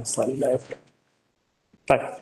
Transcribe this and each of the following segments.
Slightly left. Bye.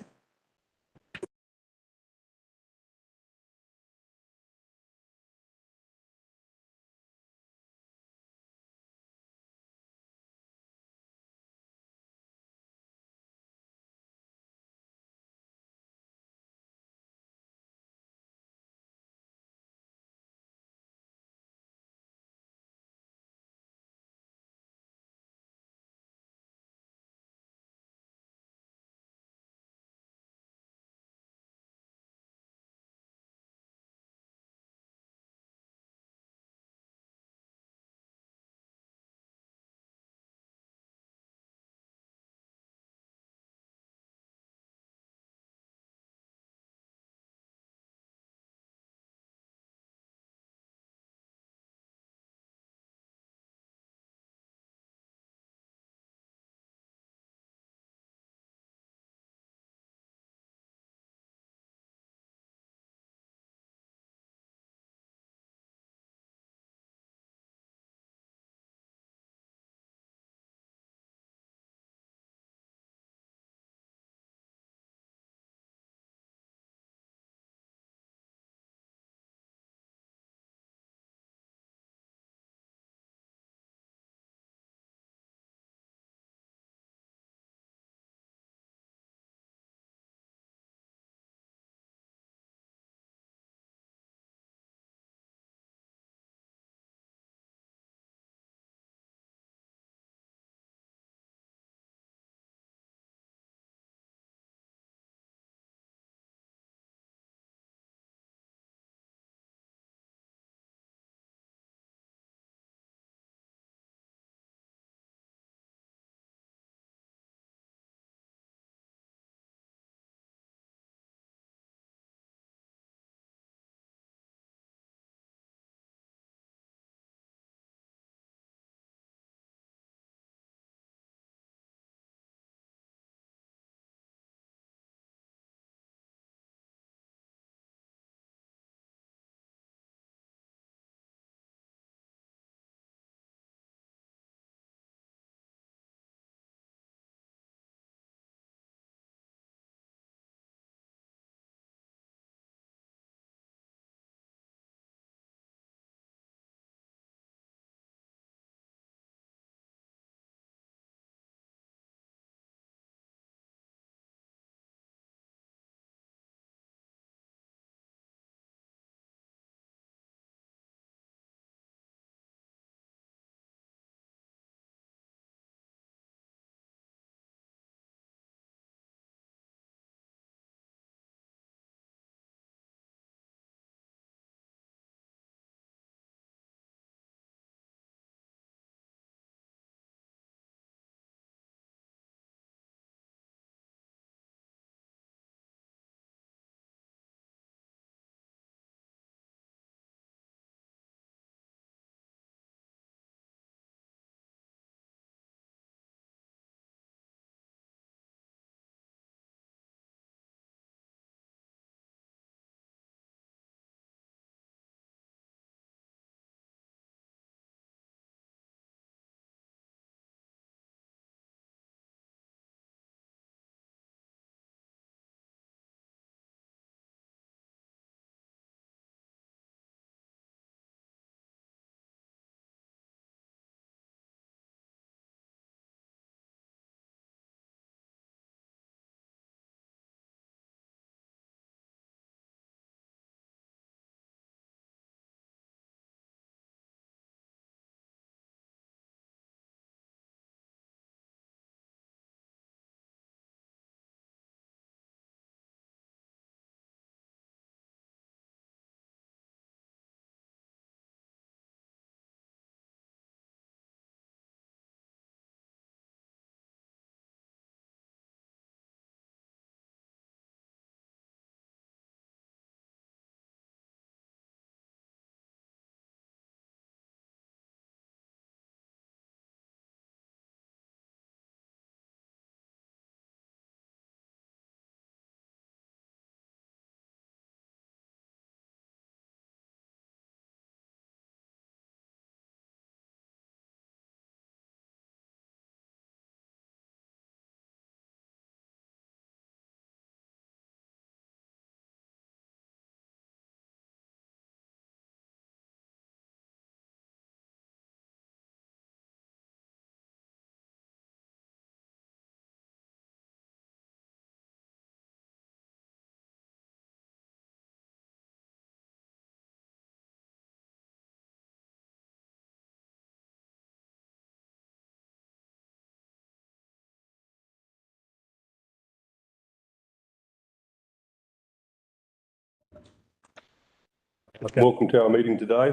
Okay. Welcome to our meeting today.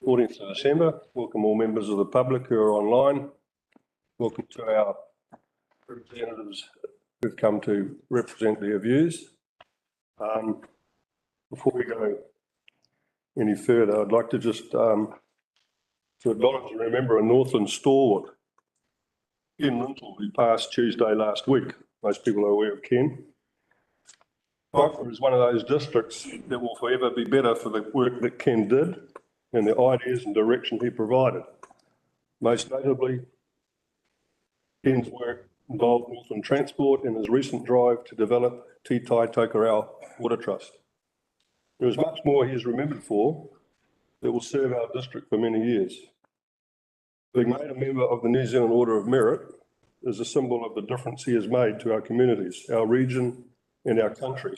14th of December. Welcome all members of the public who are online. Welcome to our representatives who've come to represent their views. Before we go any further, I'd like to just to acknowledge and remember a Northland stalwart, Ken Lintle, who passed Tuesday last week. Most people are aware of Ken. Whatua is one of those districts that will forever be better for the work that Ken did and the ideas and direction he provided. Most notably, Ken's work involved Northland Transport and his recent drive to develop Te Tai Tokerau Water Trust. There is much more he is remembered for that will serve our district for many years. Being made a member of the New Zealand Order of Merit is a symbol of the difference he has made to our communities, our region and our country.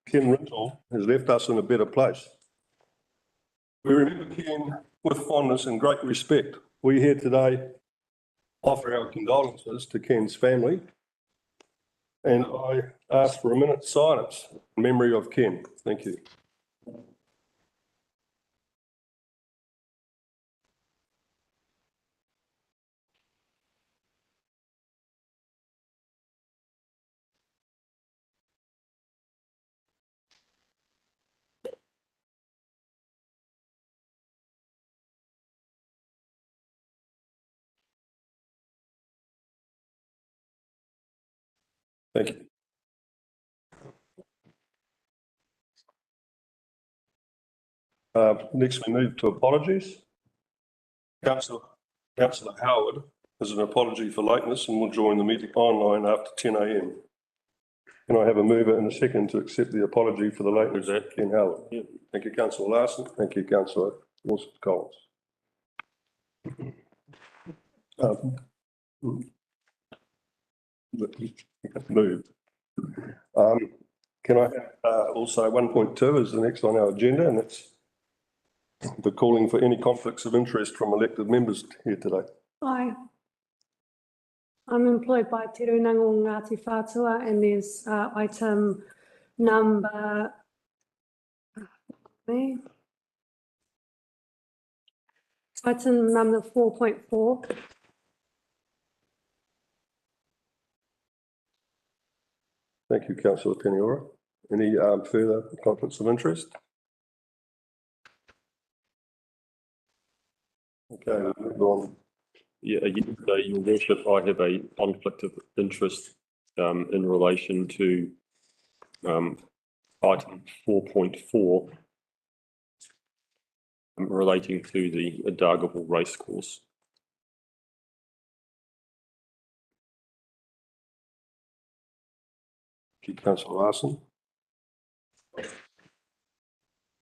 Ken Lintle has left us in a better place. We remember Ken with fondness and great respect. We here today offer our condolences to Ken's family, and I ask for a minute's silence in memory of Ken. Thank you. Thank you. Next, we move to apologies. Councillor Howard has an apology for lateness and will join the meeting online after 10 a.m. Can I have a mover and a second to accept the apology for the lateness? That Ken Howard. Yeah. Thank you, Councillor Larson. Thank you, Councillor Collins. Moved. Can I have also 1.2 is the next on our agenda, and it's the calling for any conflicts of interest from elected members here today. Hi. I'm employed by Te Runanga Ngāti Whatua, and there's item number item number 4.4. Thank you, Councillor Pene. Any further conflicts of interest? Okay, we'll move on. Yeah, Your Worship, I have a conflict of interest in relation to item 4.4 relating to the Dargaville Racecourse. Councillor Larson.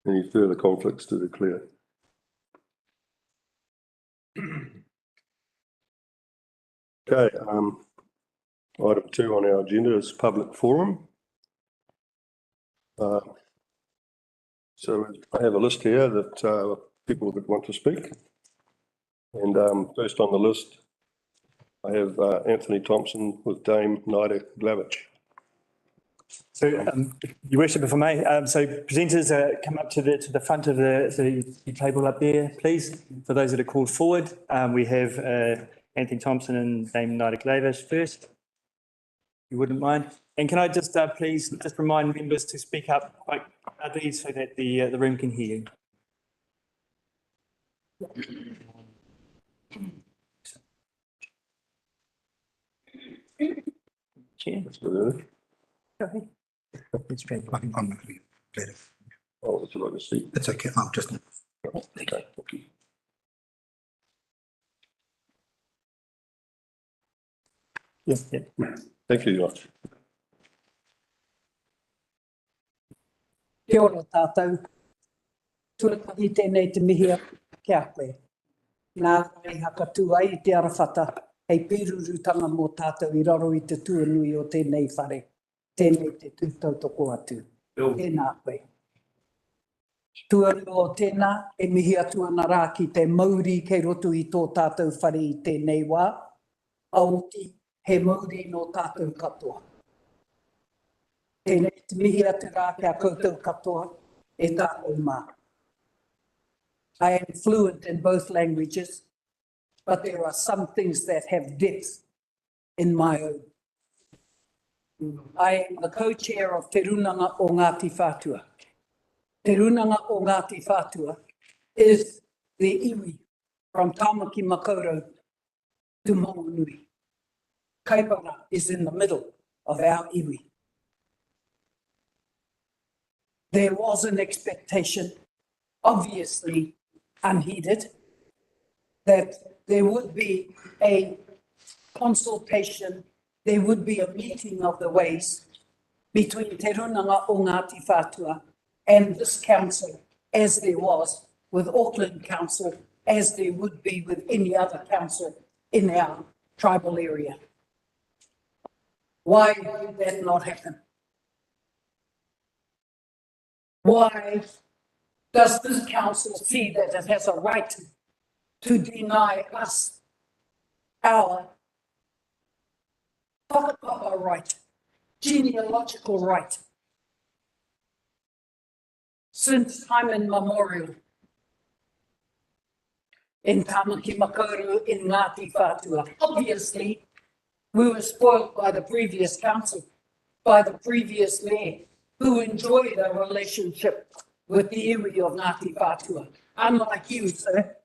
Any further conflicts to declare? Okay, item 2 on our agenda is public forum. So I have a list here that people that want to speak. And first on the list, I have Anthony Thompson with Dame Naida Glavish. So, Your Worship, if I may, so presenters come up to the front of the table up there, please. For those that are called forward, we have Anthony Thompson and Dame Naida Glavish first, if you wouldn't mind. And can I just please just remind members to speak up quite loudly so that the room can hear you. Chair. Go ahead. I'm not going to be better. Oh, would you like to see? That's okay. I'll just. Okay, okay. Yes. Yeah. Thank you, Your Honor. Kia ora tātou. Tuatahi tēnei te mihia kia koe. Nā kai haka tū ai te arawhata, hei pērurutanga mō tātou I raro I te tuanui o tēnei whare, tēnei te tūtau toko atu. Tēnā koe. Tuanui o tēnā, e mihi atu ana rā ki te Māori kei roto I tō tātou whare I tēnei wā. Aoti, he Māori no tātou katoa. Tēnei te mihi atu rā kia koutou katoa. e tātou mā. I am fluent in both languages, but there are some things that have depth in my own. I am the co-chair of Te Runanga o Ngāti Whatua. Te Runanga o Ngāti Whatua is the iwi from Tāmaki Makaurau to Mongonui. Kaipara is in the middle of our iwi. There was an expectation, obviously unheeded, that there would be a consultation, there would be a meeting of the ways between Te Runanga o Ngāti Whatua and this council, as there was with Auckland Council, as there would be with any other council in our tribal area. Why did that not happen? Why does this council see that it has a right to deny us our whakapapa right, genealogical right? Since time immemorial, in Tāmaki Makaurau, in Ngāti Whatua. Obviously, we were spoiled by the previous council, by the previous mayor, who enjoyed a relationship with the iwi of Ngāti Whatua. Unlike you, sir.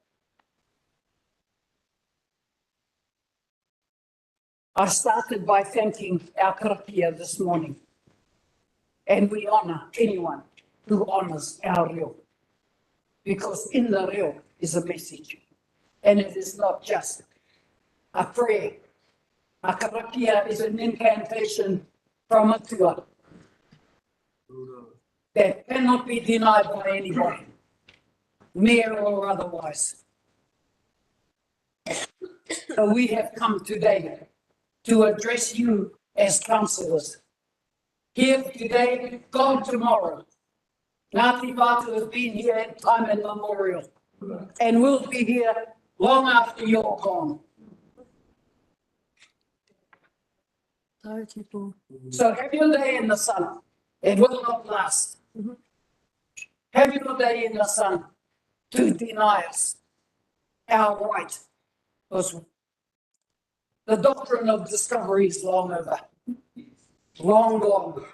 I started by thanking our Karakia this morning, and we honour anyone who honours our reo, because in the reo is a message, and it is not just a prayer. A Karakia is an incantation from Atua that cannot be denied by anybody, mayor or otherwise. So we have come today to address you as councillors. Here today, gone tomorrow. Ngāti Whātua has been here in time immemorial and will be here long after you're gone. So have your day in the sun. It will not last. Have your day in the sun to deny us our right. Because the doctrine of discovery is long over, long gone.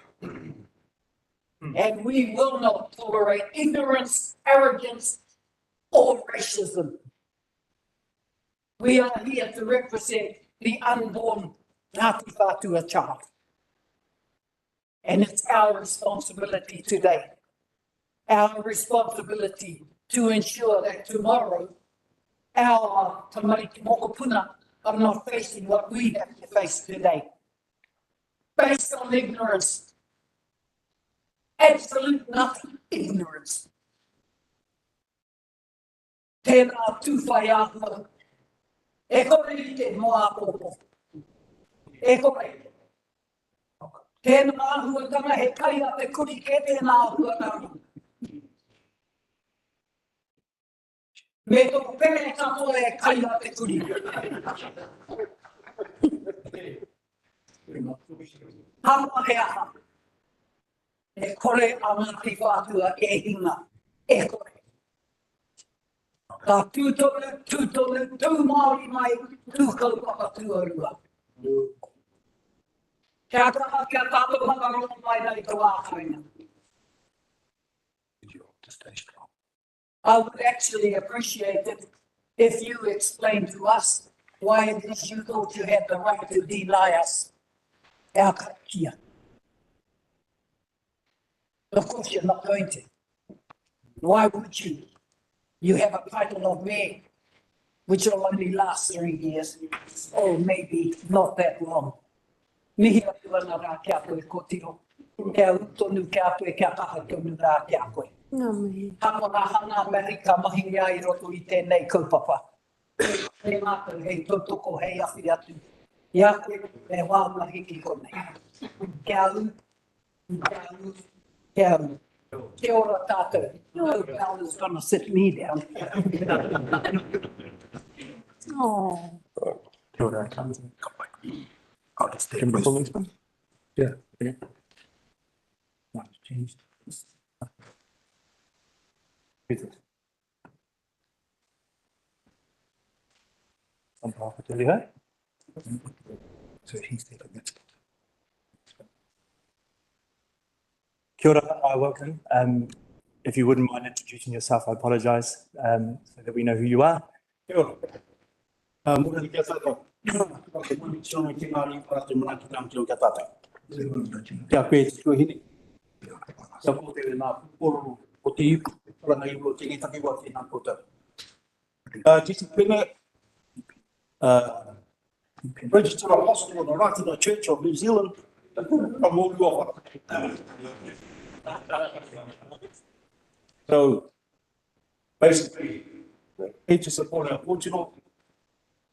And we will not tolerate ignorance, arrogance, or racism. We are here to represent the unborn Ngāti Whātua child. And it's our responsibility today, our responsibility to ensure that tomorrow our tamariki mokopuna are not facing what we have to face today. Based on ignorance, absolute nothing, ignorance. Tēnā tūwhai āhua, e kore i te moa popo. E kore. Tēnā āhuatanga he kai a te kuri ke tēnā āhuatanga. Me tō pene katoa e kai a te kuri. Hapa he aha. E kore a Ngāti Whātua e hinga. E kore. Ka tūtonu, tū Māori mai, tū kaupapa tūarua. Kia taha kia tātou whakarongo mai nei tō āwhaina. I would actually appreciate it if you explained to us why it is you thought you had the right to deny us our Karakia. Of course, you're not going to. Why would you? You have a title of mayor, which will only last 3 years, or maybe not that long. Mihi atu ana rā kia koe kotiro. Kia utonu kia koe, kia taha tonu rā kia koe. Hapana hana Amerika mahi ai roto i tēnei kaupapa. He mātou hei totoko hei awhi atu. Ia koe e wāma hiki konei. Kia u, kia u, kia u. Kia ora tātou. No pal is gonna sit me down. Oh. Kia ora, Councillor. I'll just stay first. Yeah. Mine's changed. On behalf of Huriwai. So he's taking it. Kia ora, welcome. If you wouldn't mind introducing yourself, I apologise, so that we know who you are. Kia ora. Mura ki tātou. Ka muni tino ki ngāri parate mana ki tangtio kia tātou. Kia koe te tuahine. Kia koe te nā pūporo o te ipu. Ranga ipu o te ngetaki wa te nā koutou. Titi Pene, Register of Hospital of the Whatua Church of New Zealand. Ka mōru ofa. So, basically, need to support our PouTu,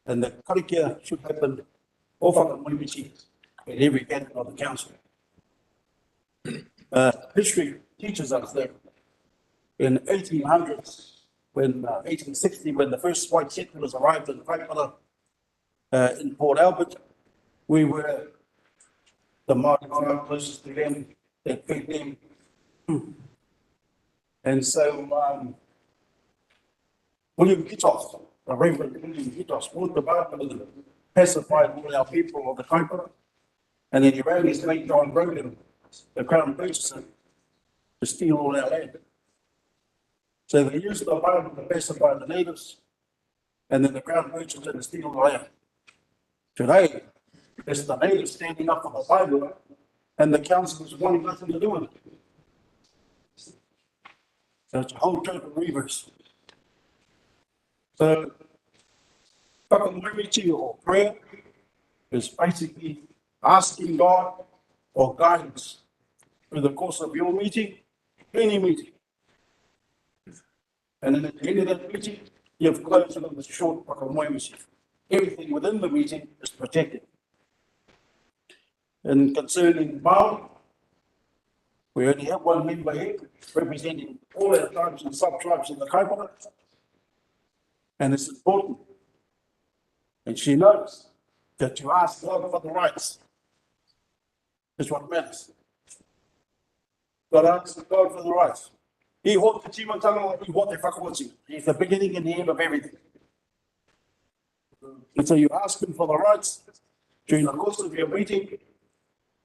and the Karakia should happen all whakamoimiti in every gathering of the council. History teaches us that in 1800s, 1860, when the first white settlers arrived in Kaipara in Port Albert, we were the Māori tribe closest to them that fed them. And so, William Kittoff, the Reverend William Kittoff, brought the Bible and pacified all our people of the Kaipara. And then he ran his mate John Brogan, the Crown Purchaser, to steal all our land. So they used the Bible to pacify the natives, and then the Crown Purchaser to steal the land. Today, it's the natives standing up for the Bible, and the council is wanting nothing to do with it. So it's a whole total reverse. So, whakamoimiti or prayer is basically asking God for guidance through the course of your meeting, any meeting. And then at the end of that meeting, you have closed it with a short whakamoimiti. Everything within the meeting is protected. And concerning Māori, we only have one member here representing all our tribes and sub-tribes in the Kaipara. And it's important. And she knows that to ask God for the rights is what matters. But ask God for the rights. He's the beginning and the end of everything. And so you ask him for the rights during the course of your meeting.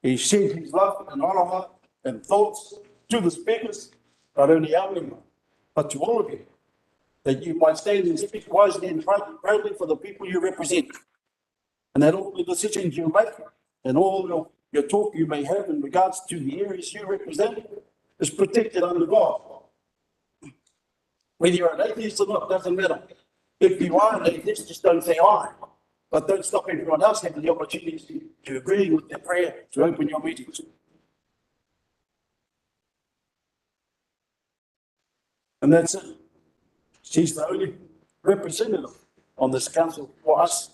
He sends his love and honour and thoughts to the speakers, not only our member, but to all of you, that you might stand and speak wisely and proudly for the people you represent. And that all the decisions you make and all your talk you may have in regards to the areas you represent is protected under God. Whether you're an atheist or not, doesn't matter. If you are an atheist, just don't say I. But don't stop everyone else having the opportunity to agree with their prayer to open your meetings. And that's it. She's the only representative on this council for us,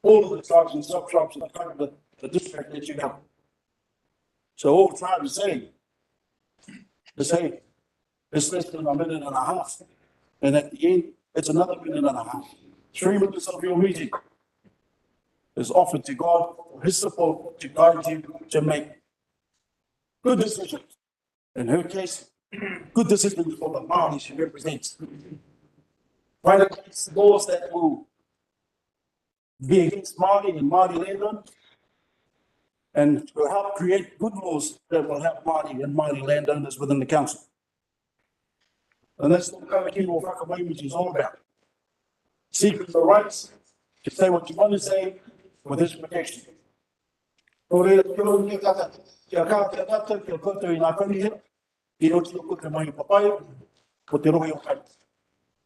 all of the tribes and sub-tribes in the district that you have. So all tribes say, it's less than a minute and a half. And at the end, it's another minute and a half. 3 minutes of your meeting is offered to God for his support to guide you to make good decisions. In her case, good decisions for the Māori she represents. Fight against laws that will be against Māori and Māori landowners, and to help create good laws that will help Māori and Māori landowners within the council. And that's what KapaKingi or whakamoimiti is all about. Seeking the rights to say what you want to say with his protection. Kia koutou I ngā kaurihe, I roti o te mai papai, ko te rohe o kai.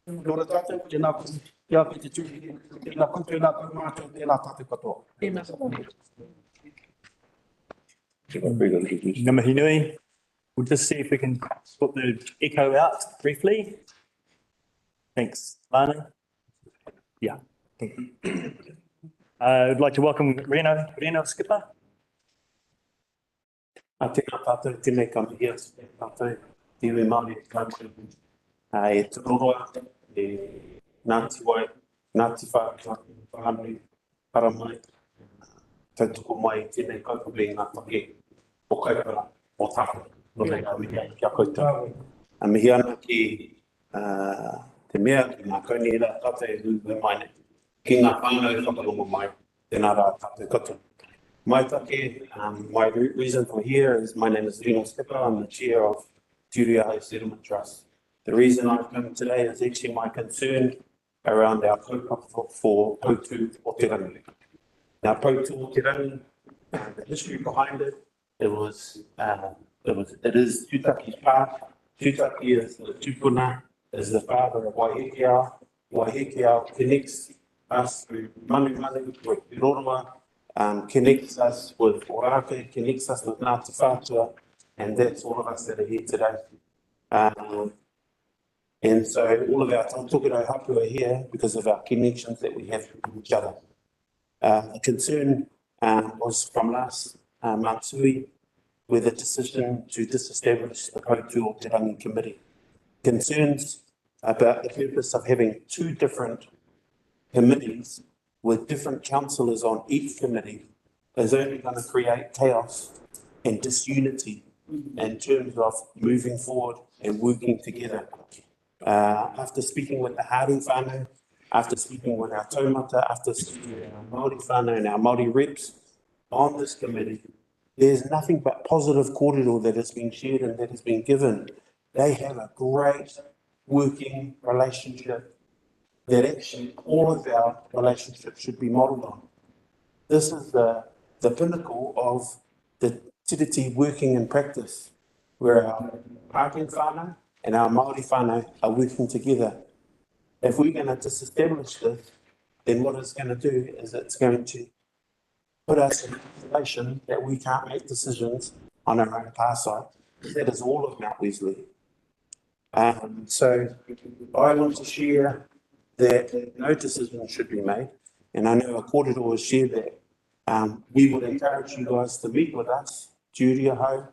Kia ora tātou, tēnā koutou, kia pe te tūhi, tēnā koutou, nā kaumātou, tēnā tātou katoa. Ngā mihi nui. We'll just see if we can sort the echo out briefly. Thanks, Lana. Yeah. I'd like to welcome Reno skipper. Tēnā tātou, tēnei ka mihi atu, tātou, te iwi Māori kātou. E te roroa, e Ngāti wai, Ngāti whānui, paramai. Tautoko mai, tēnei kaupapa i ngā take o Kaipara, o Tāwhara. No te ka mihi atu kia koutou. A mihi ana ki te mea, ki ngā kauni rā tate hu mai ne. Ki ngā whānau whakalongo mai, tēnā rā tate katoa. My take, my reason for here is my name is Reno. I'm the chair of Huriwai Settlement Trust. The reason I've come today is actually my concern around our kaupapa for PouTu o te Rangi. Now, PouTu o te Rangi, the history behind it, it is Tutaki's part. Tutaki is the tupuna, is the father of Waihekiao. Waihekiao connects us through manu with Roroma, connects us with Orake, connects us with Ngāti Whatua, and that's all of us that are here today. And so all of our tautokoro hapu are here because of our connections that we have with each other. The concern was from last Matsui with the decision to disestablish the PouTu o te Rangi Committee. Concerns about the purpose of having two different committees with different councillors on each committee is only going to create chaos and disunity in terms of moving forward and working together. After speaking with the Hāri whānau, after speaking with our taumata, after speaking with our Māori whānau and our Māori reps on this committee, there's nothing but positive kōrero that has been shared and that has been given. They have a great working relationship that actually all of our relationships should be modelled on. This is the pinnacle of the tiriti working in practice, where our Pākehā whānau and our Māori whānau are working together. If we're going to disestablish this, then what it's going to do is it's going to put us in a situation that we can't make decisions on our own parside. That is all of Mount Wesley. So I want to share that no decision should be made, and I know a kōrero has shared that. We would encourage you guys to meet with us, Turiahau,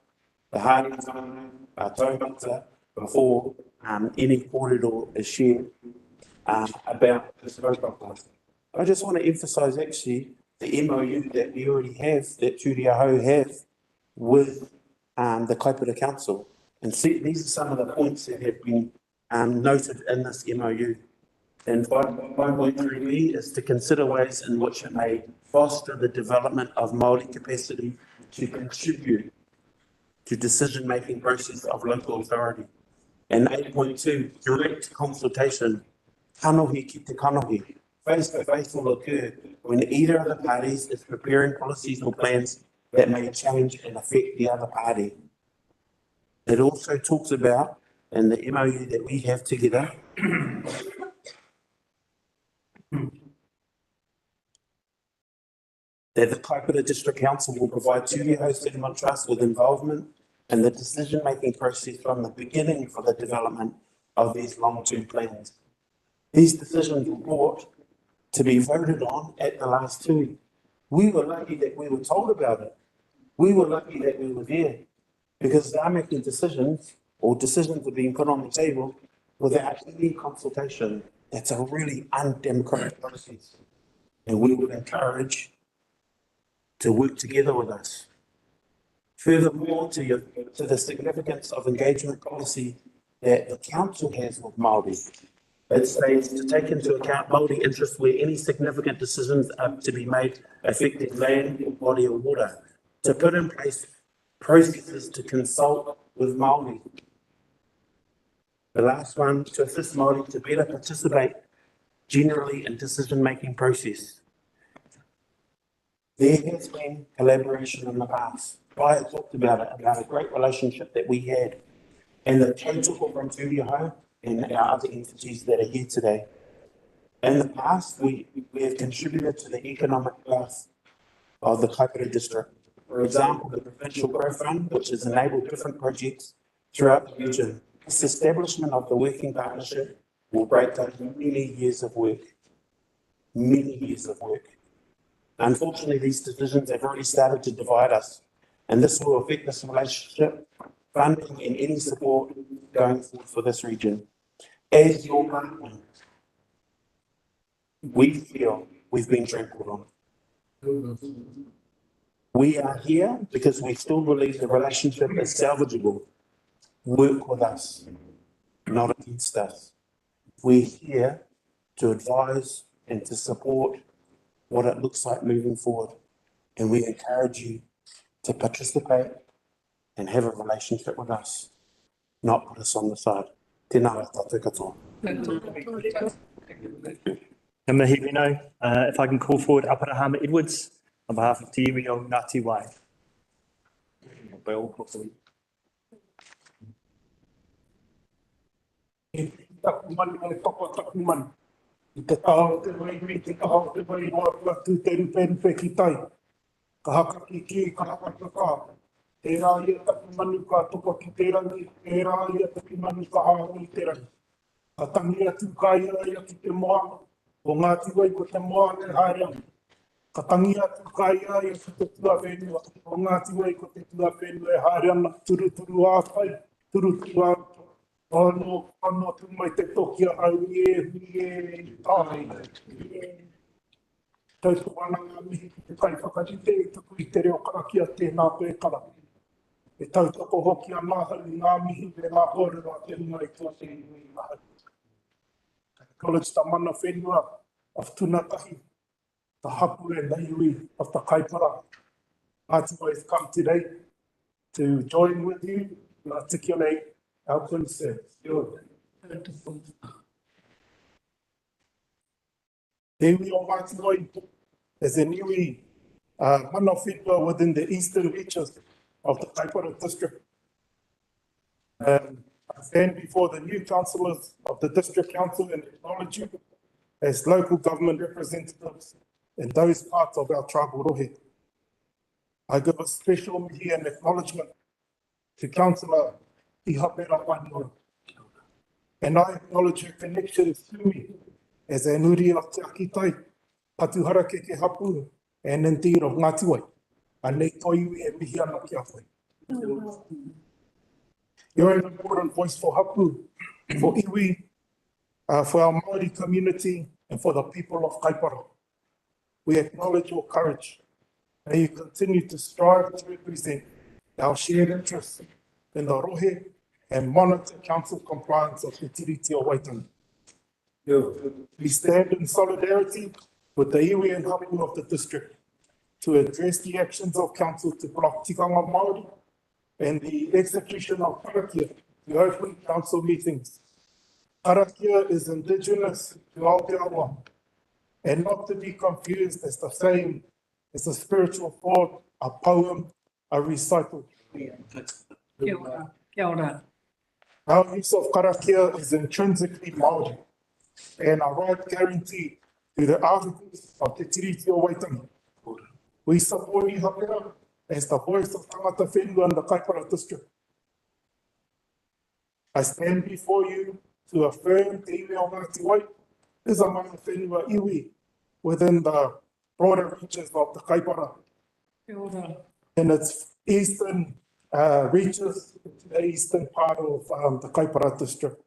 the Hāri whānau, our taumata, before any kōrero is shared about this protocol. I just want to emphasise actually the MOU that we already have, that Turiahau have with the Kaipara Council. And see, these are some of the points that have been noted in this MOU. And 5.3b is to consider ways in which it may foster the development of Māori capacity to contribute to decision-making process of local authority. And 8.2, direct consultation, kanohi ki te kanohi. Face-to-face will occur when either of the parties is preparing policies or plans that may change and affect the other party. It also talks about, in the MOU that we have together, that the Kaipara District Council will provide Turiahau Settlement Trust with involvement in the decision-making process from the beginning for the development of these long-term plans. These decisions were brought to be voted on at the last two. We were lucky that we were told about it. We were lucky that we were there, because they're making decisions, or decisions are being put on the table without any consultation. That's a really undemocratic process. And we would encourage to work together with us. Furthermore, to the significance of engagement policy that the council has with Māori, it states to take into account Māori interests where any significant decisions are to be made affecting land or body of water, to put in place processes to consult with Māori. The last one, to assist Māori to better participate generally in decision-making process. There has been collaboration in the past. I talked about it, about a great relationship that we had, and the protocol from Turiahau and our other entities that are here today. In the past, we have contributed to the economic growth of the Kaipara District. For example, the Provincial Growth Fund, which has enabled different projects throughout the region. This establishment of the working partnership will break down many years of work. Many years of work. Unfortunately, these decisions have already started to divide us, and this will affect this relationship, funding and any support going forward for this region. As your partner, we feel we've been trampled on. We are here because we still believe the relationship is salvageable. Work with us, not against us. We're here to advise and to support what it looks like moving forward. And we encourage you to participate and have a relationship with us, not put us on the side. Tēnā tātou katoa. Ngā mihi Reno, if I can call forward Aperahama Edwards on behalf of Te Iwi o Ngāti Wai. Taku mani e toko taku mani. I te taho te waiwi, te taho te wai hoa tū te rupe ki tai. Ka haka ki, ka haka ka. E rā ia taku mani ka toko ki te rangi, e rā ia taku mani ka hawa i te rangi. Ka tangi atu ka ia ki te moa, o Ngāti Wai ko te moa ne haerangi. Ka tangi atu ka ia ki te tua whenua, o Ngāti Wai ko te tua whenua e haerangi, turu ātai, turu ātai. Ano tu mai te tokia au e tai. Tau tu ananga mihi ki te kai whakarite e tuku i te reo Karakia tēnā koe kara. E tau toko hoki a māhau i ngā mihi me ngā hōrera te runga i tua te iwi i mahau. College ta mana whenua of Tunatahi, the hapu and the iwi of the kaipara. Ngāti Wai has come today to join with you and articulate our concerns. Te iwi o Ngāti Wai is an iwi mana whenua within the eastern reaches of the Kaipara district. I stand before the new councillors of the district council and acknowledge you as local government representatives in those parts of our tribal rohe. I give a special mihi and acknowledgement to Councillor Ihapera Whenua. And I acknowledge her connection to me as a nuri of Te Akitai, Patuhara ke hapu, and indeed of Ngāti Wai. Anei toi iwi e mihi ana ki a koe. You're an important voice for hapu, for iwi, for our Māori community, and for the people of Kaipara. We acknowledge your courage. May you continue to strive to represent our shared interests in the rohe and monitor council compliance of the tiriti o Waitangi. We stand in solidarity with the iwi and hapu of the district to address the actions of council to block tikanga Māori and the execution of Karakia to open council meetings. Karakia is indigenous to Aotearoa and not to be confused as the same as a spiritual thought, a poem, a recital. Kia ora, kia ora. Our use of Karakia is intrinsically Māori and a right guaranteed through the articles of Te Tiriti o Waitangi. We support Ihapera as the voice of tangata whenua in the Kaipara district. I stand before you to affirm Te Iwi o Ngāti Wai is a mana whenua iwi within the broader reaches of the Kaipara. Kia ora. In its eastern reaches to the eastern part of the Kaipara district.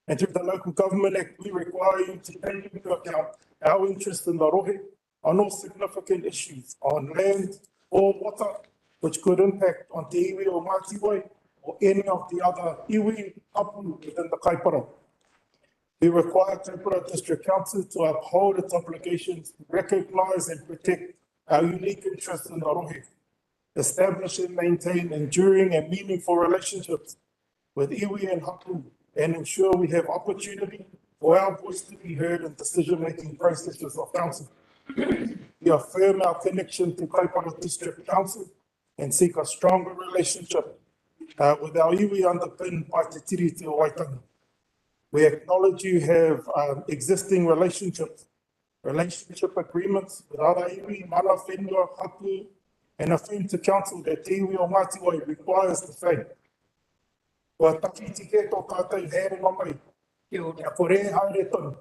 And through the Local Government Act, we require you to take into account our interest in the rohe on all significant issues on land or water, which could impact on Te Iwi o Ngāti Wai or any of the other iwi hapu within the Kaipara. We require Kaipara District Council to uphold its obligations to recognise and protect our unique interests in the rohe, establish and maintain enduring and meaningful relationships with iwi and hapu, and ensure we have opportunity for our voice to be heard in decision-making processes of council. We affirm our connection to Kaipara District Council and seek a stronger relationship with our iwi underpinned by Te Tiriti o Waitangi. We acknowledge you have existing relationships, relationship agreements with other iwi, mana whenua, hapu, and affirm to council that Te Iwi o Ngāti Wai requires the same. Kua taki tike tō tātou here mamai, kia kore haere tonu.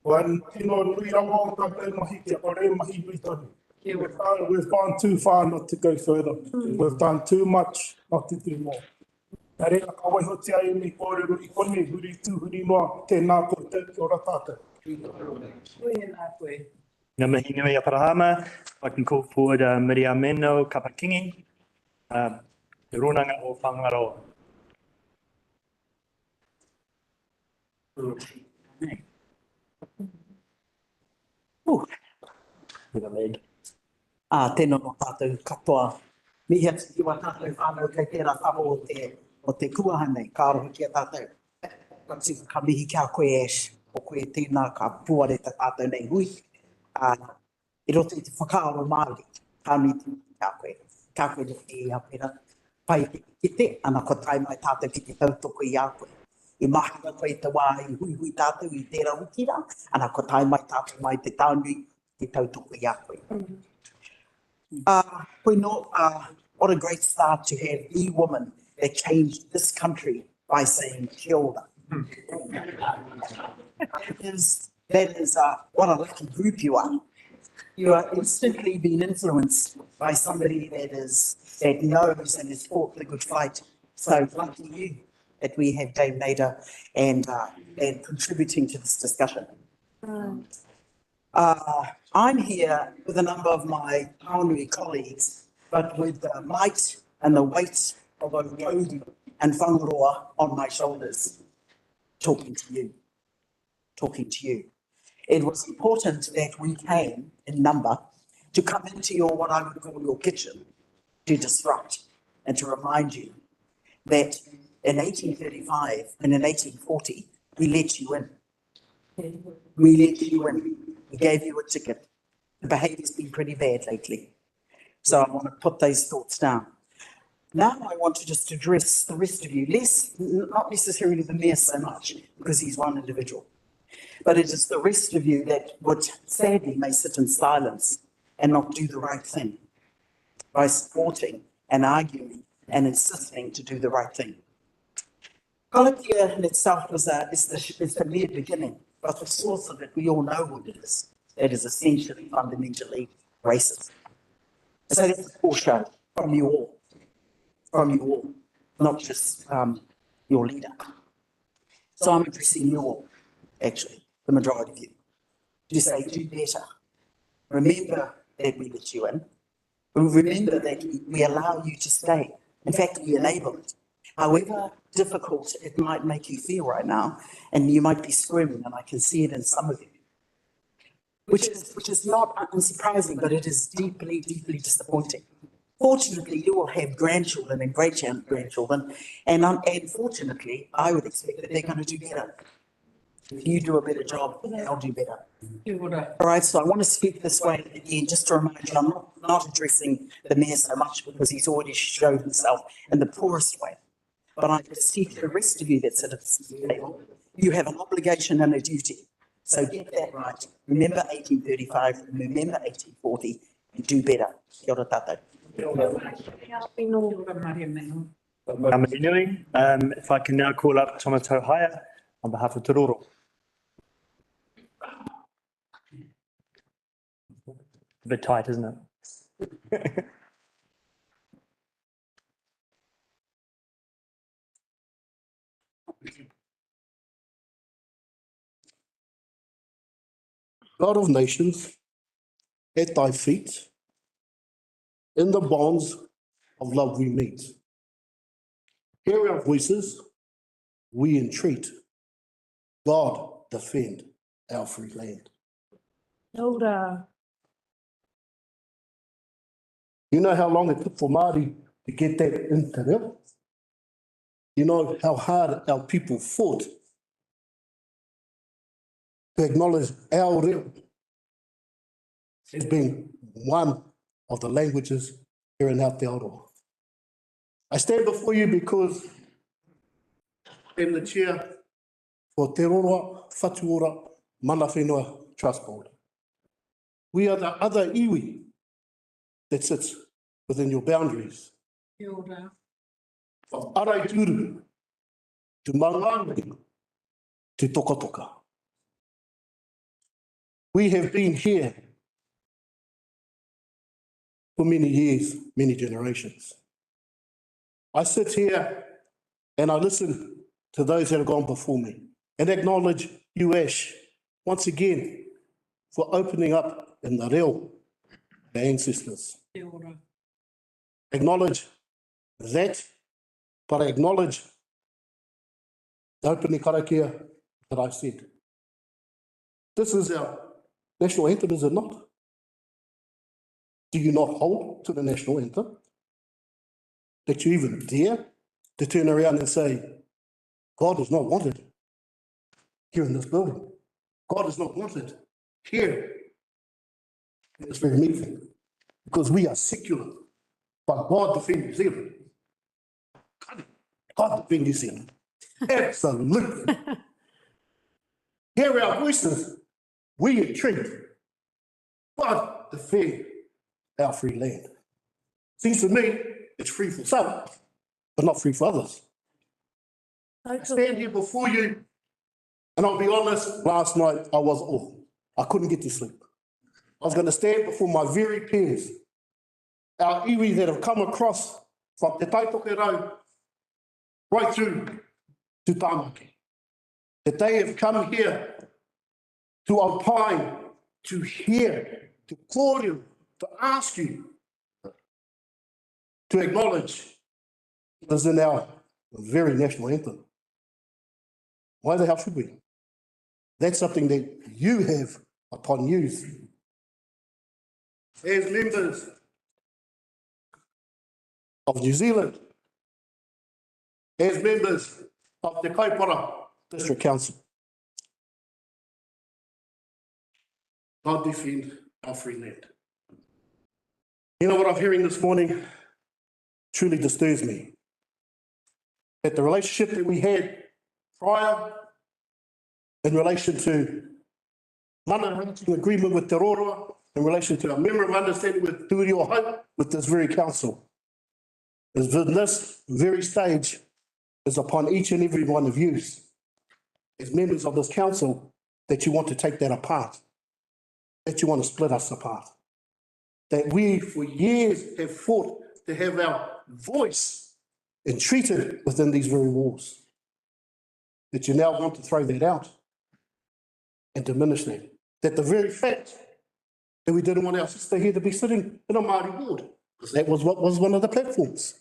Kua tino nui rawa o tātou mahi, kia kore mahi nui tonu. We've gone too far not to go further. We've done too much not to do more. Nā reira ka waihotia e mi kōrero I kone huri tū huri noa, tēnā koe te kia ora tātou. Tēnā koe. Ngā mihi nui Aperahama, I can call forward Mariameno KapaKingi, te ronanga o Whangaroa. With a leg. Tēnā no tātou katoa. Mihia tiki wa tātou whānau kei tērā whamo o te kuahane, ka aroha ki a tātou. Ka mihi kia koe Ash, o koe tēnā ka puare ta tātou nei hui. I roto i te whakaaro Māori, ka nui tū kia koe. Kia koe ni i apera. Pai ki te, ana ko tai mai tātou ki te tautoko i a koe. I mahina koe te wā i hui tātou i tērā wikira, ana ko tai mai tātou mai te tānui i tautoko i a koe. What a great start to have the woman that changed this country by saying kia ora. That is what a lucky group you are. You are instantly being influenced by somebody that knows and has fought the good fight. So lucky you that we have Dame Naida and contributing to this discussion. I'm here with a number of my Paunui colleagues, but with the might and the weight of a road and whangaroa on my shoulders, talking to you. It was important that we came in number to come into your, what I would call your kitchen, to disrupt and to remind you that in 1835 and in 1840, we let you in. We let you in. We gave you a ticket. The behaviour's been pretty bad lately. So I want to put those thoughts down. Now I want to just address the rest of you, not necessarily the mayor so much, because he's one individual, but it is the rest of you that would sadly may sit in silence and not do the right thing by supporting and arguing and insisting to do the right thing. Karakia in itself is the mere beginning, but the source of it, we all know what it is. It is essentially, fundamentally racist. So that's a show from you all, not just your leader. So I'm addressing you all, actually, the majority of you, to say do better. Remember that we let you in. Remember that we allow you to stay. In fact, we enable it. However difficult it might make you feel right now, and you might be squirming, and I can see it in some of you, which is not unsurprising, but it is deeply, deeply disappointing. Fortunately, you will have grandchildren and great-grandchildren, and fortunately, I would expect that they're going to do better. If you do a better job, they'll do better. All right, so I want to speak this way again, just to remind you, I'm not addressing the mayor so much because he's already showed himself in the poorest way. But I see the rest of you that sit at the table, you have an obligation and a duty. So get that right. Remember 1835, remember 1840, and do better. Kia ora tātou. If I can now call up Toma Hohaia on behalf of Te Roro. A bit tight, isn't it? God of nations, at thy feet, in the bonds of love we meet. Hear our voices, we entreat. God, defend our free land. Ora. You know how long it took for Māori to get that into them? You know how hard our people fought to acknowledge our reo as being one of the languages here in Aotearoa. I stand before you because I'm the chair for Te Roroa Whatua Mana Whenua Trust Board. We are the other iwi that sits within your boundaries. Kia ora. From Araituru to Mangangi to Toka. We have been here for many years, many generations. I sit here and I listen to those that have gone before me and acknowledge you, Ash, once again for opening up in the reo, the ancestors. Kia ora. Acknowledge that, but I acknowledge the opening karakia that I said. This is our national anthem, is it not? Do you not hold to the national anthem? That you even dare to turn around and say, God is not wanted here in this building. God is not wanted here in this very meeting. Because we are secular. But God defend New Zealand. God defend New Zealand. Absolutely. Hear our voices. We entreat. God defend our free land. Seems to me it's free for some, but not free for others. I stand here before you, and I'll be honest, last night I was awful. I couldn't get to sleep. I was going to stand before my very peers, our iwi that have come across from Te Taitokerau right through to Tāmaki, that they have come here to opine, to hear, to call you, to ask you, to acknowledge what is in our very national anthem. Why the hell should we? That's something that you have upon you. As members of New Zealand, as members of the Kaipara District Council, God defend our free land. You know what I'm hearing this morning truly disturbs me. That the relationship that we had prior in relation to mana agreement with Te Roroa, in relation to our memorandum of understanding with Turi o Hope, with this very council, is in this very stage is upon each and every one of you as members of this council that you want to take that apart, that you want to split us apart, that we for years have fought to have our voice entreated within these very walls, that you now want to throw that out and diminish that. That the very fact that we didn't want our sister here to be sitting in a Māori board, because that was what was one of the platforms.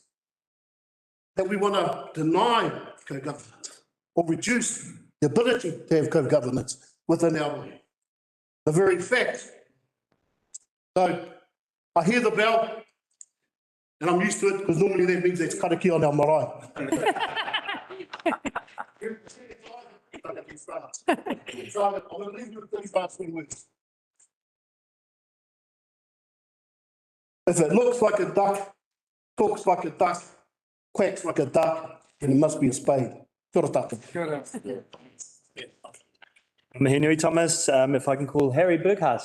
That we want to deny co-governance or reduce the ability to have co-governance within our way. The very fact. So I hear the bell and I'm used to it because normally that means that's Karakia on our marae. I'm going to leave you with 35 words. If it looks like a duck, talks like a duck, quacks like a duck, then it must be a spade. Kia ora tātou. Mahinui Thomas, if I can call Harry Burkhardt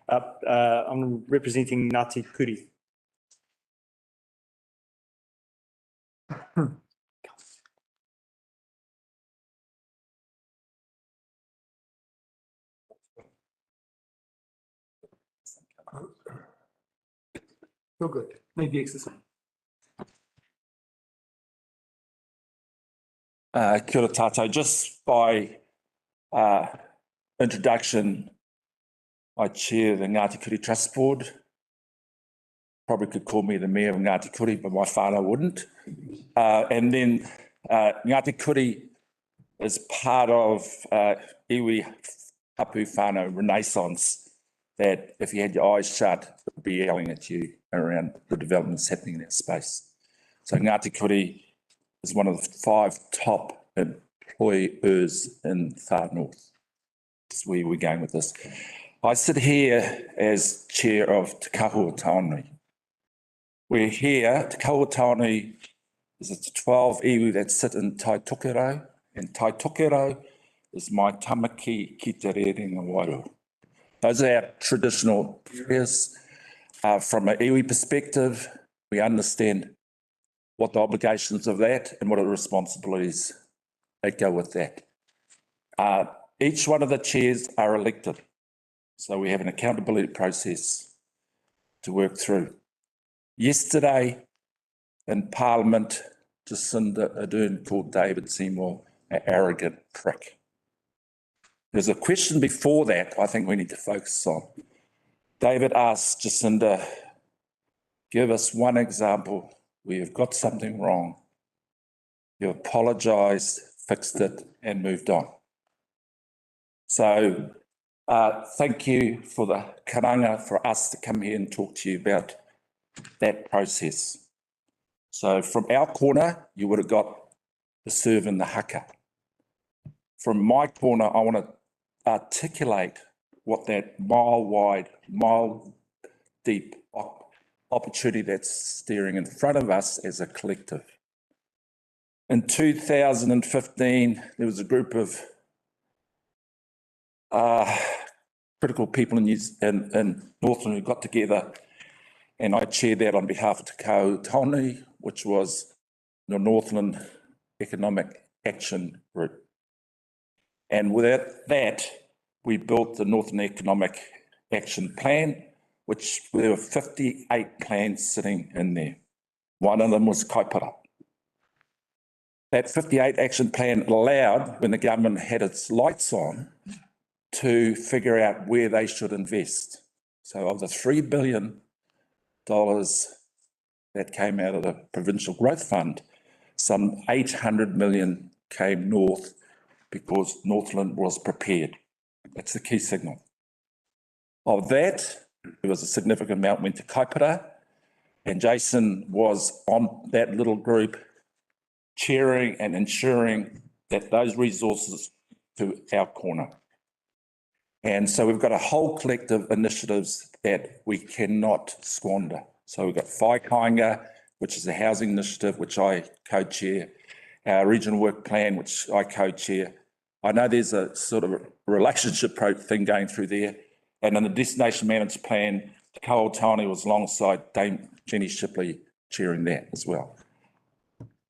up, I'm representing Ngāti Kuri. Feel good. Maybe exercise. Kia ora tātou. Just by introduction, I chair the Ngāti Kuri Trust Board. Probably could call me the Mayor of Ngāti Kuri, but my whānau wouldn't. And then Ngāti Kuri is part of iwi hapu whānau renaissance that if you had your eyes shut, it would be yelling at you around the developments happening in that space. So Ngāti Kuri is one of the 5 top employers in Far North. That's where we're going with this. I sit here as chair of Te Kahua Taonui. We're here, Te Kahua Taonui is a 12 iwi that sit in Taitokerau, and Taitokerau is my tamaki ki te rerenga wairua. Those are our traditional areas. From an iwi perspective, we understand what the obligations of that and what are the responsibilities that go with that. Each one of the chairs are elected. So we have an accountability process to work through. Yesterday in Parliament, Jacinda Ardern called David Seymour an arrogant prick. There's a question before that I think we need to focus on. David asked Jacinda, give us one example where you've got something wrong, you apologised, fixed it and moved on. So thank you for the karanga for us to come here and talk to you about that process. So from our corner, you would have got the serve and the haka. From my corner, I want to articulate what that mile-wide, mile-deep opportunity that's staring in front of us as a collective. In 2015, there was a group of critical people in Northland who got together, and I chaired that on behalf of Te Kautāuni, which was the Northland Economic Action Group. And without that, we built the Northern Economic Action Plan, which there were 58 plans sitting in there. One of them was kaipara. That 58 action plan allowed, when the government had its lights on, to figure out where they should invest. So of the $3 billion that came out of the Provincial Growth Fund, some 800 million came north because Northland was prepared. That's the key signal. Of that, there was a significant amount went to kaipara, and Jason was on that little group chairing and ensuring that those resources to our corner. And so we've got a whole collective initiatives that we cannot squander. So we've got Whatua, which is a housing initiative, which I co-chair, our regional work plan, which I co-chair. I know there's a sort of a relationship thing going through there. And in the destination management plan, Te Kautāuni was alongside Dame Jenny Shipley chairing that as well.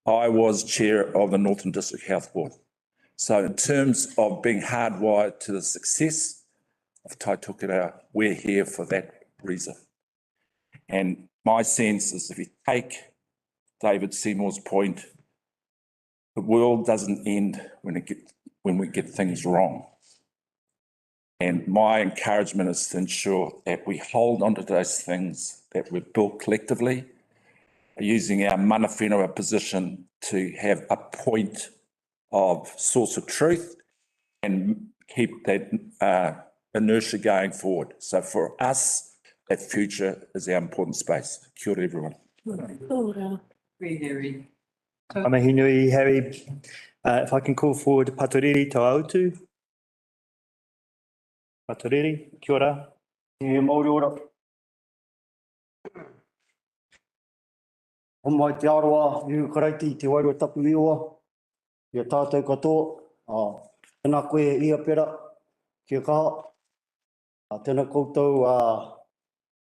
I was chair of the Northern District Health Board. So in terms of being hardwired to the success of Taitokera, we're here for that reason. And my sense is if you take David Seymour's point, the world doesn't end when we get things wrong. And my encouragement is to ensure that we hold onto those things that we've built collectively, using our mana whenua position to have a point of source of truth and keep that inertia going forward. So for us, that future is our important space. Kia ora, everyone. Amahi nui, Harry. If I can call forward Paturiri Toautu. Paturiri, kia ora. Māori ora. O mai te aroa, iu karaiti, te wairua tapu iwa. Ia tātou katoa. Tēnā koe ia pera, kia kaha. Tēnā koutou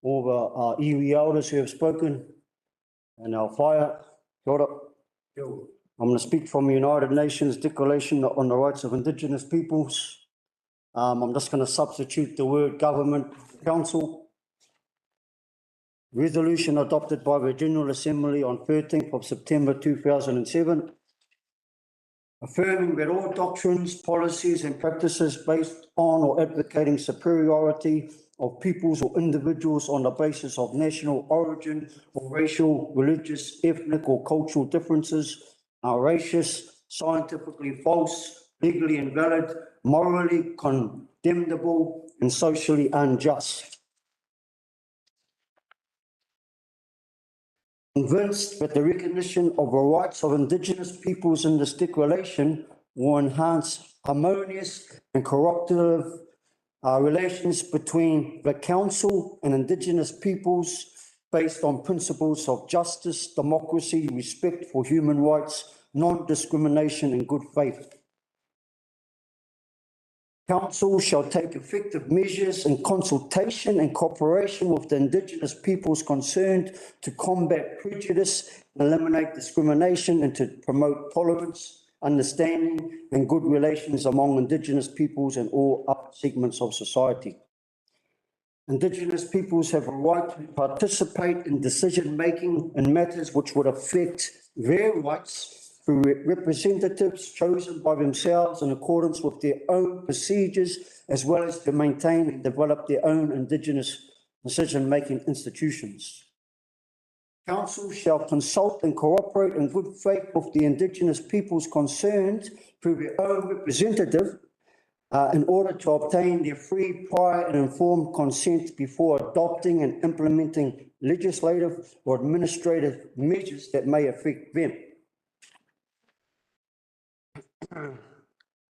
all the iwi elders who have spoken, and our fire. Kia ora. I'm going to speak from the United Nations Declaration on the Rights of Indigenous Peoples. I'm just going to substitute the word government, council. Resolution adopted by the General Assembly on 13th of September 2007, affirming that all doctrines, policies and practices based on or advocating superiority of peoples or individuals on the basis of national origin or racial, religious, ethnic or cultural differences are racist, scientifically false, legally invalid, morally condemnable and socially unjust. Convinced that the recognition of the rights of Indigenous peoples in this declaration will enhance harmonious and cooperative relations between the Council and Indigenous peoples based on principles of justice, democracy, respect for human rights, non-discrimination and good faith. Council shall take effective measures in consultation and cooperation with the Indigenous peoples concerned to combat prejudice, eliminate discrimination and to promote tolerance, understanding and good relations among Indigenous peoples and all other segments of society. Indigenous peoples have a right to participate in decision-making in matters which would affect their rights through representatives chosen by themselves in accordance with their own procedures, as well as to maintain and develop their own Indigenous decision-making institutions. Council shall consult and cooperate in good faith with the Indigenous peoples concerned through their own representative in order to obtain their free, prior and informed consent before adopting and implementing legislative or administrative measures that may affect them.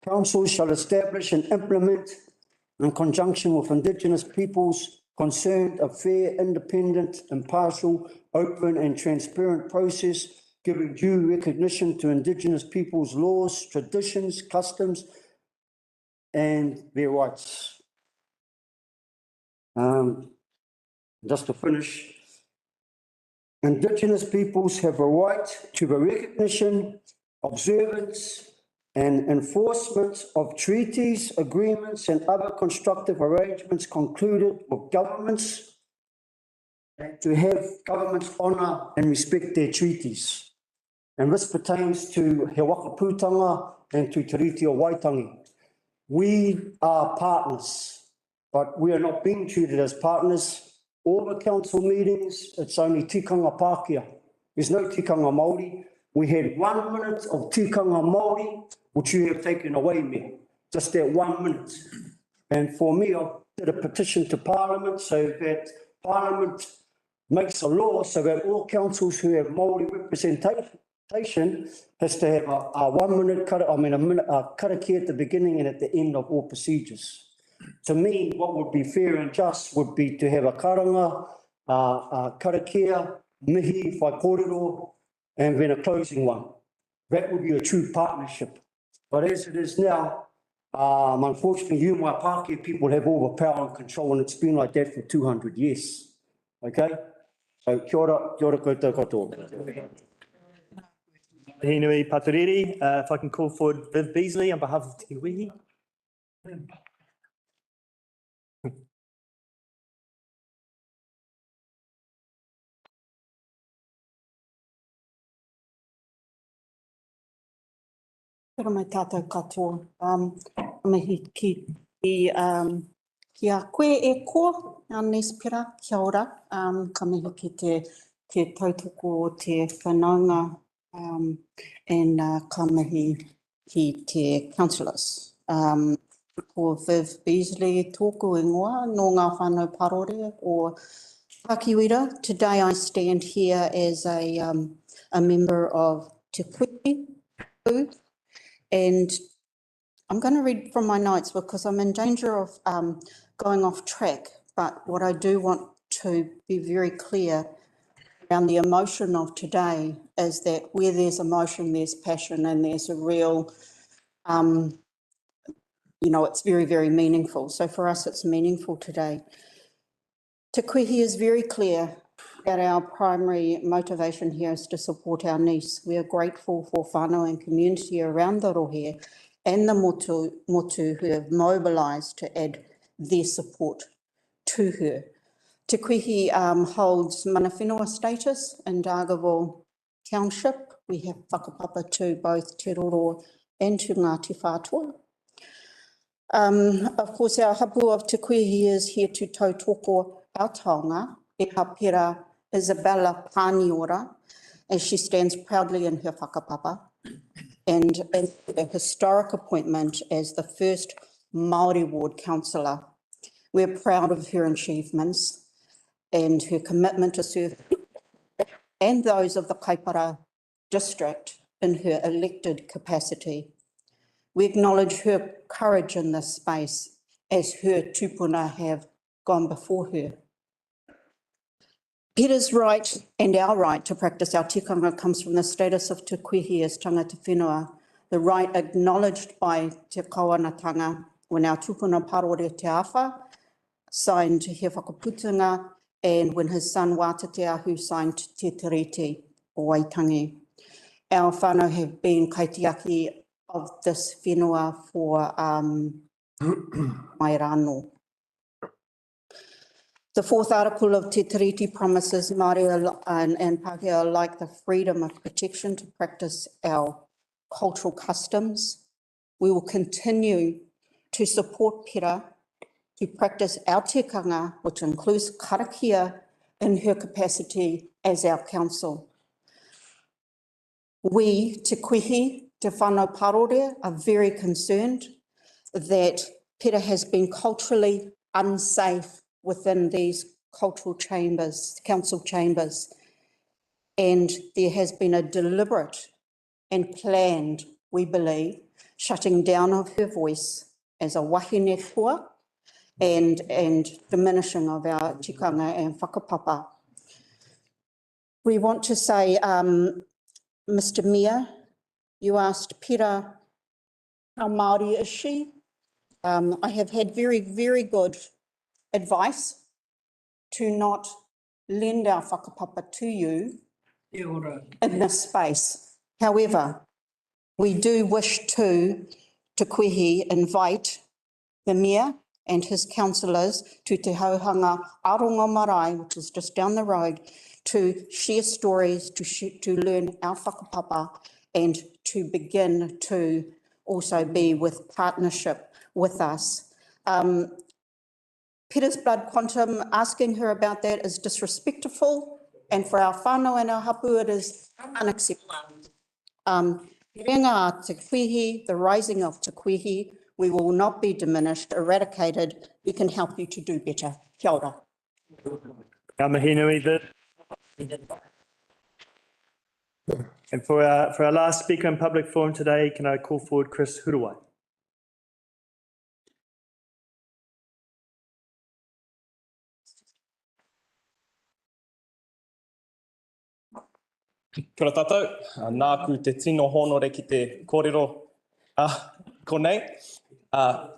Council shall establish and implement, in conjunction with Indigenous peoples concerned, a fair, independent, impartial, open and transparent process giving due recognition to Indigenous peoples' laws, traditions, customs and their rights. Just to finish, Indigenous peoples have a right to the recognition, observance and enforcement of treaties, agreements and other constructive arrangements concluded with governments, and to have governments honour and respect their treaties. And this pertains to He Whakaputanga and to Te Riti o Waitangi. We are partners, but we are not being treated as partners. All the council meetings, it's only tikanga Pākehā. There's no tikanga Māori. We had 1 minute of tikanga Māori, which you have taken away me, just that 1 minute. And for me, I did a petition to Parliament so that Parliament makes a law so that all councils who have Māori representation has to have a 1 minute, karakia at the beginning and at the end of all procedures. To me, what would be fair and just would be to have a karanga, a karakia, mihi, whaikorero, and then a closing one. That would be a true partnership. But as it is now, unfortunately, you, my Pākehā people, have all the power and control, and it's been like that for 200 years. Okay? So, kia ora koutou katoa. Henui Paturiri, if I can call forward Viv Beazley on behalf of Te Wihi. Pera mai tātou katoa. Mihi ki a koe e ko, Nes Pera, kia ora. Ka mihi ki te tautoko o te whanaunga and ka mihi ki te councillors. Ko Viv Beazley tōku ingoa no ngā whānau parore o Pakiwira. Today I stand here as a member of Te Kuihi, and I'm going to read from my notes because I'm in danger of going off track, but what I do want to be very clear around the emotion of today is that where there's emotion, there's passion, and there's a real, it's very, very meaningful. So for us, it's meaningful today. Te Kuihi is very clear that our primary motivation here is to support our niece. We are grateful for whānau and community around the rohe and the motu who have mobilised to add their support to her. Te Kuihi holds mana whenua status in Dargaville Township. We have whakapapa to both Te Roro and to Ngāti Whatua. Of course, our hapu of Te Kuihi is here to tautoko our taonga, e hapera Isabella Paniora, as she stands proudly in her whakapapa, and a historic appointment as the first Māori ward councillor. We're proud of her achievements and her commitment to serve and those of the Kaipara district in her elected capacity. We acknowledge her courage in this space as her tupuna have gone before her. Peter's right and our right to practice our tikanga comes from the status of Te Kuihi as tangata whenua, the right acknowledged by Te Kawanatanga when our tupuna parore Te Awha signed He Whakaputunga and when his son Wātatea who signed Te Tiriti o Waitangi. Our whānau have been kaitiaki of this whenua for mai rāno. The fourth article of Te Tiriti promises Māori and Pākehā alike the freedom of protection to practice our cultural customs. We will continue to support Pera to practice our tikanga, which includes Karakia in her capacity as our council. We, Te Kuihi, Te Whānau Parore, are very concerned that Pere has been culturally unsafe within these cultural chambers, council chambers. And there has been a deliberate and planned, we believe, shutting down of her voice as a wahine tua and diminishing of our tikanga and whakapapa. We want to say, Mr. Mayor, you asked Pere, how Māori is she? I have had very, very good advice to not lend our whakapapa to you in this space. However, we do wish to kuihi invite the Mayor and his councillors to Te Hauhanga Aronga Marae, which is just down the road, to share stories, to learn our whakapapa and to begin to also be with partnership with us. Peter's blood quantum, asking her about that is disrespectful, and for our whānau and our hapu, it is unacceptable. Renga te kuihi, the rising of te kuihi, we will not be diminished, eradicated. We can help you to do better. Kia ora. Ngā mihi nui, Viv. And for our last speaker in public forum today, can I call forward Chris Huriwai? Kia ora tātou, nāku te tino honore ki te kōrero konei.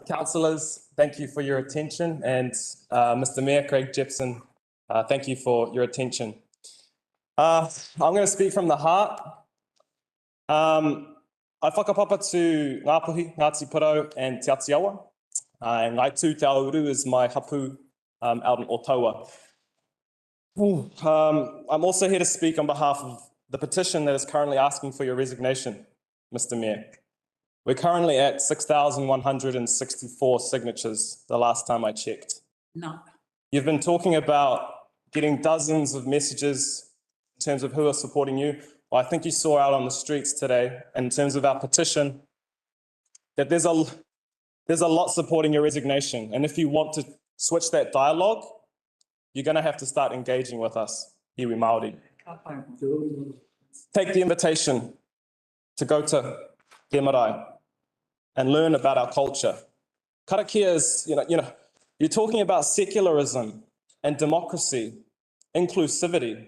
Councillors, thank you for your attention, and Mr. Mayor Craig Jepson, thank you for your attention. I'm going to speak from the heart. I whakapapa to Ngāpuhi, Ngāti Porou and Te Atiawa. And Ngai tū Te Auru is my hapu out in Ottawa. I'm also here to speak on behalf of the petition that is currently asking for your resignation, Mr. Mayor. We're currently at 6,164 signatures the last time I checked. No. You've been talking about getting dozens of messages in terms of who are supporting you. Well, I think you saw out on the streets today, in terms of our petition, that there's a lot supporting your resignation. And if you want to switch that dialogue, you're going to have to start engaging with us, iwi Māori. Take the invitation to go to Te Marae and learn about our culture. Karakia is, you're talking about secularism and democracy, inclusivity.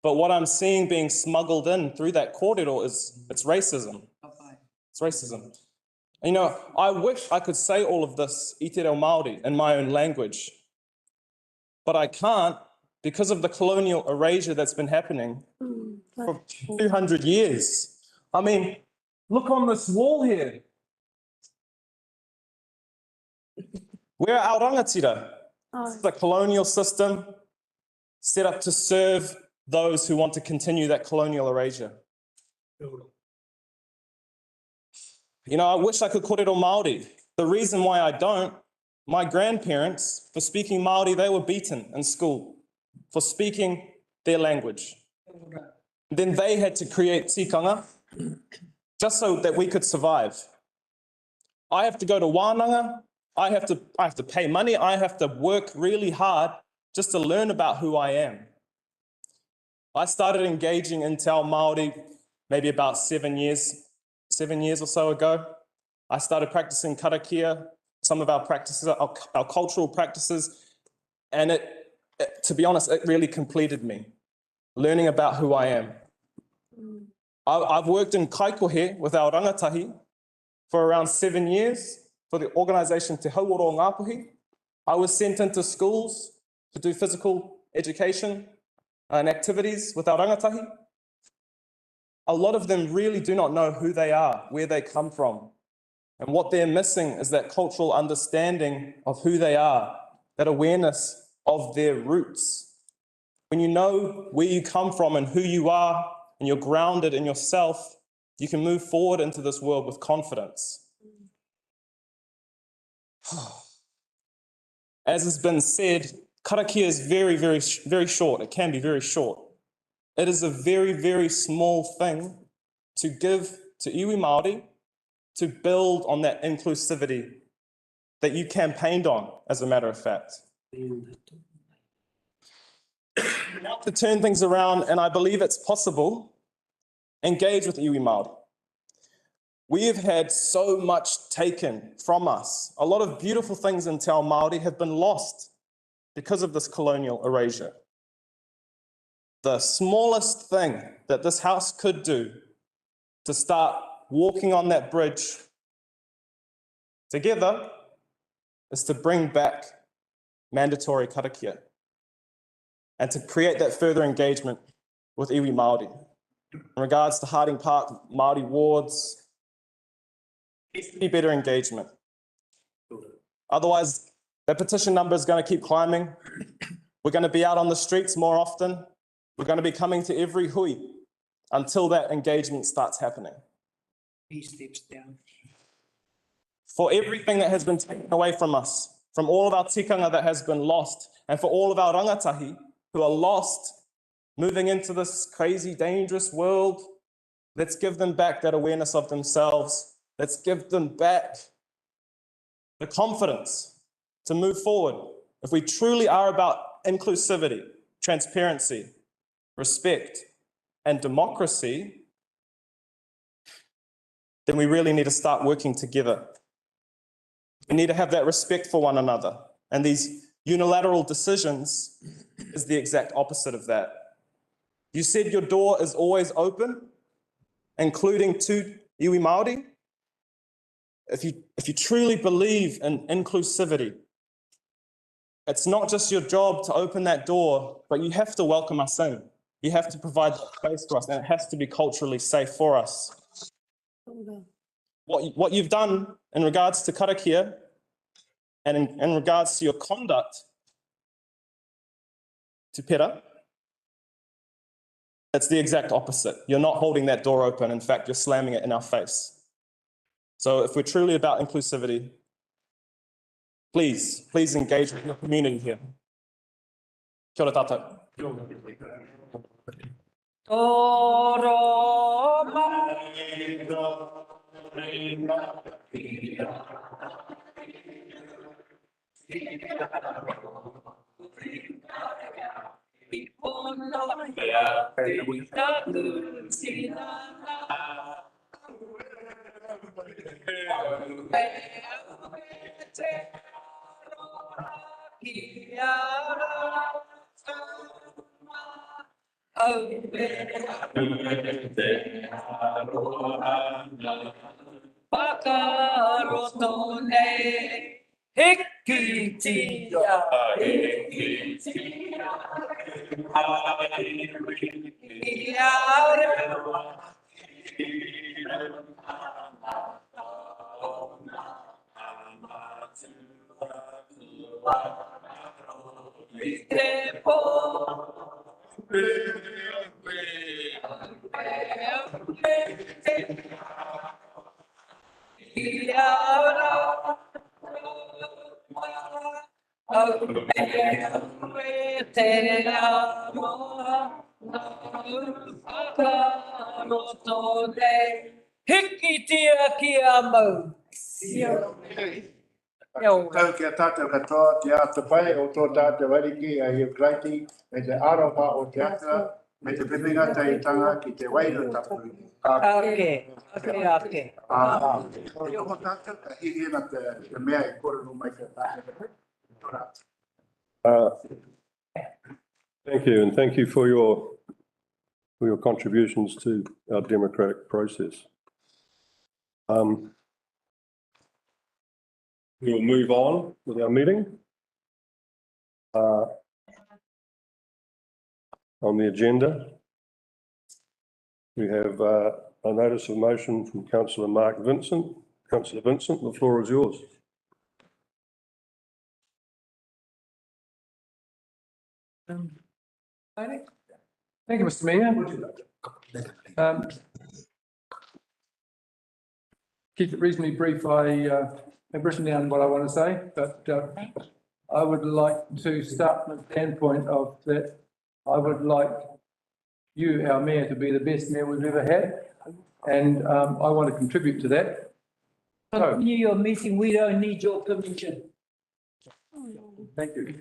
But what I'm seeing being smuggled in through that kōrero is it's racism. It's racism. I wish I could say all of this i te reo Māori in my own language, but I can't because of the colonial erasure that's been happening for 200 years. I mean, look on this wall here. We're our rangatira. This is a colonial system set up to serve those who want to continue that colonial erasure. I wish I could kōrero Māori. The reason why I don't, my grandparents, for speaking Māori, they were beaten in school for speaking their language. Then they had to create tikanga just so that we could survive. I have to go to wānanga. I have to pay money. I have to work really hard just to learn about who I am. I started engaging in Te Ao Māori maybe about 7 years or so ago. I started practicing karakia, some of our practices, our cultural practices, and to be honest, it really completed me, learning about who I am. I've worked in kaikohe with our rangatahi for around 7 years for the organisation Te Hauoro Ngāpuhi. I was sent into schools to do physical education and activities with our rangatahi. A lot of them really do not know who they are, where they come from. And what they're missing is that cultural understanding of who they are, that awareness of their roots. When you know where you come from and who you are, and you're grounded in yourself, you can move forward into this world with confidence. As has been said, karakia is very, very, very short. It can be very short. It is a very, very small thing to give to iwi Māori to build on that inclusivity that you campaigned on, as a matter of fact. Now to turn things around, and I believe it's possible, engage with iwi Māori. We have had so much taken from us. A lot of beautiful things in Te Ao Māori have been lost because of this colonial erasure. The smallest thing that this house could do to start walking on that bridge together is to bring back mandatory karakia and to create that further engagement with iwi Māori. In regards to Harding Park Māori wards, there needs to be better engagement. Otherwise, the petition number is going to keep climbing. We're going to be out on the streets more often. We're going to be coming to every hui until that engagement starts happening. He steps down. For everything that has been taken away from us, from all of our tikanga that has been lost, and for all of our rangatahi who are lost, moving into this crazy, dangerous world, let's give them back that awareness of themselves. Let's give them back the confidence to move forward. If we truly are about inclusivity, transparency, respect, and democracy, then we really need to start working together. We need to have that respect for one another. And these unilateral decisions is the exact opposite of that. You said your door is always open, including to iwi Māori. If you truly believe in inclusivity, it's not just your job to open that door, but you have to welcome us in. You have to provide that space for us, and it has to be culturally safe for us. What you've done in regards to Karakia and in regards to your conduct to Pera, it's the exact opposite. You're not holding that door open. In fact, you're slamming it in our face. So if we're truly about inclusivity, please engage with your community here. Kia ora tātou. Tau kia tātou katoa te ata pai o tō tātou ariki a Ngāti me te aroha o te ata me te whiwhinga teitanga ki te wairo tapu. Ake. Ko tātou ka hihina te mea e korero mai ka tātou. Thank you, and thank you for your contributions to our democratic process. We will move on with our meeting. On the agenda, we have a notice of motion from Councillor Vincent. Councillor Vincent, the floor is yours. Thank you, Mr. Mayor. Keep it reasonably brief. I have written down what I want to say, but I would like to start from the standpoint of that I would like you, our mayor, to be the best mayor we've ever had, and I want to contribute to that. Continue your meeting, we don't need your permission. Thank you.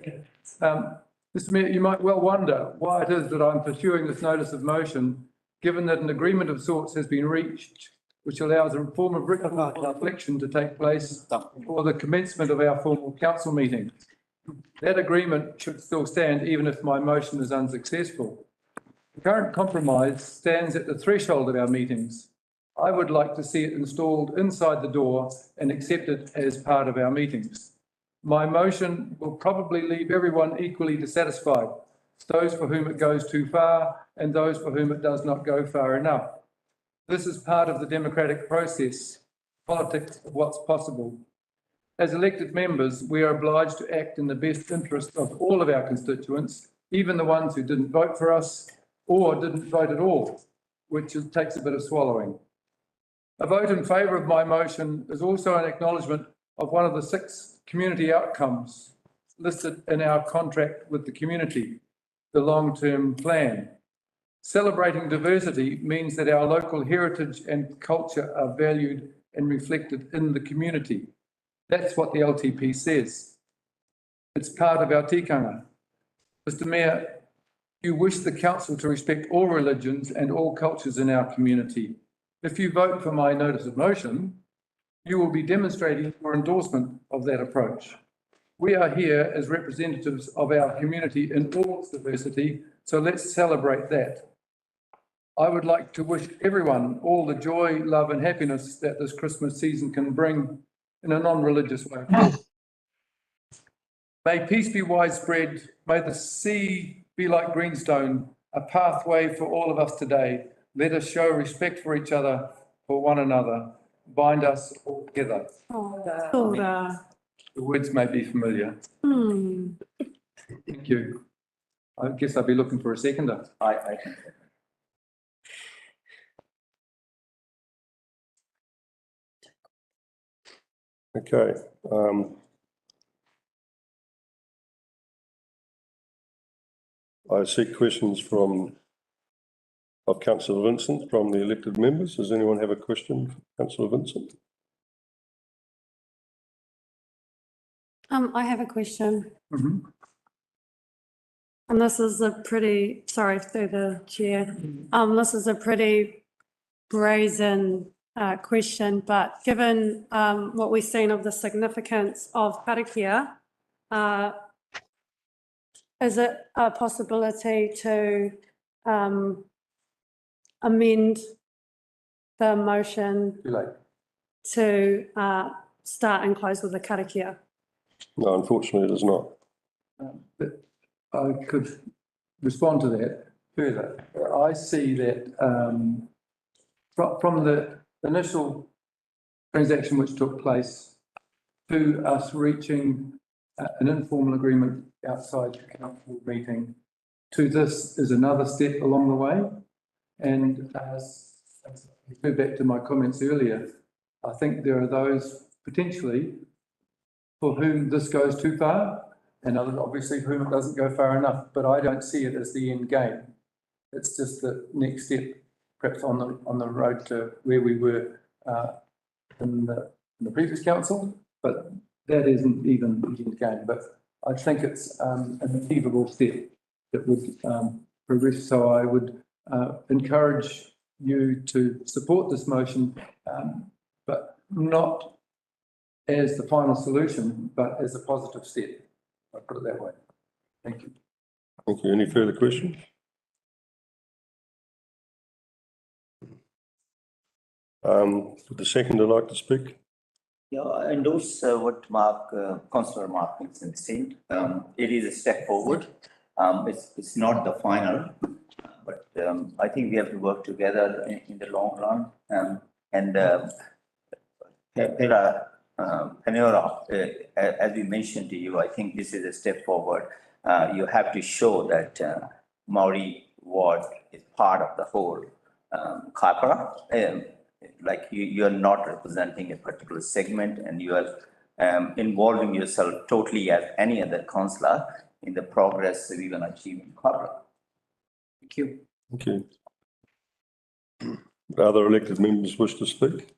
Mr Mayor, you might well wonder why it is that I'm pursuing this notice of motion, given that an agreement of sorts has been reached, which allows a form of written reflection to take place before the commencement of our formal council meeting. That agreement should still stand even if my motion is unsuccessful. The current compromise stands at the threshold of our meetings. I would like to see it installed inside the door and accepted as part of our meetings. My motion will probably leave everyone equally dissatisfied, those for whom it goes too far and those for whom it does not go far enough. This is part of the democratic process, politics of what's possible. As elected members, we are obliged to act in the best interest of all of our constituents, even the ones who didn't vote for us or didn't vote at all, which takes a bit of swallowing. A vote in favour of my motion is also an acknowledgement of one of the 6 community outcomes listed in our contract with the community, the long-term plan. Celebrating diversity means that our local heritage and culture are valued and reflected in the community. That's what the LTP says. It's part of our tikanga. Mr Mayor, you wish the council to respect all religions and all cultures in our community. If you vote for my notice of motion, you will be demonstrating your endorsement of that approach. We are here as representatives of our community in all its diversity, so let's celebrate that. I would like to wish everyone all the joy, love and happiness that this Christmas season can bring in a non-religious way. May peace be widespread. May the sea be like greenstone, a pathway for all of us today. Let us show respect for each other, for one another. Bind us all together. The words may be familiar. Thank you. I guess I'll be looking for a seconder. Okay. I see questions of Councillor Vincent from the elected members. Does anyone have a question for Councillor Vincent? I have a question. And this is a pretty, sorry, through the chair. This is a pretty brazen question, but given what we've seen of the significance of Karakia, is it a possibility to amend the motion to start and close with the Karakia? No, unfortunately it is not. But I could respond to that further. I see that from the initial transaction which took place to us reaching an informal agreement outside the council meeting, to this is another step along the way. And as I go back to my comments earlier, I think there are those potentially for whom this goes too far, and others obviously for whom it doesn't go far enough. But I don't see it as the end game. It's just the next step, perhaps on the road to where we were in the previous council. But that isn't even the end game. But I think it's an achievable step that would progress. So I would encourage you to support this motion, but not as the final solution, but as a positive step. I'll put it that way. Thank you. Thank you. Any further questions? Would the seconder like to speak? Yeah, I endorse what Councillor Mark Vincent said. It is a step forward. It's not the final, but I think we have to work together in the long run. As we mentioned to you, I think this is a step forward. You have to show that Māori ward is part of the whole Kapara. Like you are not representing a particular segment, and you are involving yourself totally as any other councillor in the progress we can achieve in Kapara. Thank you. Thank you. Other elected members wish to speak?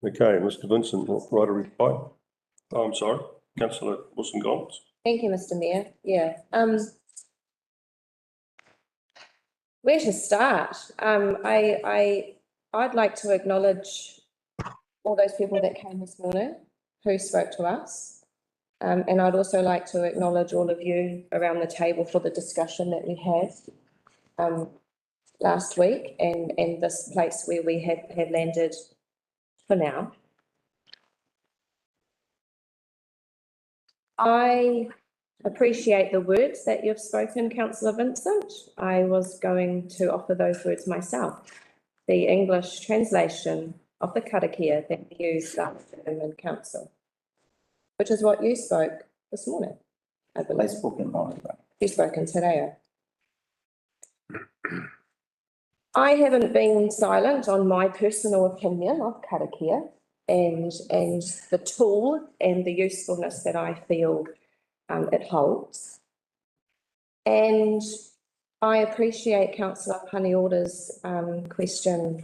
Okay, Mr Vincent, right a reply. Oh, I'm sorry, Councillor Wilson-Gomes. Thank you, Mr Mayor. Yeah. Where to start? I'd like to acknowledge all those people that came this morning who spoke to us. And I'd also like to acknowledge all of you around the table for the discussion that we had last week and this place where we had landed for now. I appreciate the words that you've spoken, Councillor Vincent. I was going to offer those words myself. The English translation of the Karakia that we used after in council, which is what you spoke this morning, I believe. I spoke in morning. You spoke in today. I haven't been silent on my personal opinion of Karakia and the tool and the usefulness that I feel it holds. And I appreciate Councillor Paniorda's question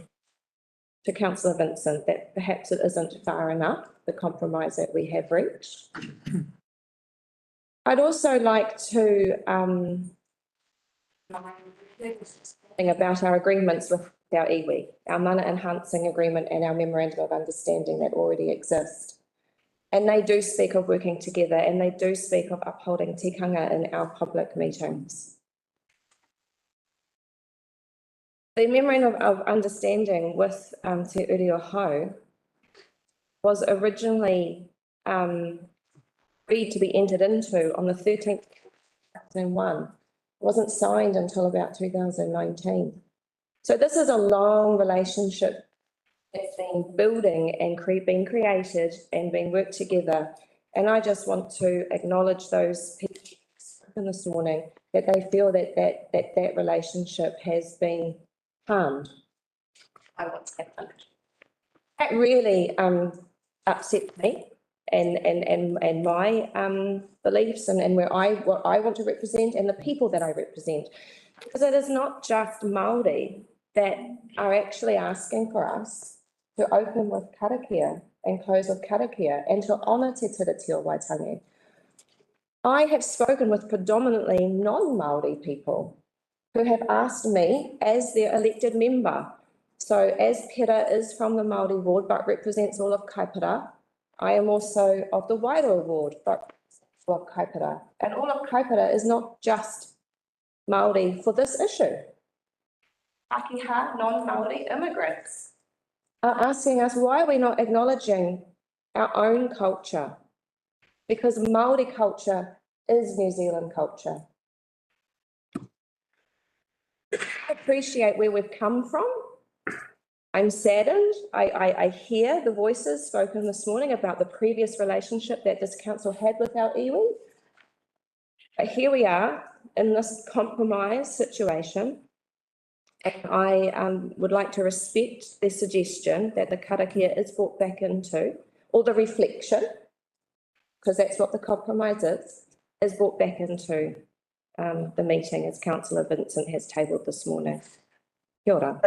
to Councillor Vincent that perhaps it isn't far enough, the compromise that we have reached. I'd also like to think about our agreements with our iwi, our mana enhancing agreement and our memorandum of understanding that already exist. And they do speak of working together and they do speak of upholding tikanga in our public meetings. The memorandum of understanding with Te Uri o Hau was originally agreed to be entered into on the 13th of 2001. It wasn't signed until about 2019. So this is a long relationship that's been building and being created and being worked together. And I just want to acknowledge those people this morning that they feel that relationship has been harmed by what's happened. That really upset me and my beliefs and what I want to represent and the people that I represent. Because it is not just Māori that are actually asking for us to open with Karakia and close with Karakia and to honour Te Tiriti o Waitangi. I have spoken with predominantly non-Māori people who have asked me as their elected member. So as Pera is from the Māori ward but represents all of Kaipara, I am also of the Wairoa ward but of Kaipara. And all of Kaipara is not just Māori for this issue. Pakeha non-Māori immigrants are asking us why we're not acknowledging our own culture, because Māori culture is New Zealand culture. I appreciate where we've come from. I'm saddened. I hear the voices spoken this morning about the previous relationship that this council had with our iwi. But here we are in this compromise situation. And I would like to respect the suggestion that the Karakia is brought back into, or the reflection, because that's what the compromise is brought back into the meeting as Councillor Vincent has tabled this morning. Kia ora.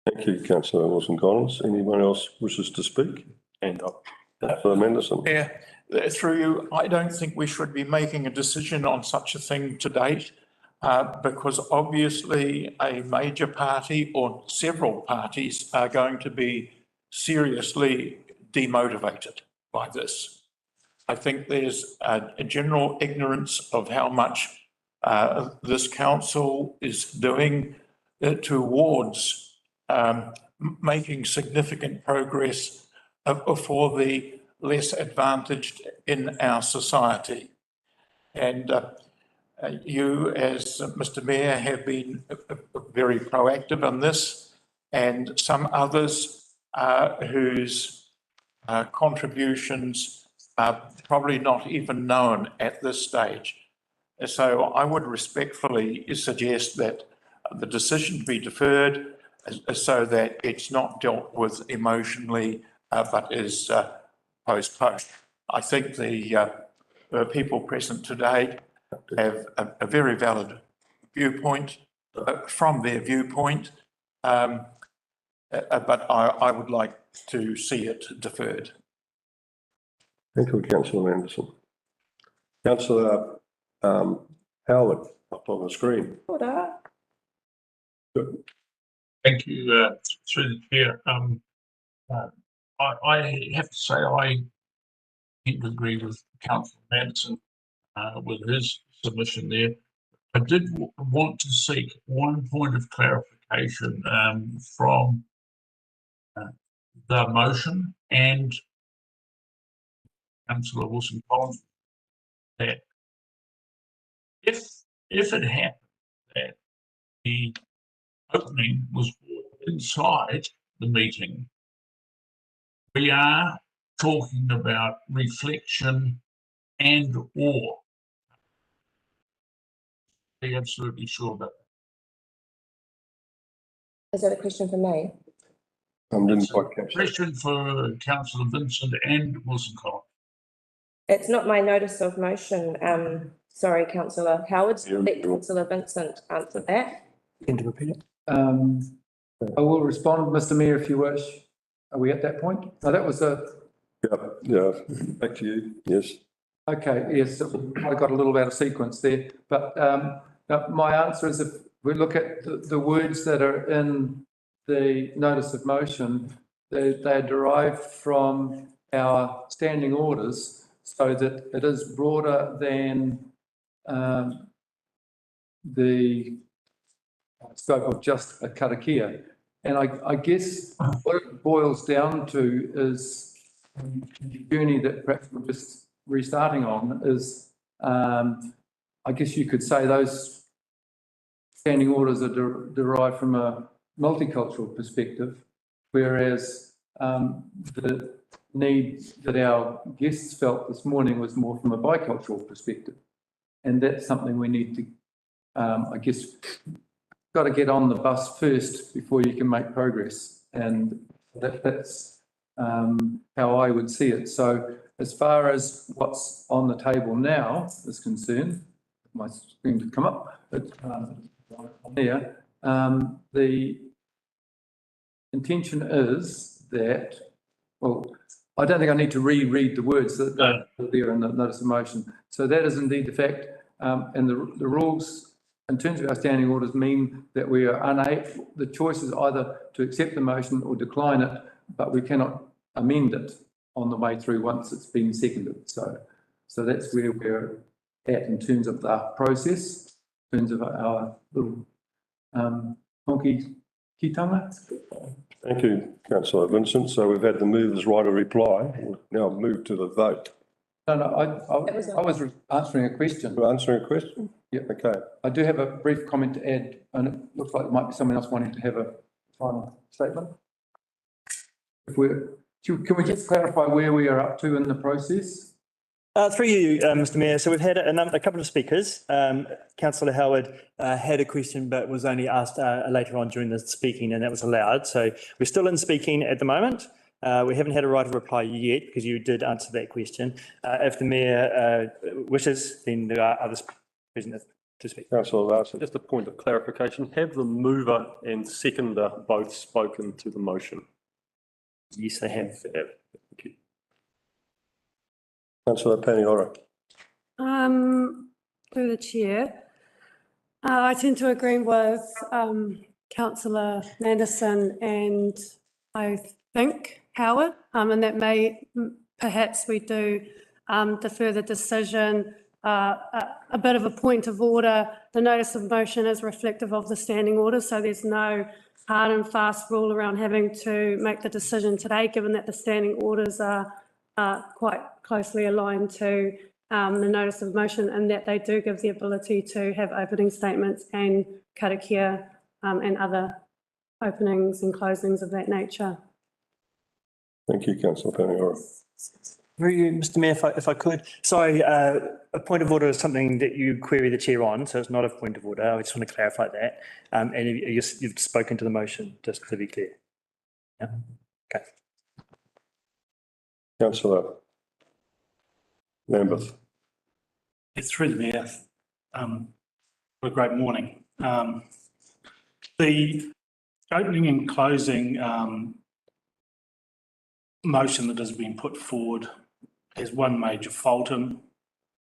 Thank you, Councillor Wilson-Gomes. Anyone else wishes to speak? Hand up. Councillor Manderson. Yeah, through you, I don't think we should be making a decision on such a thing to date. Because obviously a major party or several parties are going to be seriously demotivated by this. I think there's a general ignorance of how much this council is doing towards making significant progress for the less advantaged in our society. And you, as Mr. Mayor, have been very proactive on this, and some others whose contributions are probably not even known at this stage. So I would respectfully suggest that the decision be deferred so that it's not dealt with emotionally, but is postponed. I think the people present today have a very valid viewpoint from their viewpoint. but I would like to see it deferred. Thank you, Councillor Anderson. Councillor Howard, up on the screen. Good. Thank you, through the chair. I have to say I tend to agree with Councillor Madison with his submission there. I did want to seek one point of clarification from the motion and Councillor Wilson-Collins, that if it happened that the opening was inside the meeting, we are talking about reflection and or. Be absolutely sure about that. Is that a question for me? Didn't quite catch that. Question for Councillor Vincent and Wilson-Collins. It's not my notice of motion. Sorry, Councillor Howard. Let Councillor Vincent answer that. Into repeat it. I will respond, Mr. Mayor, if you wish. Are we at that point? No, that was a. Yeah, back to you. Yes. Okay, yes, I got a little out of sequence there, but my answer is if we look at the words that are in the notice of motion, they are derived from our standing orders, so that it is broader than the scope of just a karakia. And I guess what it boils down to is the journey that perhaps we're just restarting on is, I guess you could say those standing orders are derived from a multicultural perspective, whereas the need that our guests felt this morning was more from a bicultural perspective. And that's something we need to, I guess, got to get on the bus first before you can make progress. And that's how I would see it. So as far as what's on the table now is concerned, my screen to come up, but there, the intention is that, well, I don't think I need to reread the words that are there in the notice of motion. So that is indeed the fact, and the rules in terms of our standing orders mean that we are unable, the choice is either to accept the motion or decline it, but we cannot amend it on the way through once it's been seconded. So that's where we're at in terms of the process, in terms of our little honky kitanga. Thank you, Councillor Vincent. So we've had the mover's right of reply. We'll now move to the vote. No, I was answering a question. You're answering a question? Yeah. Okay. I do have a brief comment to add, and it looks like there might be someone else wanting to have a final statement. Can we just clarify where we are up to in the process? Through you, Mr. Mayor. So we've had a couple of speakers. Councillor Howard had a question, but was only asked later on during the speaking, and that was allowed. So we're still in speaking at the moment. We haven't had a right of reply yet because you did answer that question. If the Mayor wishes, then there are others present to speak. Councillor Larson. Just a point of clarification. Have the mover and seconder both spoken to the motion? Yes, they have. Thank you. Councillor Pene. Through the chair, I tend to agree with Councillor Anderson and I think Howard, and that may perhaps we do defer the decision. A bit of a point of order. The notice of motion is reflective of the standing order, so there's no hard and fast rule around having to make the decision today, given that the standing orders are quite closely aligned to the notice of motion, and that they do give the ability to have opening statements and karakia and other openings and closings of that nature. Thank you, Councillor Pene. Through you, Mr. Mayor, if I could. Sorry, a point of order is something that you query the chair on, so it's not a point of order. I just want to clarify that. And you've spoken to the motion, just to be clear. Yeah. Okay. Councillor Lambeth. It's through the Mayor. A great morning. The opening and closing motion that has been put forward has one major fault in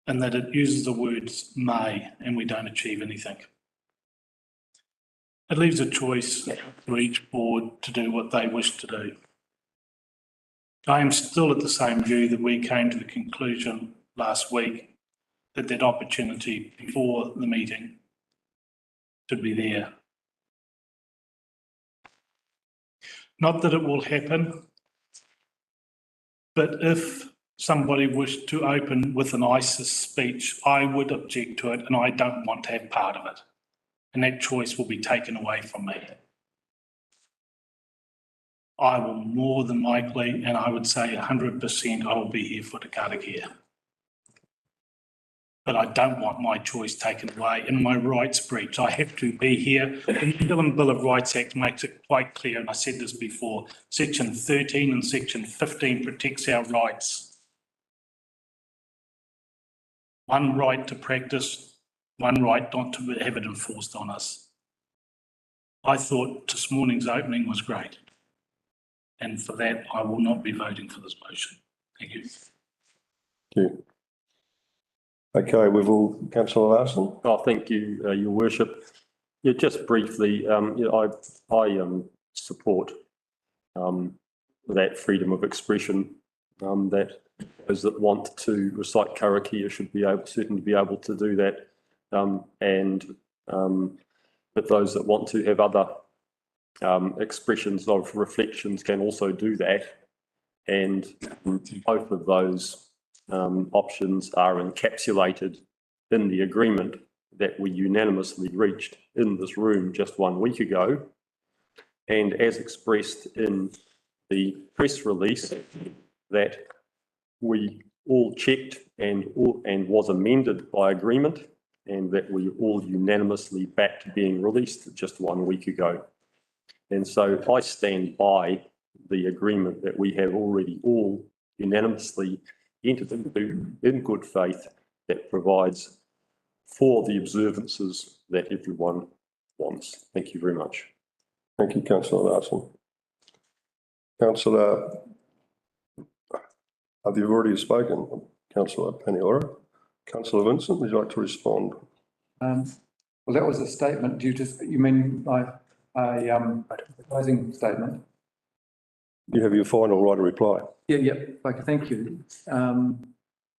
that it uses the words may and we don't achieve anything. It leaves a choice for each board to do what they wish to do. I am still at the same view that we came to the conclusion last week that opportunity before the meeting should be there. Not that it will happen, but if somebody wished to open with an ISIS speech, I would object to it and I don't want to have part of it. And that choice will be taken away from me. I will more than likely, and I would say 100%, I will be here for the Karakia. But I don't want my choice taken away and my rights breached. I have to be here. The New Zealand Bill of Rights Act makes it quite clear, and I said this before, Section 13 and Section 15 protects our rights. One right to practice, one right not to have it enforced on us. I thought this morning's opening was great. And for that, I will not be voting for this motion. Thank you. Thank you. Okay, we've all, Councillor Larson. Oh, thank you, Your Worship. Yeah, just briefly, I support that freedom of expression. That those that want to recite Karakia should be able, certainly be able to do that, but those that want to have other expressions of reflections can also do that, and both of those options are encapsulated in the agreement that we unanimously reached in this room just 1 week ago, and as expressed in the press release that we all checked and was amended by agreement, and that we all unanimously backed being released just 1 week ago. And so I stand by the agreement that we have already all unanimously entered into in good faith, that provides for the observances that everyone wants. Thank you very much. Thank you, Councillor Larson. Councillor, have you already spoken? Councillor Pene. Councillor Vincent, would you like to respond? Well, that was a statement due to, you mean by a closing statement? You have your final right of reply. Yeah, okay, thank you.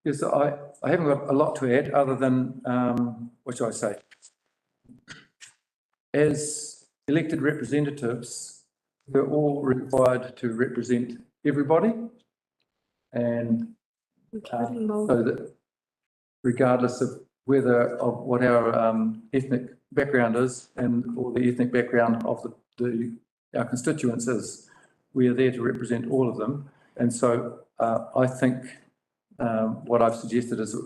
Yes, I haven't got a lot to add other than, what should I say? As elected representatives, we're all required to represent everybody, and so that regardless of what our ethnic background is or the ethnic background of our constituents is, we are there to represent all of them. And so I think what I've suggested is a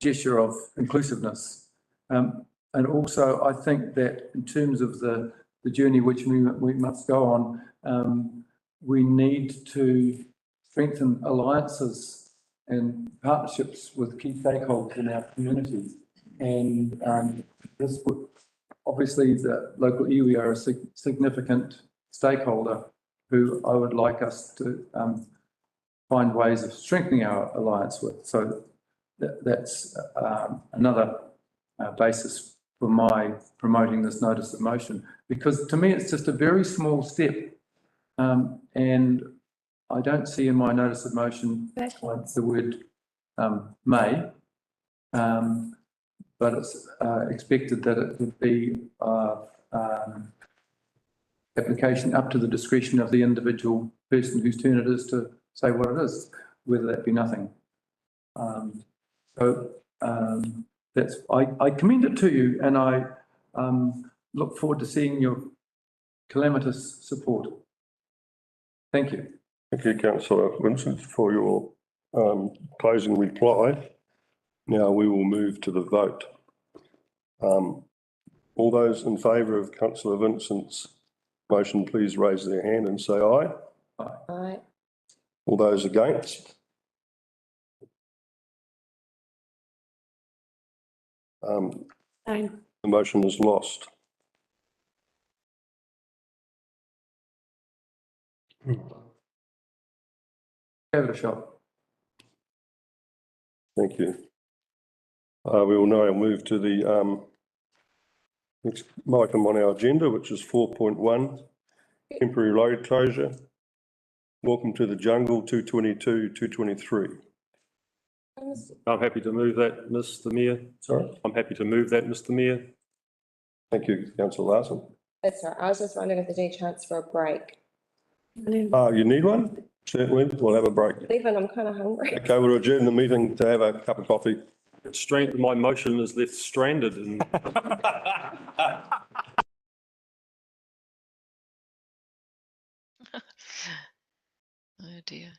gesture of inclusiveness. And also I think that in terms of the journey which we must go on, we need to strengthen alliances and partnerships with key stakeholders in our community. And this would, obviously the local iwi are a significant stakeholder who I would like us to find ways of strengthening our alliance with. So that's another basis for my promoting this notice of motion, because to me it's just a very small step, and I don't see in my notice of motion the word may, but it's expected that it would be application up to the discretion of the individual person whose turn it is to say what it is, whether that be nothing. That's, I commend it to you, and I look forward to seeing your calamitous support. Thank you. Thank you, Councillor Vincent, for your closing reply. Now we will move to the vote. All those in favour of Councillor Vincent's motion, please raise their hand and say aye. Aye. All those against? The motion is lost. Give it a shot. Thank you. We will now move to the next item on our agenda, which is 4.1, temporary road closure. Welcome to the jungle, 222-223. I'm happy to move that, Mr. Mayor. Sorry? I'm happy to move that, Mr. Mayor. Thank you, Councillor Larson. That's right. I was just wondering if there's any chance for a break. You need one? Certainly, we'll have a break. Even I'm kind of hungry. Okay, we'll adjourn the meeting to have a cup of coffee. My motion is left stranded and Oh dear.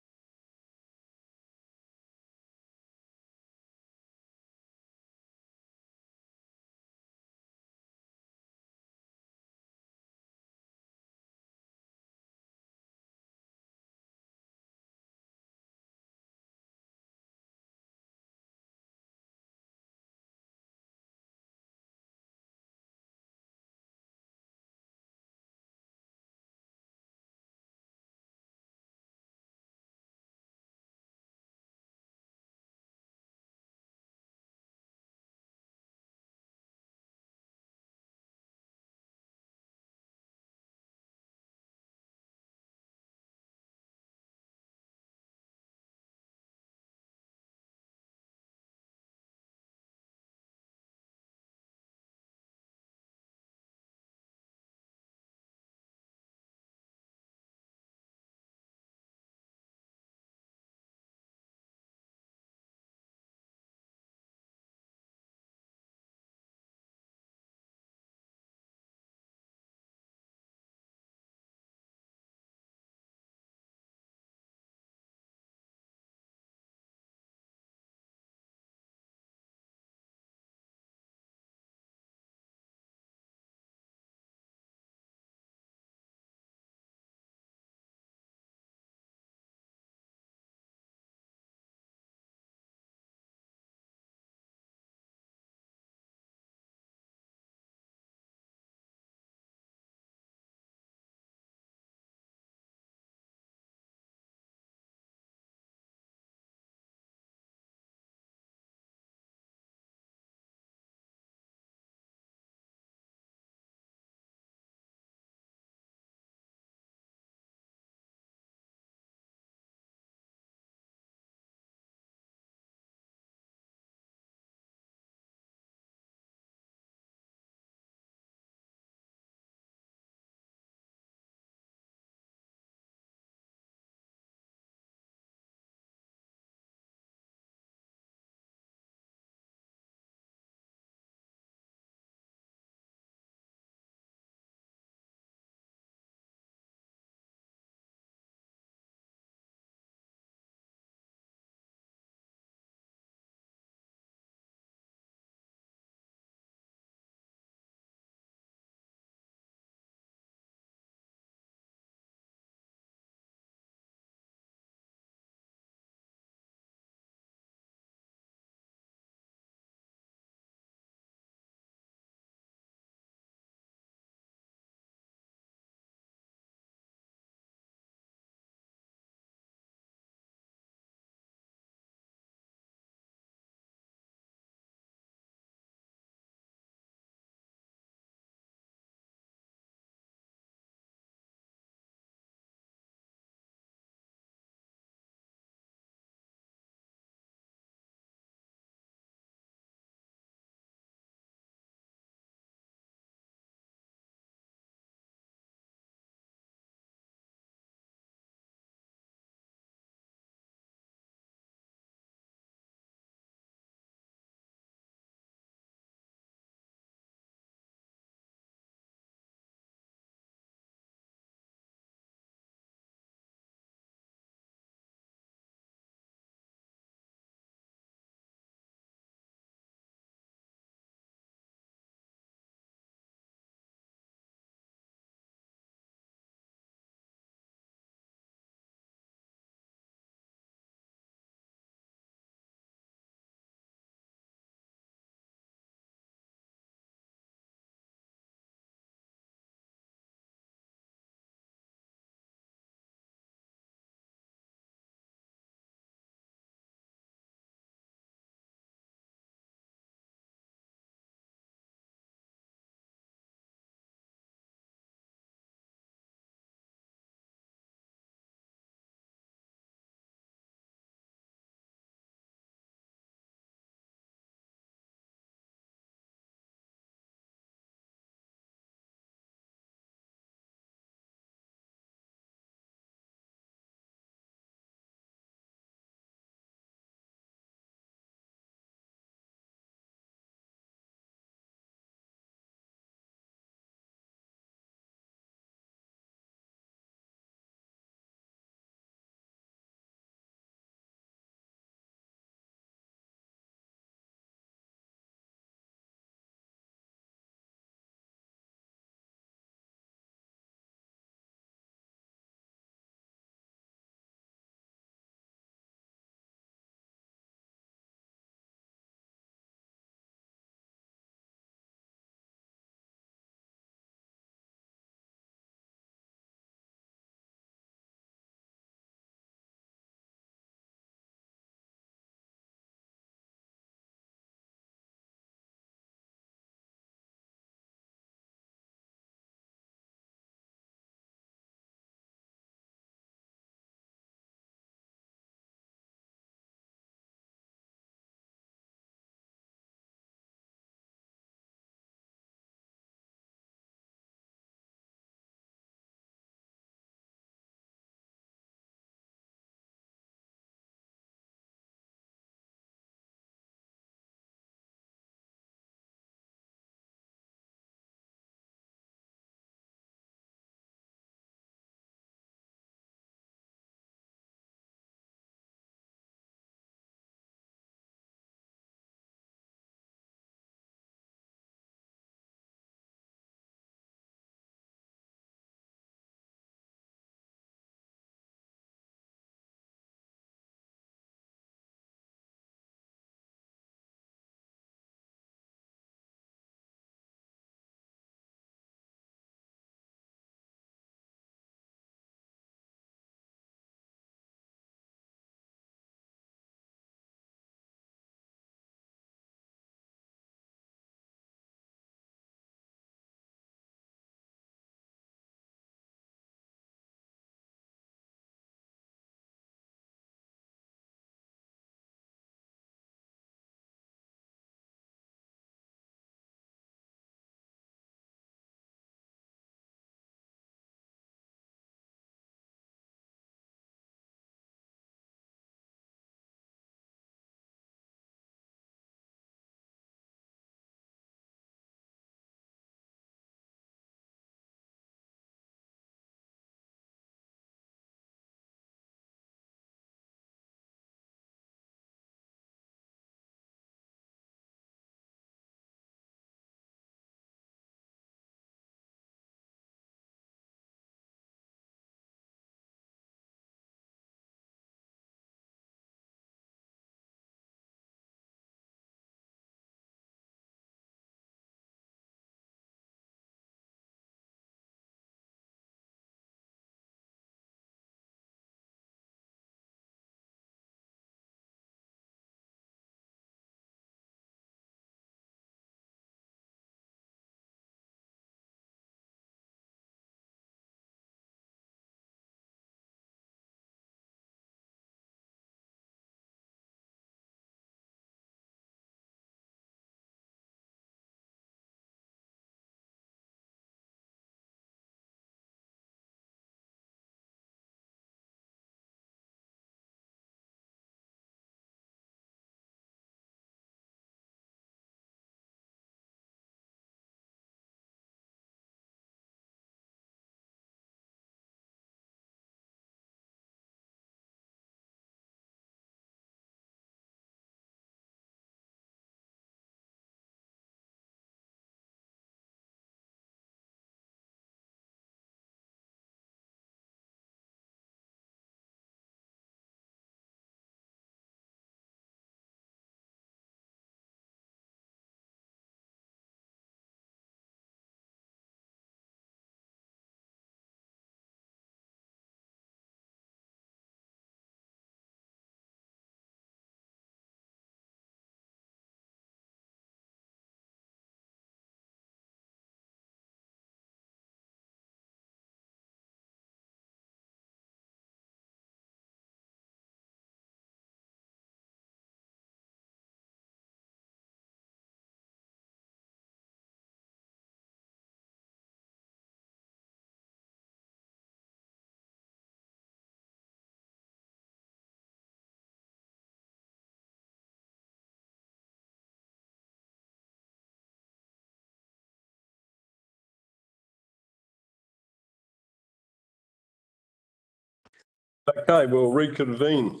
Okay, we'll reconvene.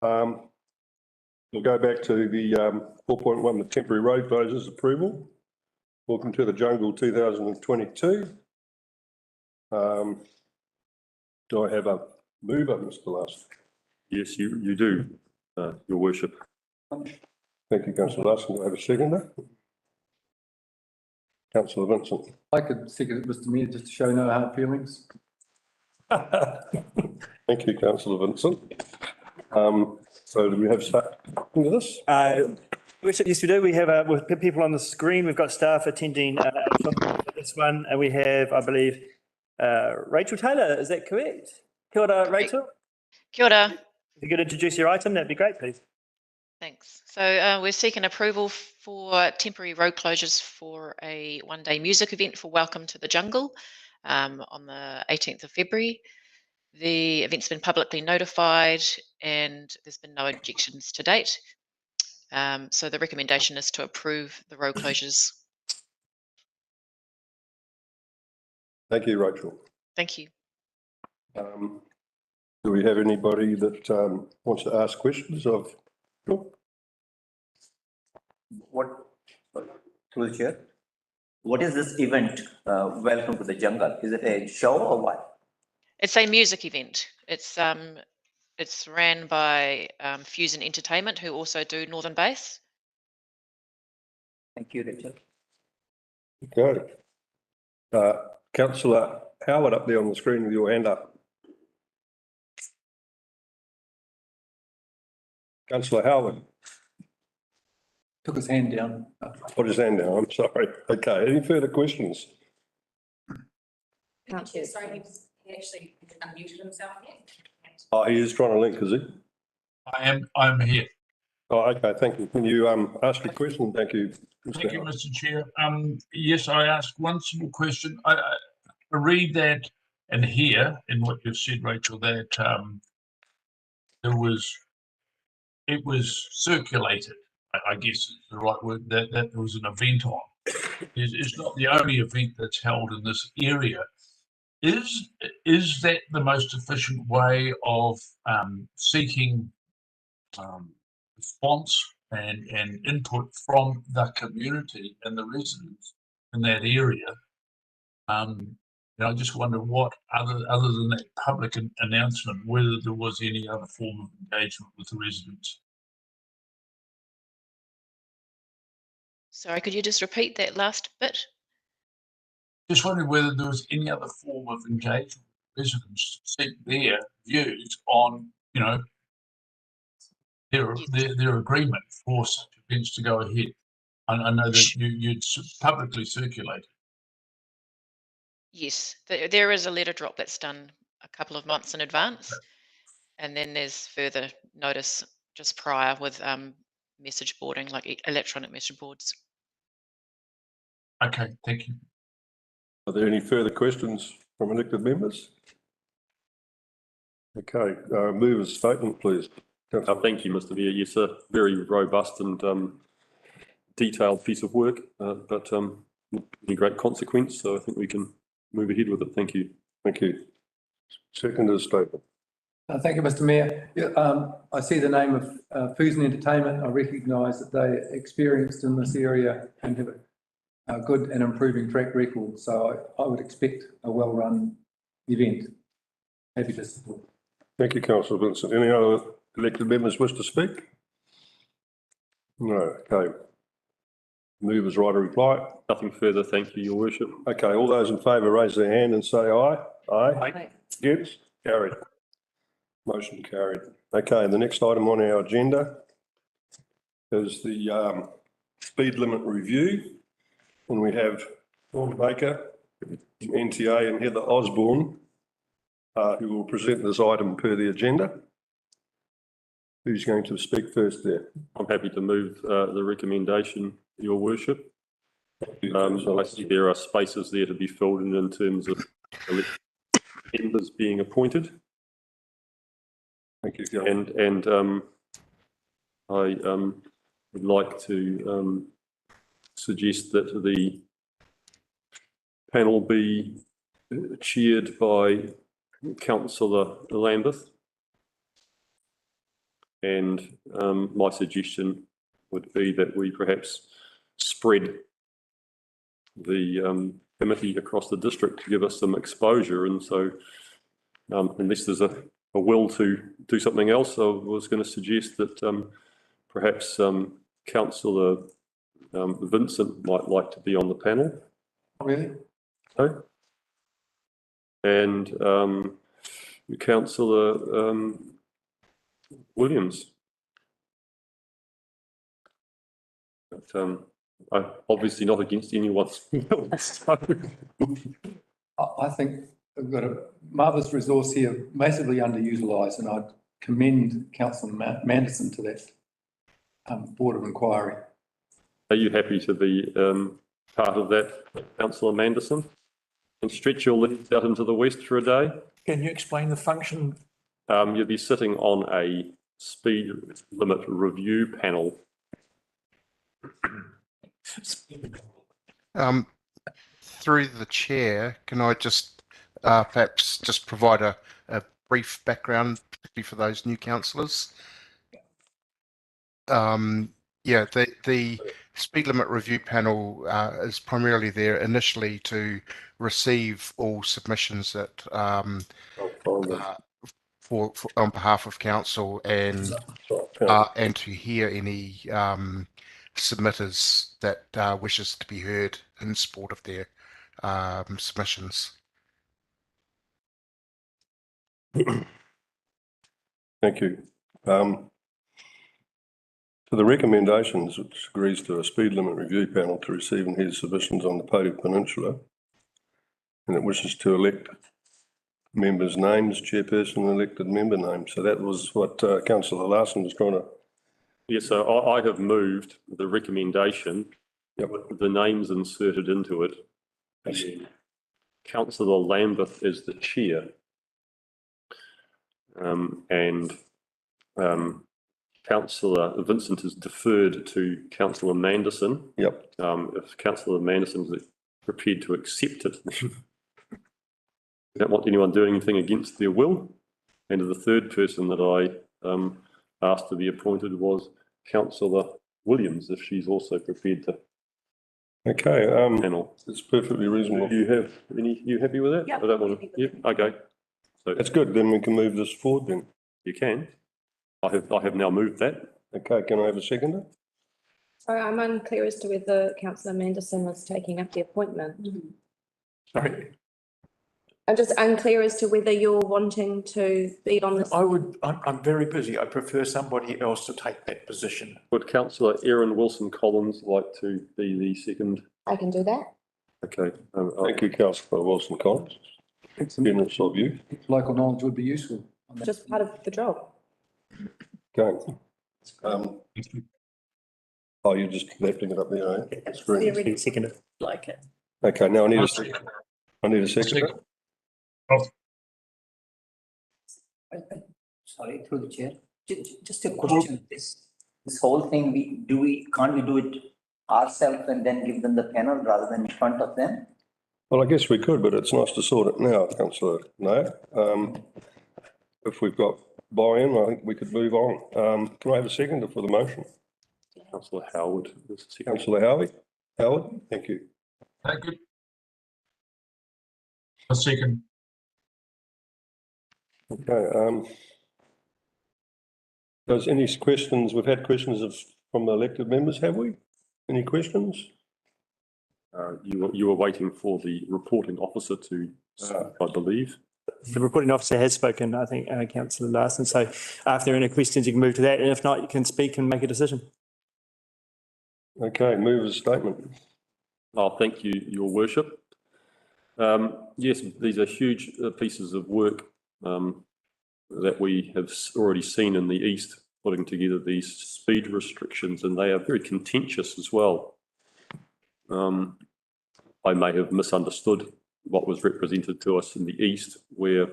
We'll go back to the 4.1, the temporary road closures approval. Welcome to the Jungle 2022. Do I have a mover, Mr. Last? Yes, you do, Your Worship. Thank you, Councillor Larson. Do I have a seconder? Councillor Vincent. I could second it, Mr. Mayor, just to show no hard feelings. Thank you, Councillor Vincent. So do we have start into this? Yes, we do. We have with people on the screen. We've got staff attending for this one, and we have, I believe, Rachel Taylor. Is that correct? Kia ora, Rachel. Kia ora. If you could introduce your item, that'd be great, please. Thanks. So we're seeking approval for temporary road closures for a one-day music event for Welcome to the Jungle on the 18th of February. The event's been publicly notified and there's been no objections to date. So the recommendation is to approve the road closures. Thank you, Rachel. Thank you. Do we have anybody that wants to ask questions of? What, through the chair, what is this event, Welcome to the Jungle? Is it a show or what? It's a music event. It's ran by Fusion Entertainment, who also do Northern Base. Thank you, Rachel. Okay. Councillor Howard up there on the screen with your hand up. Councillor Howard. Took his hand down. Put his hand down, I'm sorry. Okay, any further questions? Sorry, he actually unmuted himself yet. Oh, he is trying to link, is he? I'm here. Oh, okay, thank you. Can you ask your question? Thank you. Thank you, Mr. Chair. Yes, I ask one simple question. I read that and hear in what you've said, Rachel, that it was circulated, I guess is the right word, that there was an event on. It's not the only event that's held in this area. Is that the most efficient way of seeking response and input from the community and the residents in that area? I just wonder what, other than that public announcement, whether there was any other form of engagement with the residents. Sorry, could you just repeat that last bit? Just wondering whether there was any other form of engagement with residents to seek their views on, their agreement for such events to go ahead. I know that you'd publicly circulated. Yes, there is a letter drop that's done a couple of months in advance, and then there's further notice just prior with message boarding, like electronic message boards. Okay, thank you. Are there any further questions from elected members? Okay, mover's statement, please. Thank you, Mr. Mayor. Yes, a very robust and detailed piece of work, but any great consequence. So I think we can move ahead with it. Thank you. Thank you. Seconder's statement. Thank you, Mr. Mayor. I see the name of Fusion Entertainment. I recognise that they experienced in this area and have a good and improving track record. So I would expect a well-run event. Happy to support. Thank you, Councillor Vincent. Any other elected members wish to speak? No. Okay. Mover's right to reply. Nothing further. Thank you, Your Worship. Okay. All those in favour raise their hand and say aye. Aye. Against? Carried. Motion carried. Okay. The next item on our agenda is the speed limit review. And we have Dawn Baker, NTA, and Heather Osborne, who will present this item per the agenda. Who's going to speak first there? I'm happy to move the recommendation, Your Worship. I see there are spaces there to be filled in terms of members being appointed. Thank you. And I would like to suggest that the panel be chaired by Councillor Lambeth. And my suggestion would be that we perhaps spread the committee across the district to give us some exposure. And so unless there's a will to do something else, I was going to suggest that perhaps Councillor Vincent might like to be on the panel. Really? So, and Councillor Williams. But I'm obviously not against anyone's. I think we've got a marvellous resource here, massively underutilised, and I'd commend Councillor Manderson to that Board of Inquiry. Are you happy to be part of that, Councillor Manderson? And stretch your legs out into the west for a day? Can you explain the function? You'll be sitting on a speed limit review panel. Through the chair, can I just perhaps just provide a brief background, particularly for those new councillors? Yeah, the speed limit review panel is primarily there initially to receive all submissions that for on behalf of council and to hear any submitters that wishes to be heard in support of their submissions. Thank you. For the recommendations, which agrees to a speed limit review panel to receive and hear submissions on the Pouto Peninsula, and it wishes to elect members' names, chairperson and elected member names. So that was what Councillor Larson was trying to... Yes, so I have moved the recommendation with the names inserted into it. Councillor Lambeth is the chair. And Councillor Vincent is deferred to Councillor Manderson. Yep. If Councillor Manderson is prepared to accept it, don't want anyone doing anything against their will. And the third person that I asked to be appointed was Councillor Williams, if she's also prepared to. Okay, panel. It's perfectly reasonable. Do you have any? You happy with that? Yep. I don't want to. Yep. Okay. So that's good. Then we can move this forward. Then you can. I have now moved that. Okay. Can I have a seconder? Sorry, I'm unclear as to whether Councillor Manderson was taking up the appointment. Sorry. I'm just unclear as to whether you're wanting to be on this. I'm very busy. I prefer somebody else to take that position. Would Councillor Erin Wilson-Collins like to be the second? I can do that. Okay. Thank you, Councillor Wilson-Collins. It's generous of you. Local knowledge would be useful. Just part of the job. Okay. Oh, you're just lifting it up there, eh? That's great. Second, like it. Okay, now I need a second. I need a second. Sorry, through the chair. Just a question. This whole thing, can't we do it ourselves and then give them the panel rather than in front of them? Well, I guess we could, but it's nice to sort it now, Councillor Naida. If we've got buy-in, I think we could move on. Can I have a seconder for the motion? Councillor Howard. Councillor Howard, thank you. Thank you. A second. Okay. There's any questions? We've had questions from the elected members, have we? Any questions? You were waiting for the reporting officer to, I believe. The reporting officer has spoken, I think, Councillor Larson. So if there are any questions, you can move to that. And if not, you can speak and make a decision. Okay, move a statement. Oh, thank you, Your Worship. Yes, these are huge pieces of work that we have already seen in the East, putting together these speed restrictions, and they are very contentious as well. I may have misunderstood what was represented to us in the East, where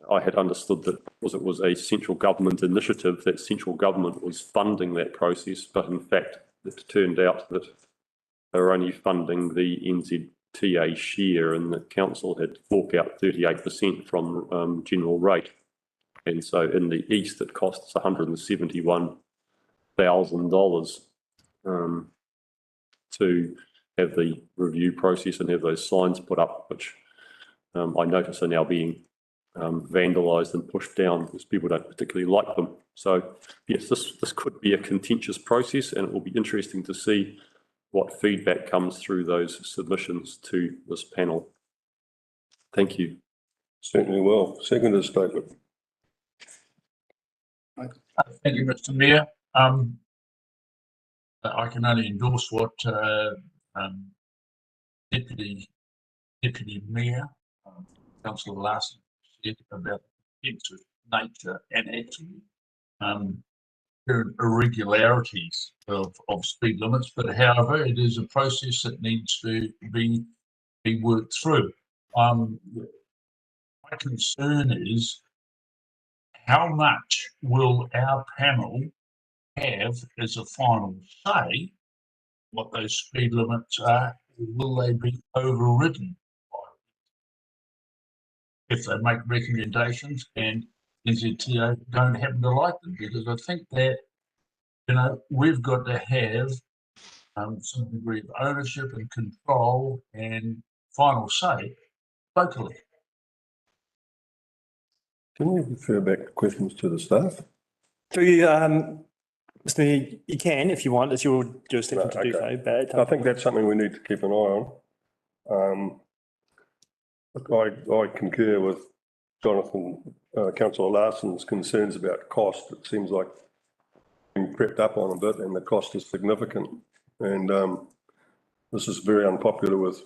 I had understood that it was a central government initiative, that central government was funding that process, but in fact it turned out that they were only funding the NZ TA share, and the council had fork out 38% from general rate. And so in the east, it costs $171,000 to have the review process and have those signs put up, which I notice are now being vandalised and pushed down because people don't particularly like them. So yes, this could be a contentious process, and it will be interesting to see what feedback comes through those submissions to this panel. Thank you. Certainly will. Second statement. Thank you, Mr. Mayor. I can only endorse what Deputy Mayor, Councillor Larson said about the defensive nature and actually there are irregularities of speed limits, but however, it is a process that needs to be worked through. My concern is how much will our panel have as a final say what those speed limits are? Will they be overridden if they make recommendations and NZTA don't happen to like them? Because I think that, you know, we've got to have some degree of ownership and control and final say locally. Can we refer back questions to the staff? Through you, Mr. Mayor, you can if you want. It's your jurisdiction to do so. But I think that's something we need to keep an eye on. I concur with Councillor Larson's concerns about cost. It seems like being crept up on a bit, and the cost is significant. And this is very unpopular with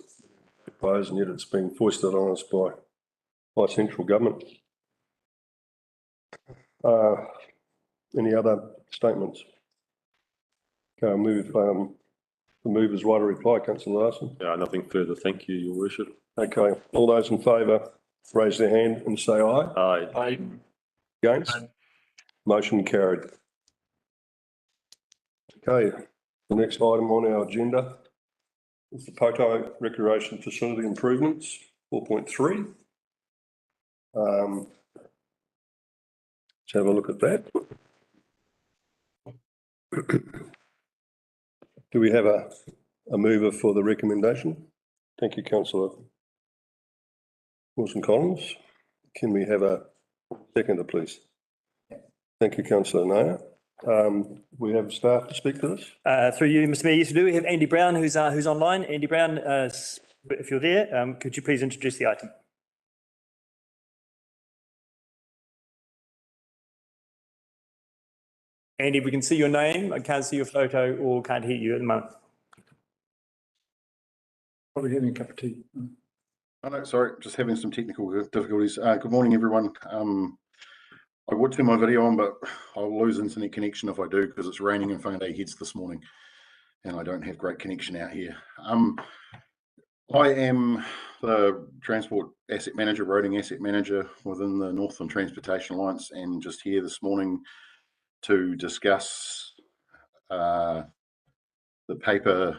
players, and yet it's being foisted on us by central government. Any other statements? Okay, the move is right to reply, Councillor Larson. Yeah, nothing further. Thank you, Your Worship. Okay, all those in favour, raise their hand and say aye. Aye. Aye. Against? Aye. Motion carried. Okay, the next item on our agenda is the Pouto Recreation Facility Improvements, 4.3. Let's have a look at that. Do we have a mover for the recommendation? Thank you, Councillor Wilson-Collins. Can we have a seconder, please? Thank you, Councillor Naida. We have staff to speak to this? through you, Mr. Mayor, yes, we do. We have Andy Brown, who's online. Andy Brown, if you're there, could you please introduce the item? Andy, we can see your name. I can't see your photo or can't hear you at the moment. Probably having a cup of tea. Oh, no, sorry, just having some technical difficulties. Good morning, everyone. I would turn my video on, but I'll lose internet connection if I do because it's raining in Whangarei Heads this morning and I don't have great connection out here. I am the Transport Asset Manager, Roading Asset Manager within the Northland Transportation Alliance, and just here this morning to discuss the paper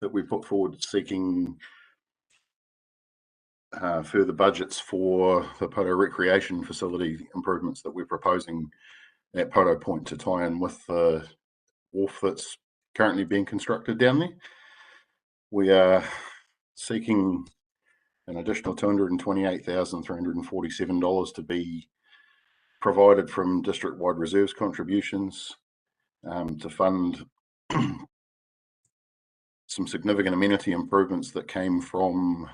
that we put forward seeking further budgets for the Pouto recreation facility improvements that we're proposing at Pouto Point to tie in with the wharf that's currently being constructed down there. We are seeking an additional $228,347 to be provided from district-wide reserves contributions to fund some significant amenity improvements that came from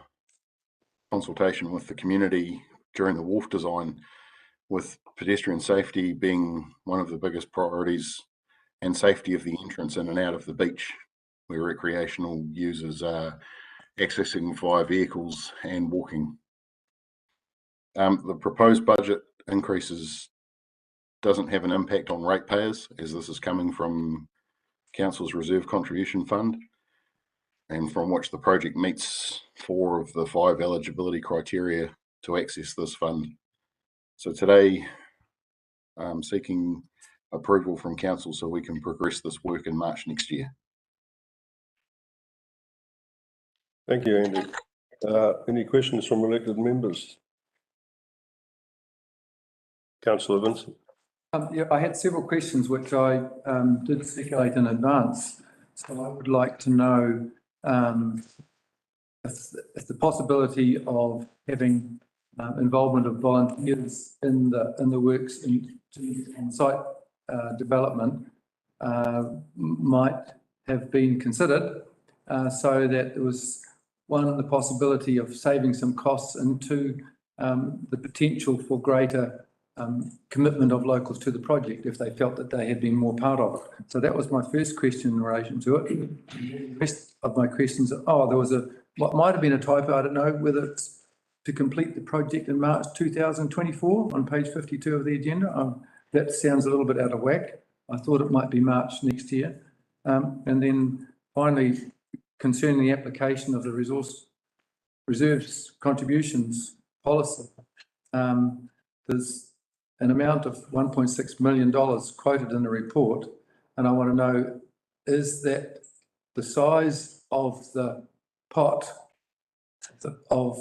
consultation with the community during the wharf design, with pedestrian safety being one of the biggest priorities and safety of the entrance in and out of the beach, where recreational users are accessing via vehicles and walking. The proposed budget increases doesn't have an impact on ratepayers, as this is coming from Council's Reserve Contribution Fund, and from which the project meets 4 of the 5 eligibility criteria to access this fund. So today, I'm seeking approval from Council so we can progress this work in March next year. Thank you, Andy. Any questions from elected members? Councillor Vincent. Yeah, I had several questions which I did circulate in advance. So I would like to know if the possibility of having involvement of volunteers in the works in site development might have been considered, so that there was one, the possibility of saving some costs, and two, the potential for greater commitment of locals to the project if they felt that they had been more part of it. So that was my first question in relation to it. The rest of my questions are, there was what might have been a typo, I don't know whether it's to complete the project in March 2024 on page 52 of the agenda. That sounds a little bit out of whack. I thought it might be March next year. And then finally, concerning the application of the reserves contributions policy, there's an amount of $1.6 million quoted in the report, and I want to know, is that the size of the pot of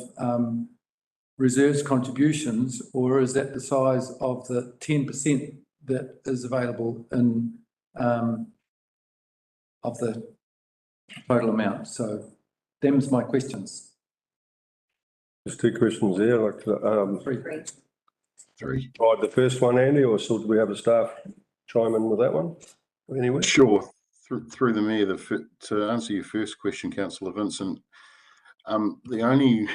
reserves contributions, or is that the size of the 10% that is available in of the total amount? So them's my questions. There's two questions there. Like three. Right, the first one, Andy, or do we have a staff chime in with that one? Anyway, sure. Through the mayor, to answer your first question, Councillor Vincent, the only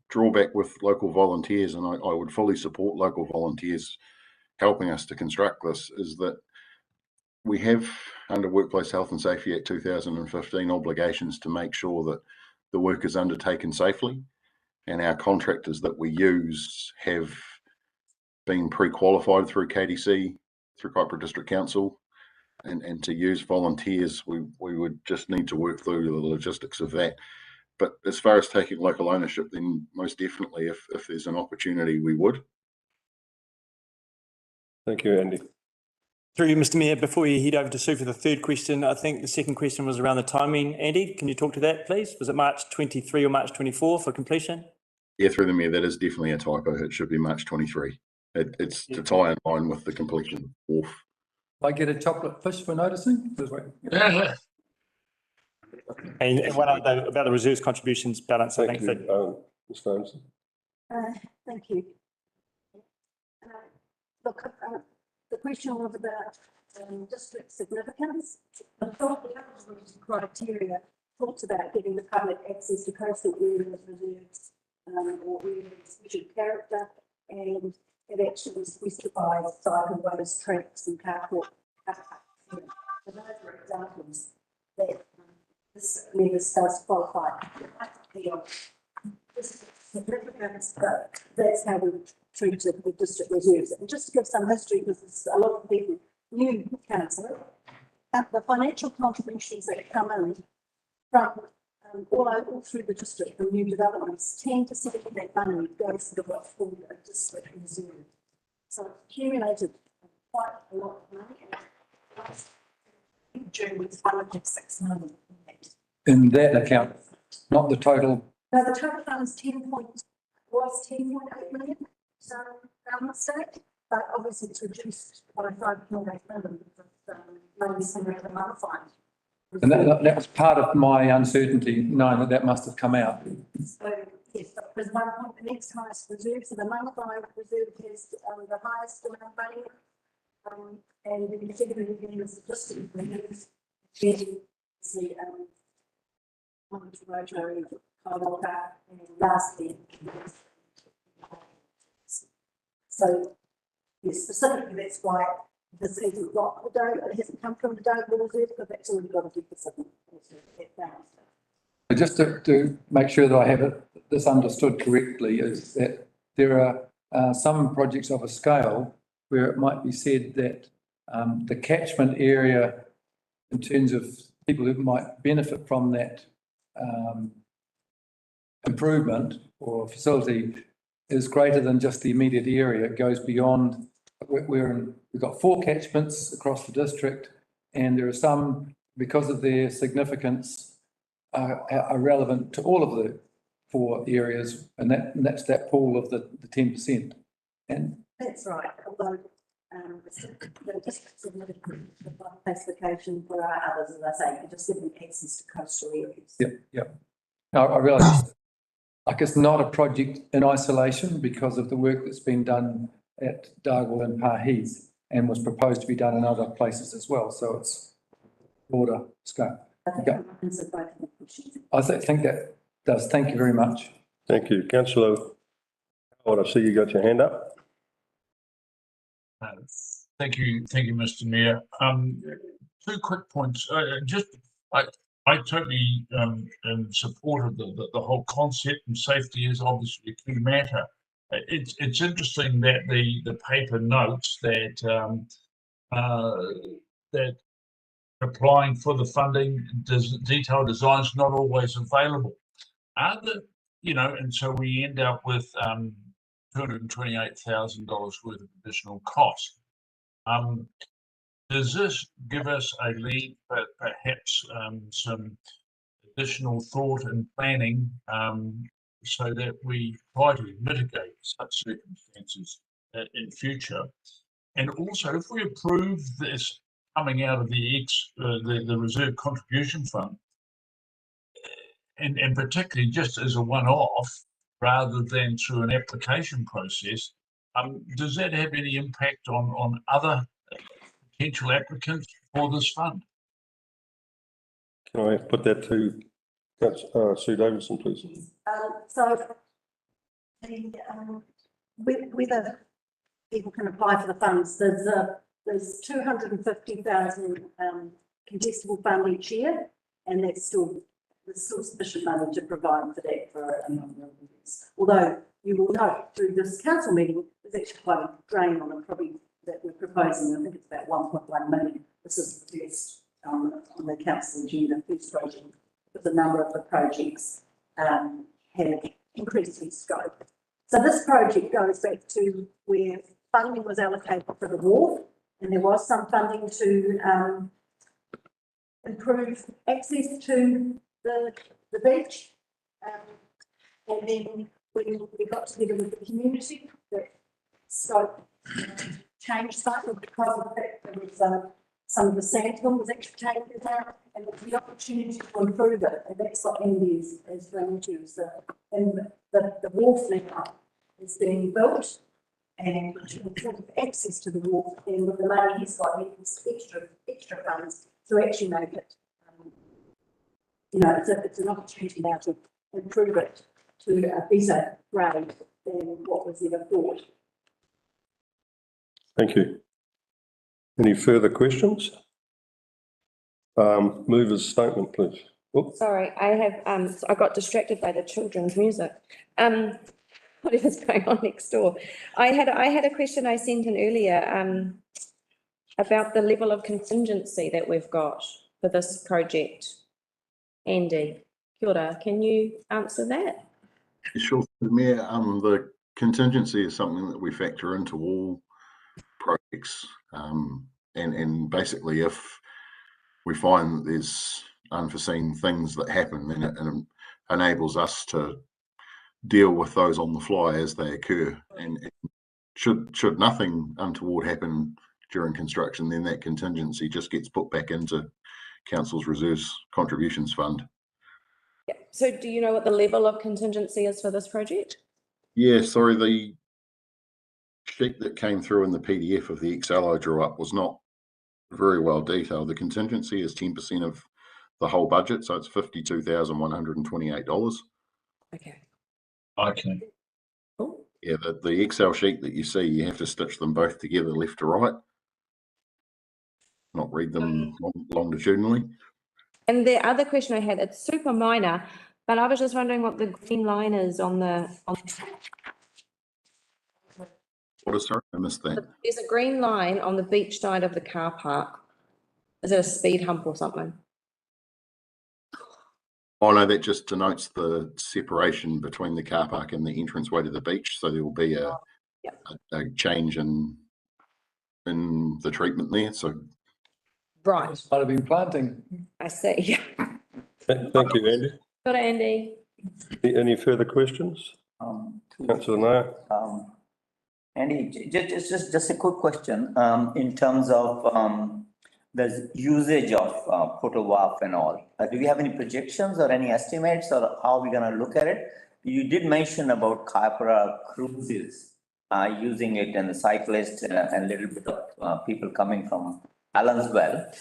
drawback with local volunteers, and I would fully support local volunteers helping us to construct this, is that we have, under Workplace Health and Safety Act 2015, obligations to make sure that the work is undertaken safely, and our contractors that we use have been pre-qualified through KDC, through Kaipara District Council, and to use volunteers, we would just need to work through the logistics of that. But as far as taking local ownership, then most definitely, if there's an opportunity, we would. Thank you, Andy. Through you, Mr. Mayor, before you head over to Sue for the third question, I think the second question was around the timing. Andy, can you talk to that, please? Was it March 23 or March 24 for completion? Yeah, through the mayor, that is definitely a typo. It should be March 23. It's to tie in line with the completion. Oof. I get a chocolate fish for noticing? And one other about the reserves contributions balance, I think. Thank you, Ms. Anderson. Thank you. Look, the question was about district significance. The top eligibility criteria talks about getting the public access to coastal areas, reserves, or areas of special character, and it actually specifies cycleways, tracks, and carport. So those are examples that this members does qualify. This is significance, but that's how we treat it with district reserves. And just to give some history, because a lot of people new councillor, the financial contributions that come in from all through the district from new developments, 10% of that money goes to what's called a district reserve. So it's accumulated quite a lot of money. And June was 1.6 million. In that account, not the total. No, the total fund was 10.8 million. So I'm mistake, but obviously it's reduced by 5.8 million. Maybe some of the modified. And that was part of my uncertainty, knowing that must have come out. So yes, there's one point, the next highest reserve. So the modified reserve has the highest amount of money. And the category again is the district reserves. The Rojo, Karakia, and lastly. So yes, specifically that's why this hasn't got the dough, it hasn't come from the Dargaville reserve, because that's already got a deficit. Just to make sure that I have this understood correctly, is that there are some projects of a scale where it might be said that the catchment area, in terms of people who might benefit from that improvement or facility, is greater than just the immediate area. It goes beyond. We've got 4 catchments across the district, and there are some, because of their significance, are relevant to all of the 4 areas, and that's that pool of the 10%. And that's right. Although the district's significant classification, there are others, as I say, just giving access to coastal areas. Yep. Now, I realise, like, it's not a project in isolation because of the work that's been done at Dargaville and Paheath and was proposed to be done in other places as well. So it's broader scope. I think that does. Thank you very much. Thank you. Councillor Howard, I see you got your hand up. Thank you, Mr. Mayor. 2 quick points. I totally in support of the whole concept, and safety is obviously a key matter. It's interesting that the paper notes that that applying for the funding, detailed designs not always available. Are the, and so we end up with $228,000 worth of additional cost. Does this give us a lead, but perhaps some additional thought and planning so that we try to mitigate such circumstances in future? And also, if we approve this coming out of the Reserve Contribution Fund, and particularly just as a one-off, rather than through an application process, does that have any impact on other potential applicants for this fund? Can I put that to Sue Davison, please? So whether people can apply for the funds, there's 250,000 contestable fund each year, and there's still sufficient money to provide for that for a number of years. Although you will note through this council meeting, there's actually quite a drain on it, probably that we're proposing. I think it's about 1.1 million. This is the first on the council agenda, first project, but the number of the projects have increased in scope. So this project goes back to where funding was allocated for the wharf, and there was some funding to improve access to the beach. And then when we got together with the community, the scope changed slightly because of the fact there was some of the sandhill was actually taken down, and the opportunity to improve it. And that's what Andy is going to use. And the wharf now is being built, and to improve access to the wharf, and with the money he's got, he has extra funds to actually make it. It's an opportunity now to improve it to a better grade than what was ever thought. Thank you. Any further questions? Mover's statement, please. Oops. Sorry, I got distracted by the children's music. Whatever's going on next door. I had a question I sent in earlier about the level of contingency that we've got for this project. Andy, kia ora, can you answer that? Sure, Mayor. The contingency is something that we factor into all projects, and basically, if we find that there's unforeseen things that happen, then it enables us to deal with those on the fly as they occur. And should nothing untoward happen during construction, then that contingency just gets put back into Council's Reserves Contributions Fund. Yeah. So do you know what the level of contingency is for this project? Yeah, sorry, the sheet that came through in the PDF of the Excel I drew up was not very well detailed. The contingency is 10% of the whole budget, so it's $52,128. Okay. Okay. Cool. Yeah, the Excel sheet that you see, you have to stitch them both together left to right, not read them longitudinally. And the other question I had, it's super minor, but I was just wondering what the green line is on the. What is, sorry, I missed that. There's a green line on the beach side of the car park. Is it a speed hump or something? Oh no, that just denotes the separation between the car park and the entranceway to the beach. So there will be a change in the treatment there. So right, might have been planting. I see. Thank you, Andy. Got it, Andy. Any further questions? Councillor Naida. Andy, just a quick question, in terms of, the usage of, Pouto WAF and all. Do we have any projections or any estimates, or how are we gonna look at it? You did mention about Kaipara cruises, using it, and the cyclists and a little bit of, people coming from Allenswell.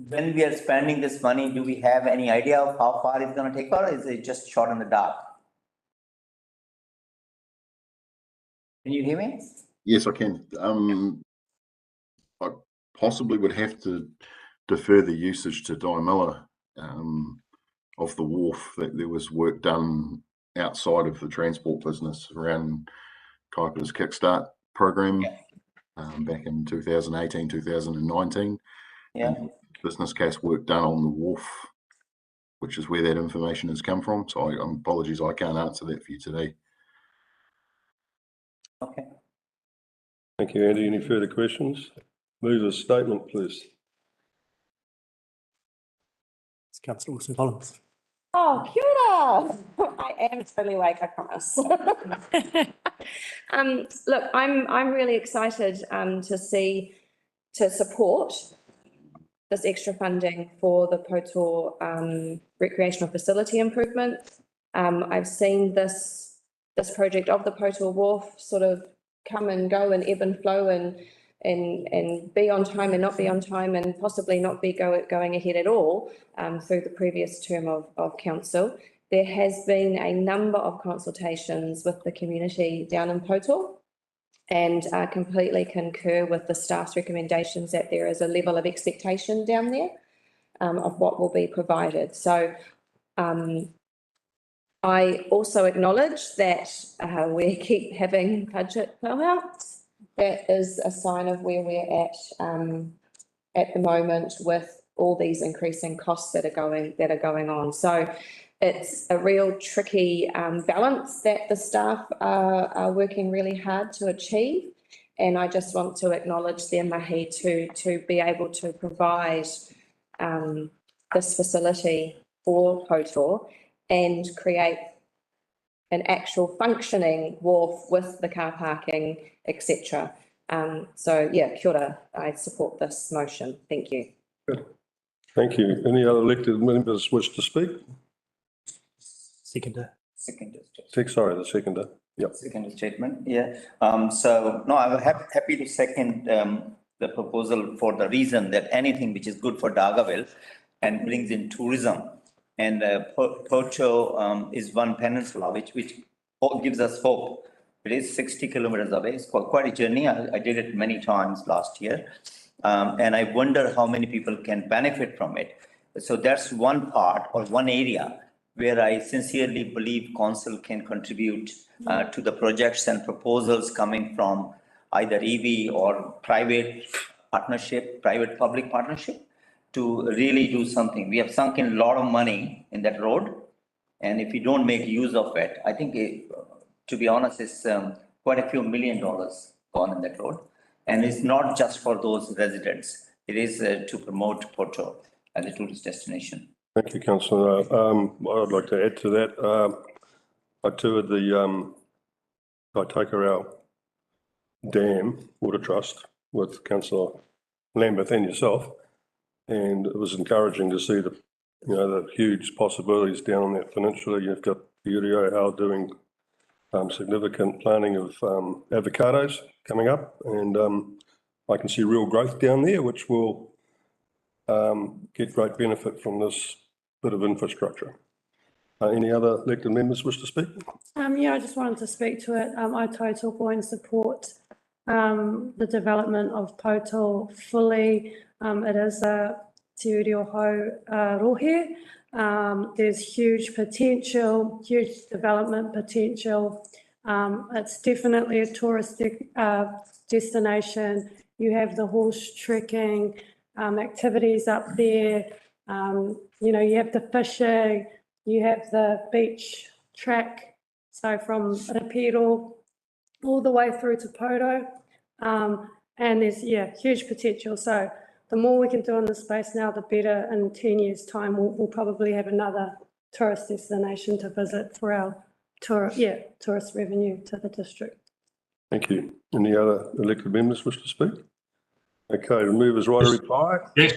When we are spending this money, do we have any idea of how far it's gonna take, or is it just shot in the dark? Can you hear me? Yes, I can. I possibly would have to defer the usage to Diamilla of the wharf. That there was work done outside of the transport business around Kaipara's Kickstart program back in 2018, 2019. Yeah. And business case work done on the wharf, which is where that information has come from. So apologies, I can't answer that for you today. Okay. Thank you, Andy. Any further questions? Move a statement, please. It's Councillor Collins. Oh, kia ora. I am totally awake, I promise. Look, I'm really excited to support this extra funding for the Pouto recreational facility improvement. I've seen this project of the Pouto Wharf sort of come and go and ebb and flow and be on time and not be on time, and possibly not be going ahead at all through the previous term of council. There has been a number of consultations with the community down in Pouto, and completely concur with the staff's recommendations that there is a level of expectation down there of what will be provided. So I also acknowledge that we keep having budget blowouts. That is a sign of where we're at the moment with all these increasing costs that are going on. So it's a real tricky balance that the staff are working really hard to achieve. And I just want to acknowledge their mahi to be able to provide this facility for Pouto and create an actual functioning wharf with the car parking, etc. So yeah, kia ora, I support this motion. Thank you. Good. Thank you. Any other elected members wish to speak? Seconder. Sorry, the seconder. Yep. Second statement, yeah. So no, I'm happy to second the proposal for the reason that anything which is good for Dargaville and brings in tourism. And Pouto is one peninsula which gives us hope. It is 60 kilometers away. It's quite a journey. I did it many times last year. And I wonder how many people can benefit from it. So that's one part or one area where I sincerely believe council can contribute to the projects and proposals coming from either EV or private partnership, private-public partnership, to really do something. We have sunk in a lot of money in that road, and if you don't make use of it, I think, to be honest, it's quite a few $1 million gone in that road. And it's not just for those residents. It is to promote Pouto as a tourist destination. Thank you, Councillor. What I'd like to add to that, I toured the Taikara Dam Water Trust with Councillor Lambeth and yourself, and it was encouraging to see the huge possibilities down on that peninsula. You've got the Huriwai doing significant planting of avocados coming up, and I can see real growth down there, which will get great benefit from this bit of infrastructure. Any other elected members wish to speak? Yeah, I just wanted to speak to it. I totally and support the development of Pouto fully. It is a te uri o hau rohe. There's huge potential, huge development potential. It's definitely a touristic destination. You have the horse trekking activities up there. You have the fishing, you have the beach track. So from Rapiro all the way through to Pouto. And there's, huge potential. So the more we can do in this space now, the better. In 10 years' time, we'll probably have another tourist destination to visit for our tourist revenue to the district. Thank you. Any other elected members wish to speak? Okay, the mover's right to reply. Yes.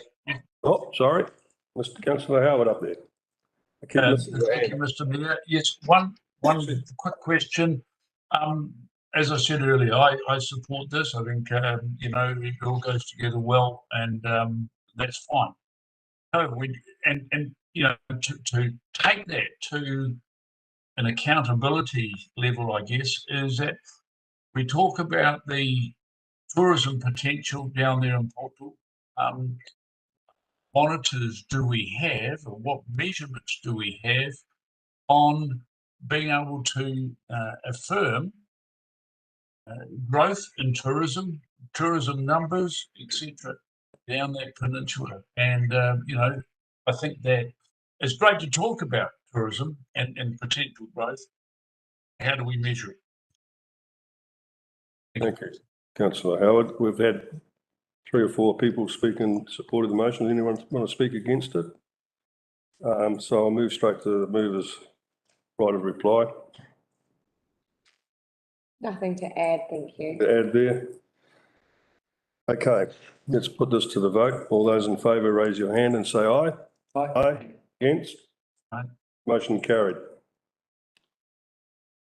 Oh, sorry, Mr. Councillor Howard up there. Thank you, Mr. Mayor. Yes, one quick question. As I said earlier, I support this. I think, you know, it all goes together well, and that's fine. So you know, to take that to an accountability level, I guess, is that we talk about the tourism potential down there in Pouto. Monitors do we have, or what measurements do we have on being able to affirm growth in tourism numbers, etc., down that peninsula? And you know, I think that it's great to talk about tourism and potential growth. How do we measure it? Thank you, Councillor Howard. We've had 3 or 4 people speak in support of the motion. Does anyone want to speak against it? So I'll move straight to the mover's right of reply. Nothing to add, thank you. To add there. Okay, let's put this to the vote. All those in favour, raise your hand and say aye. Aye. Aye. Against? Aye. Motion carried.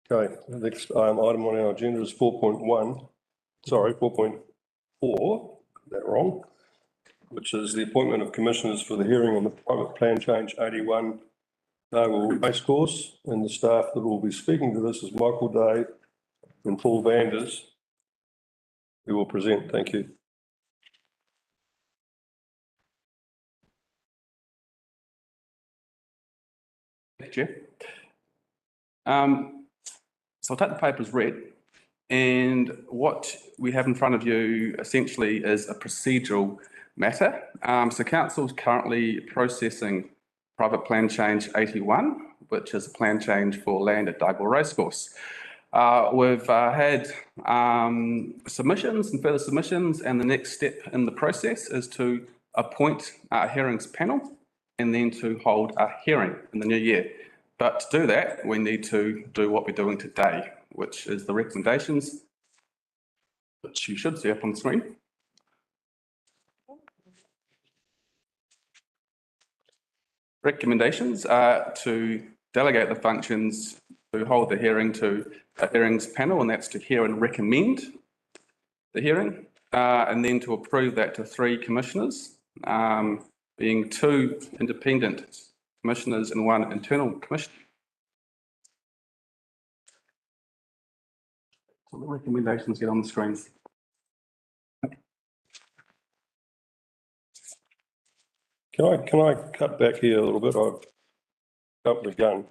Okay, the next item on our agenda is 4.1. Sorry, 4.4. That wrong, which is the appointment of commissioners for the hearing on the private plan change 81 Dargaville Racecourse, and the staff that will be speaking to this is Michael Day and Paul Vanders, who will present. Thank you. Thank you. So I'll take the paper as read, and what we have in front of you essentially is a procedural matter. So Council is currently processing private plan change 81, which is a plan change for land at Dargaville Racecourse. We've had submissions and further submissions, and the next step in the process is to appoint a hearings panel and then to hold a hearing in the new year. But to do that, we need to do what we're doing today, which is the recommendations, which you should see up on the screen. Recommendations are to delegate the functions to hold the hearing to a hearings panel, and that's to hear and recommend the hearing, and then to approve that to 3 commissioners, being 2 independent commissioners and 1 internal commissioner. So the recommendations get on the screen. Can I cut back here a little bit? I've jumped the gun.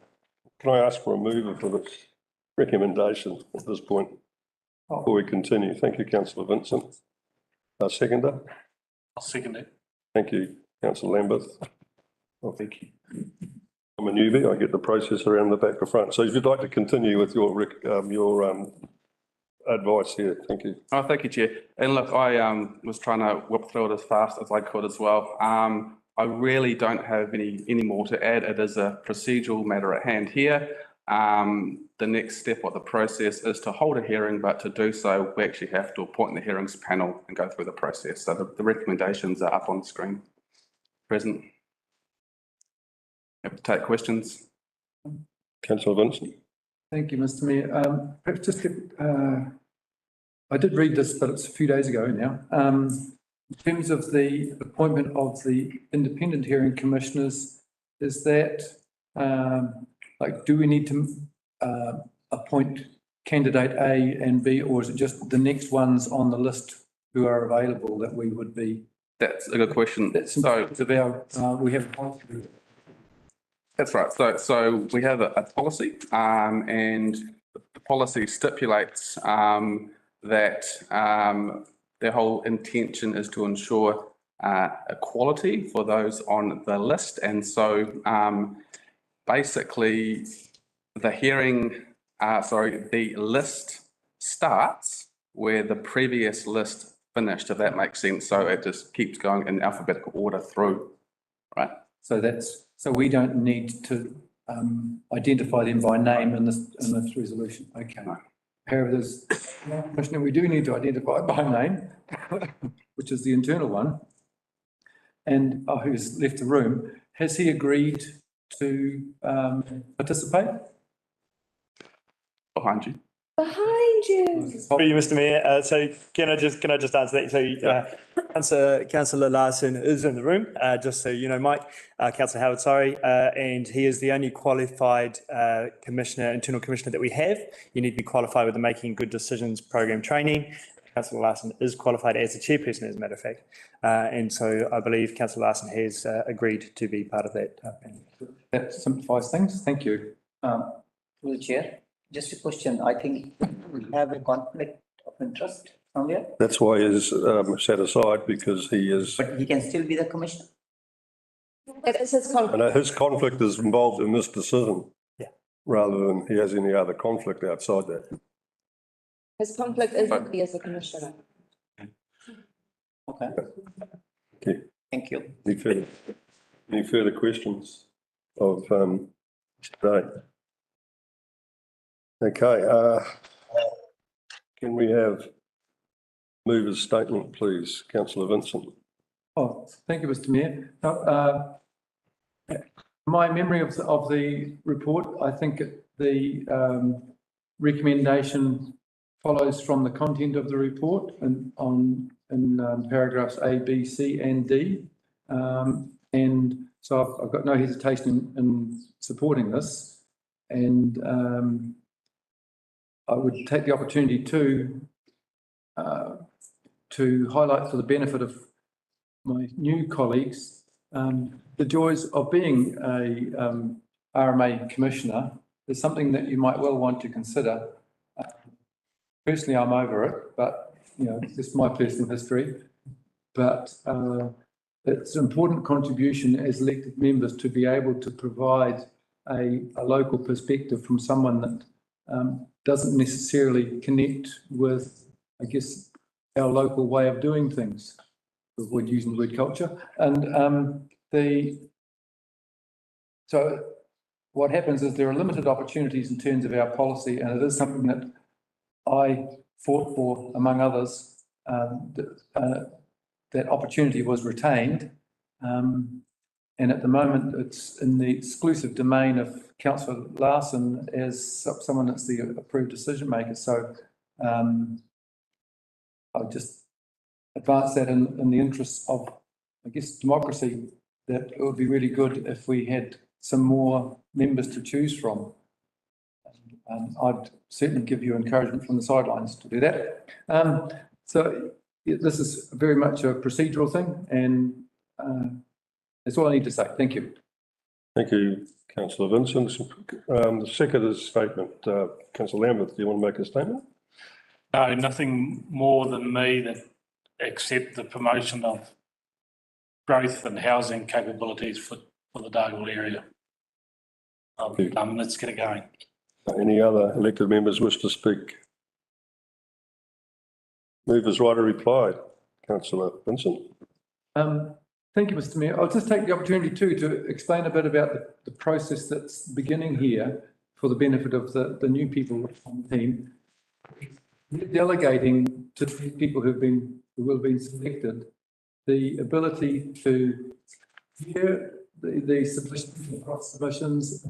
Can I ask for a mover for this recommendation at this point before we continue? Thank you, Councillor Vincent. Seconder? I'll second it. Thank you, Councillor Lambeth. Oh, thank you. I'm a newbie. I get the process around the back to front. So if you'd like to continue with your advice here, thank you. Oh, thank you, Chair. And look, I was trying to whip through it as fast as I could as well. I really don't have any more to add. It is a procedural matter at hand here. The next step of the process is to hold a hearing, but to do so, we actually have to appoint the hearings panel and go through the process. So the recommendations are up on the screen. Present. Happy to take questions. Councillor Vincent. Thank you, Mr. Mayor. Perhaps just, I did read this, but it's a few days ago now. In terms of the appointment of the independent hearing commissioners, is that, like, do we need to appoint candidate A and B, or is it just the next ones on the list who are available that we would be? That's a good question. That's so we have. That's right. So we have a policy, and the policy stipulates that their whole intention is to ensure equality for those on the list. And so basically the list starts where the previous list finished, if that makes sense. So it just keeps going in alphabetical order through, right? So so we don't need to identify them by name in this resolution. Okay. However, there's one question we do need to identify by name, which is the internal one. And who's left the room? Has he agreed to participate? Behind you. Behind you. For you, Mr. Mayor. So can I just answer that? So Councillor Larson is in the room, just so you know, Mike. Councillor Howard, sorry, and he is the only qualified internal commissioner that we have. You need to be qualified with the Making Good Decisions program training. Councillor Larson is qualified as the chairperson, as a matter of fact, and so I believe Councillor Larson has agreed to be part of that panel. That simplifies things. Thank you. Through the chair, just a question. I think we have a conflict of interest somewhere. That's why he's set aside, because he is. But he can still be the commissioner. It is his conflict. And his conflict is involved in this decision. Yeah. Rather than he has any other conflict outside that. His conflict is that he is a commissioner. Okay. Okay. Thank you. Any further questions of today? Okay. Can we have mover's statement, please, Councillor Vincent? Oh, thank you, Mr. Mayor. My memory of the report, I think the recommendation follows from the content of the report and in paragraphs A, B, C, and D. And so I've got no hesitation in supporting this. And I would take the opportunity to highlight, for the benefit of my new colleagues, the joys of being a RMA commissioner. Is something that you might well want to consider. Personally, I'm over it, but it's just my personal history. But it's an important contribution as elected members to be able to provide a local perspective from someone that doesn't necessarily connect with, I guess, our local way of doing things. Avoid using the word culture. And so what happens is there are limited opportunities in terms of our policy, and it is something that I fought for, among others. That opportunity was retained, and at the moment it's in the exclusive domain of Councillor Larson as someone that's the approved decision maker. So I'll just advance that in the interests of, I guess, democracy, that it would be really good if we had some more members to choose from. And I'd certainly give you encouragement from the sidelines to do that. So this is very much a procedural thing, and that's all I need to say. Thank you. Thank you, Councillor Vincent. The second statement, Councillor Lambert, do you want to make a statement? No, nothing more than me that except the promotion of growth and housing capabilities for the Dargaville area. Let's get it going. Any other elected members wish to speak? Movers right to reply, Councillor Vincent. Thank you, Mr. Mayor. I'll just take the opportunity too to explain a bit about the process that's beginning here for the benefit of the new people on the team. We're delegating to people who will be selected the ability to hear the submissions,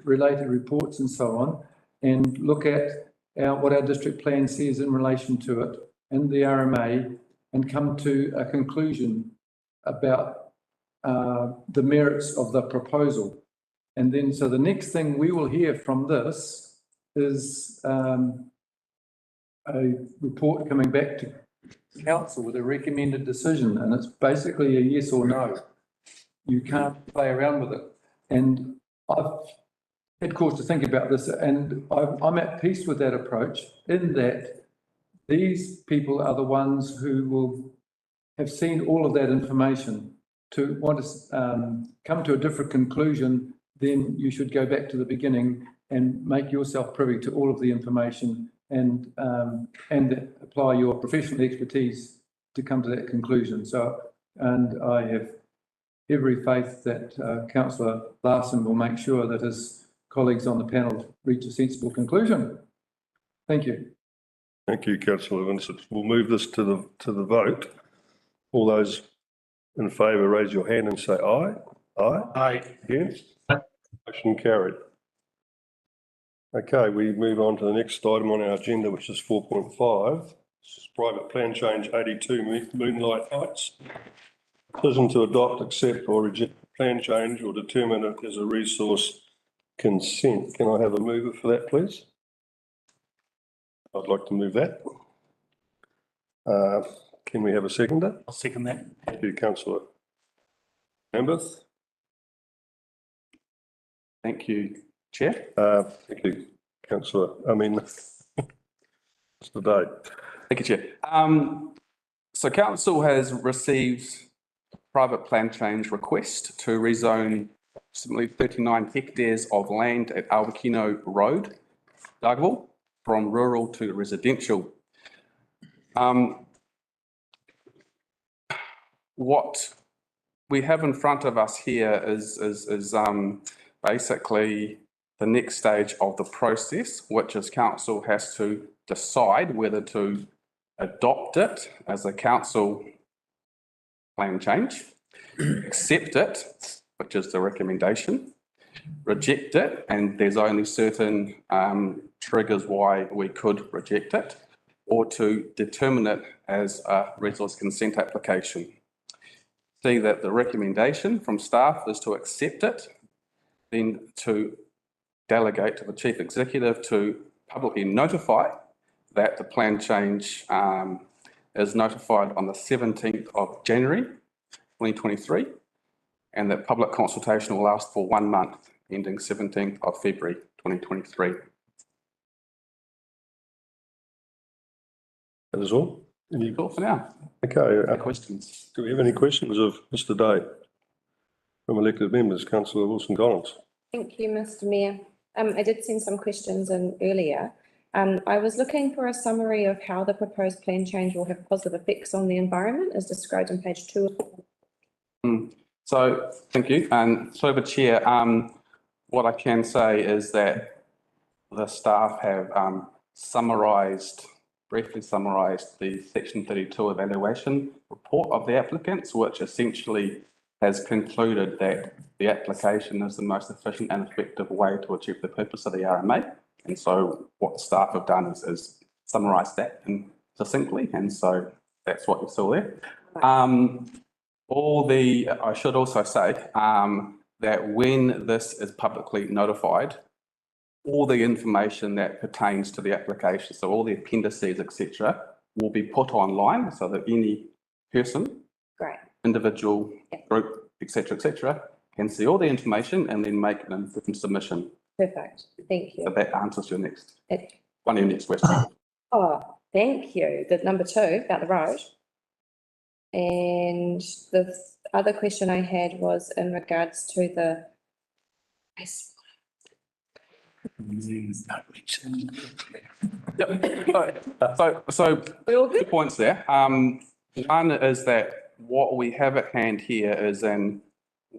related reports and so on, and look at what our district plan says in relation to it and the RMA, and come to a conclusion about the merits of the proposal. And then, so the next thing we will hear from this is a report coming back to council with a recommended decision, and it's basically a yes or no. You can't play around with it. And I've had cause to think about this, and I'm at peace with that approach, in that these people are the ones who will have seen all of that information. To want to come to a different conclusion, then you should go back to the beginning and make yourself privy to all of the information, and apply your professional expertise to come to that conclusion. So, and I have every faith that Councillor Larson will make sure that his colleagues on the panel reach a sensible conclusion. Thank you. Thank you, Councillor Vincent. We'll move this to the vote. All those in favour, raise your hand and say aye. Aye. Aye. Against? Motion carried. Okay, we move on to the next item on our agenda, which is 4.5. This is private plan change 82 Moonlight Heights. Decision to adopt, accept or reject the plan change or determine it as a resource consent. Can I have a mover for that, please? I'd like to move that. Can we have a seconder? I'll second that. Thank you, Councillor Lambeth. Thank you, Chair. Thank you, Councillor. Mr. Day. Thank you, Chair. So Council has received a private plan change request to rezone approximately 39 hectares of land at Aperahama Road, Dargaville, from rural to residential. What we have in front of us here is basically the next stage of the process, which is Council has to decide whether to adopt it as a council plan change, accept it, which is the recommendation, reject it, and there's only certain triggers why we could reject it, or to determine it as a resource consent application. See that the recommendation from staff is to accept it, then to delegate to the Chief Executive to publicly notify that the plan change is notified on the 17th of January 2023, and that public consultation will last for 1 month, ending 17th of February 2023. That is all? Any thought for now? Okay. Questions? Do we have any questions of Mr. Day from elected members? Councillor Wilson-Collins. Thank you, Mr. Mayor. I did send some questions in earlier. I was looking for a summary of how the proposed plan change will have positive effects on the environment as described on page 2. So, thank you. And so, the Chair, what I can say is that the staff have briefly summarised the Section 32 evaluation report of the applicants, which essentially has concluded that the application is the most efficient and effective way to achieve the purpose of the RMA. And so what the staff have done is summarise that succinctly, and so that's what you saw there. I should also say that when this is publicly notified, all the information that pertains to the application, so all the appendices, etc., will be put online so that any person, individual, group, etc., can see all the information and then make an informed submission. Perfect. Thank you. So that answers your next one of your next questions. Oh, thank you. The number 2 about the road. And the other question I had was in regards to the So 2 points there. One is that what we have at hand here is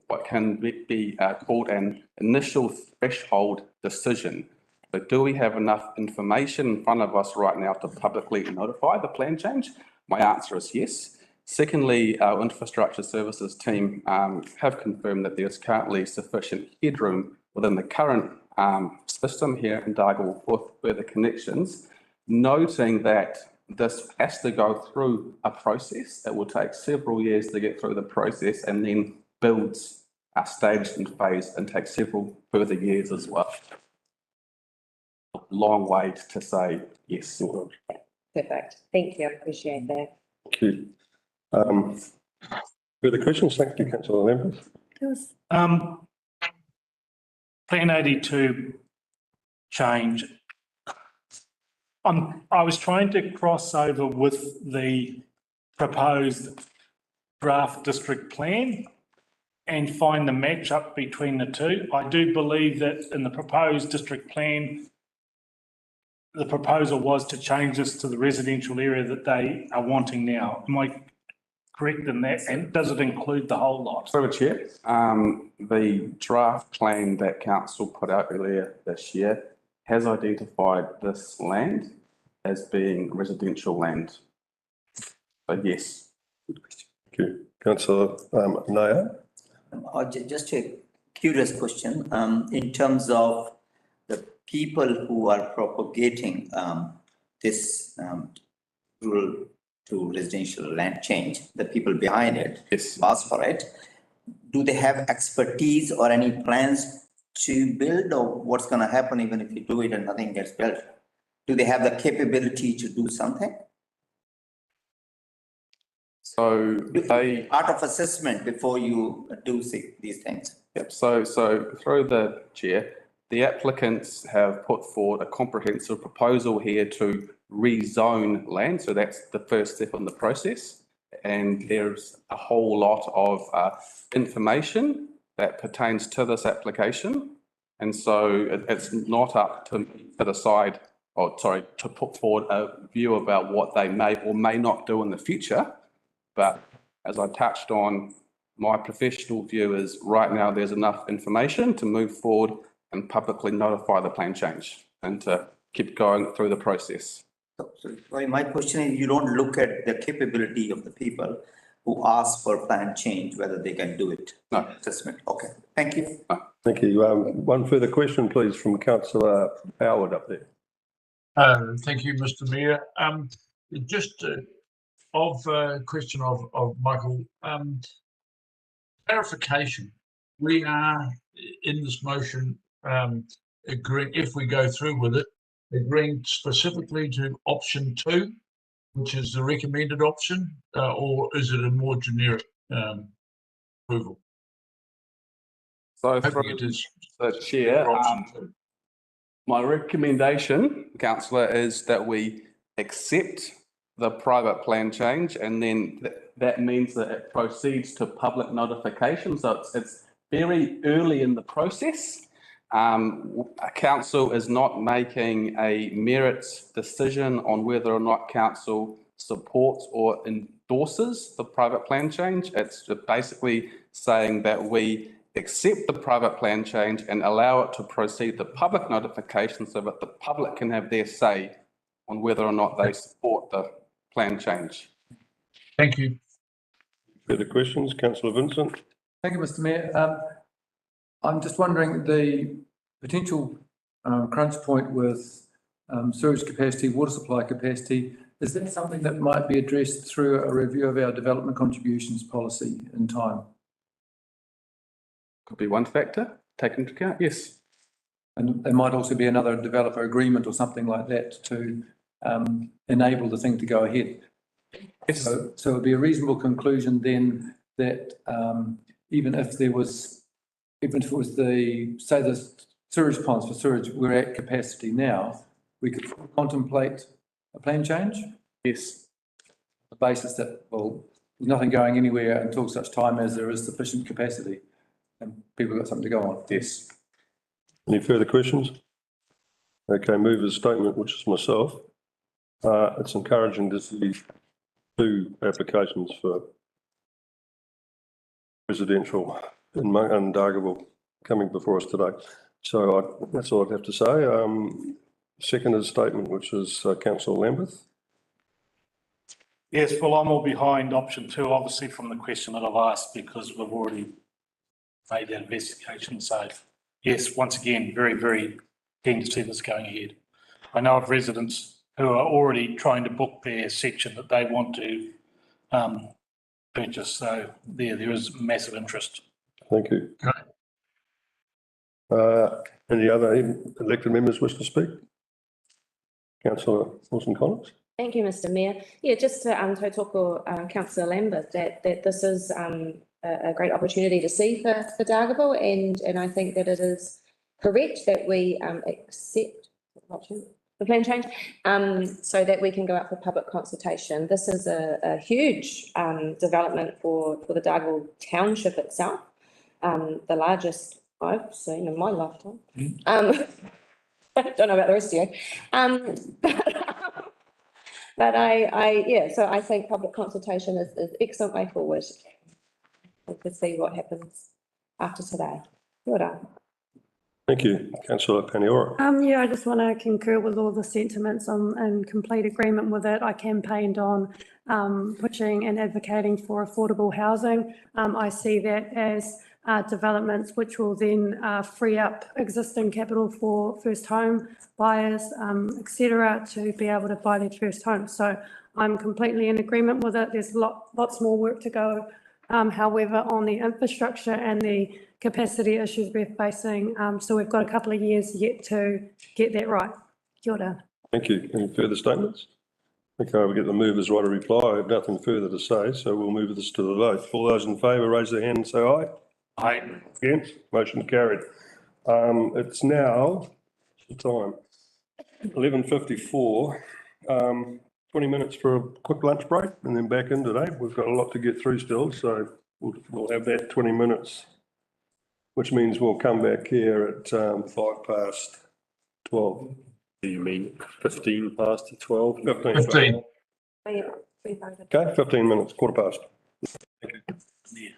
what can be called an initial threshold decision. But do we have enough information in front of us right now to publicly notify the plan change? My answer is yes. Secondly, our infrastructure services team have confirmed that there's currently sufficient headroom within the current system here in Dargaville for further connections, noting that this has to go through a process. It will take several years to get through the process and then builds staged and phased and takes several further years as well. Long way to say yes. Perfect. Thank you. I appreciate that. Thank you. Further questions? Thank you, Councillor Lambeth. Plan 82 change. I was trying to cross over with the proposed draft district plan and find the match up between the two. I do believe that in the proposed district plan, the proposal was to change this to the residential area that they are wanting now. Am I correct in that? And does it include the whole lot? Through the chair, the draft plan that council put out earlier this year has identified this land as being residential land. So yes. Thank you. Councillor Naida. Just a curious question. In terms of the people who are propagating this rural to residential land change, the people behind it, ask for it, do they have expertise or any plans to build, or what's going to happen even if you do it and nothing gets built? Do they have the capability to do something? So they part of assessment before you do these things. Yep. So through the chair, the applicants have put forward a comprehensive proposal here to rezone land. So that's the first step in the process. And there's a whole lot of information that pertains to this application. And so it's not up to me to decide, to put forward a view about what they may or may not do in the future. But as I touched on, my professional view is right now there's enough information to move forward and publicly notify the plan change and to keep going through the process. So my question is, you don't look at the capability of the people who ask for plan change, whether they can do it? No. Assessment. Okay. Thank you. No. Thank you. One further question, please, from Councillor Howard up there. Thank you, Mr. Mayor. Just question of Michael, clarification. We are in this motion agreeing, if we go through with it, agreeing specifically to option 2, which is the recommended option, or is it a more generic approval? So through the chair, my recommendation, Councillor, is that we accept the private plan change, and then that means that it proceeds to public notification. So it's very early in the process. Council is not making a merits decision on whether or not council supports or endorses the private plan change. It's basically saying that we accept the private plan change and allow it to proceed to public notification so that the public can have their say on whether or not they support the plan change. Thank you. Further questions? Councillor Vincent. Thank you, Mr. Mayor. I'm just wondering the potential crunch point with sewage capacity, water supply capacity, is that something that might be addressed through a review of our development contributions policy in time? Could be one factor taken into account, yes. And there might also be another developer agreement or something like that to enable the thing to go ahead. Yes. So it would be a reasonable conclusion then that even if it was the sewage ponds for sewage, we're at capacity now, we could contemplate a plan change? Yes. The basis that, well, there's nothing going anywhere until such time as there is sufficient capacity and people have got something to go on. Yes. Any further questions? Okay, mover's statement, which is myself. It's encouraging to see 2 applications for residential in Dargaville coming before us today. So that's all I'd have to say. Second is statement, which is Councillor Lambeth. Yes, well, I'm all behind option 2, obviously, from the question that I've asked, because we've already made that investigation. So yes, once again, very, very keen to see this going ahead. I know of residents who are already trying to book their section that they want to purchase. So there is massive interest. Thank you. Any other elected members wish to speak? Councillor Wilson-Collins. Thank you, Mr. Mayor. Yeah, just to tautoko Councillor Lambert, that this is a great opportunity to see for Dargaville, and I think that it is correct that we accept the plan change so that we can go out for public consultation. This is a huge development for the Dargaville township itself, the largest I've seen in my lifetime. I don't know about the rest of you. But yeah, so I think public consultation is an excellent way forward. We'll see what happens after today. Kia ora. Thank you, Councillor Pene. Yeah, I just want to concur with all the sentiments and complete agreement with it. I campaigned on pushing and advocating for affordable housing. I see that as developments which will then free up existing capital for first home buyers, etc., to be able to buy their first home. So I'm completely in agreement with it. There's lots more work to go. However, on the infrastructure and the capacity issues we're facing, so we've got a couple of years yet to get that right. Kia ora. Thank you. Any further statements? Okay, we'll get the movers right to reply. I have nothing further to say, so we'll move this to the vote. All those in favour, raise their hand and say aye. Aye. Against? Motion carried. It's now, what's the time? 11:54. 20 minutes for a quick lunch break and then back in today. We've got a lot to get through still, so we'll have that 20 minutes, which means we'll come back here at 12:05. Do you mean 15 past to 12? 15. Okay, 15 minutes, 15:15. Thank you.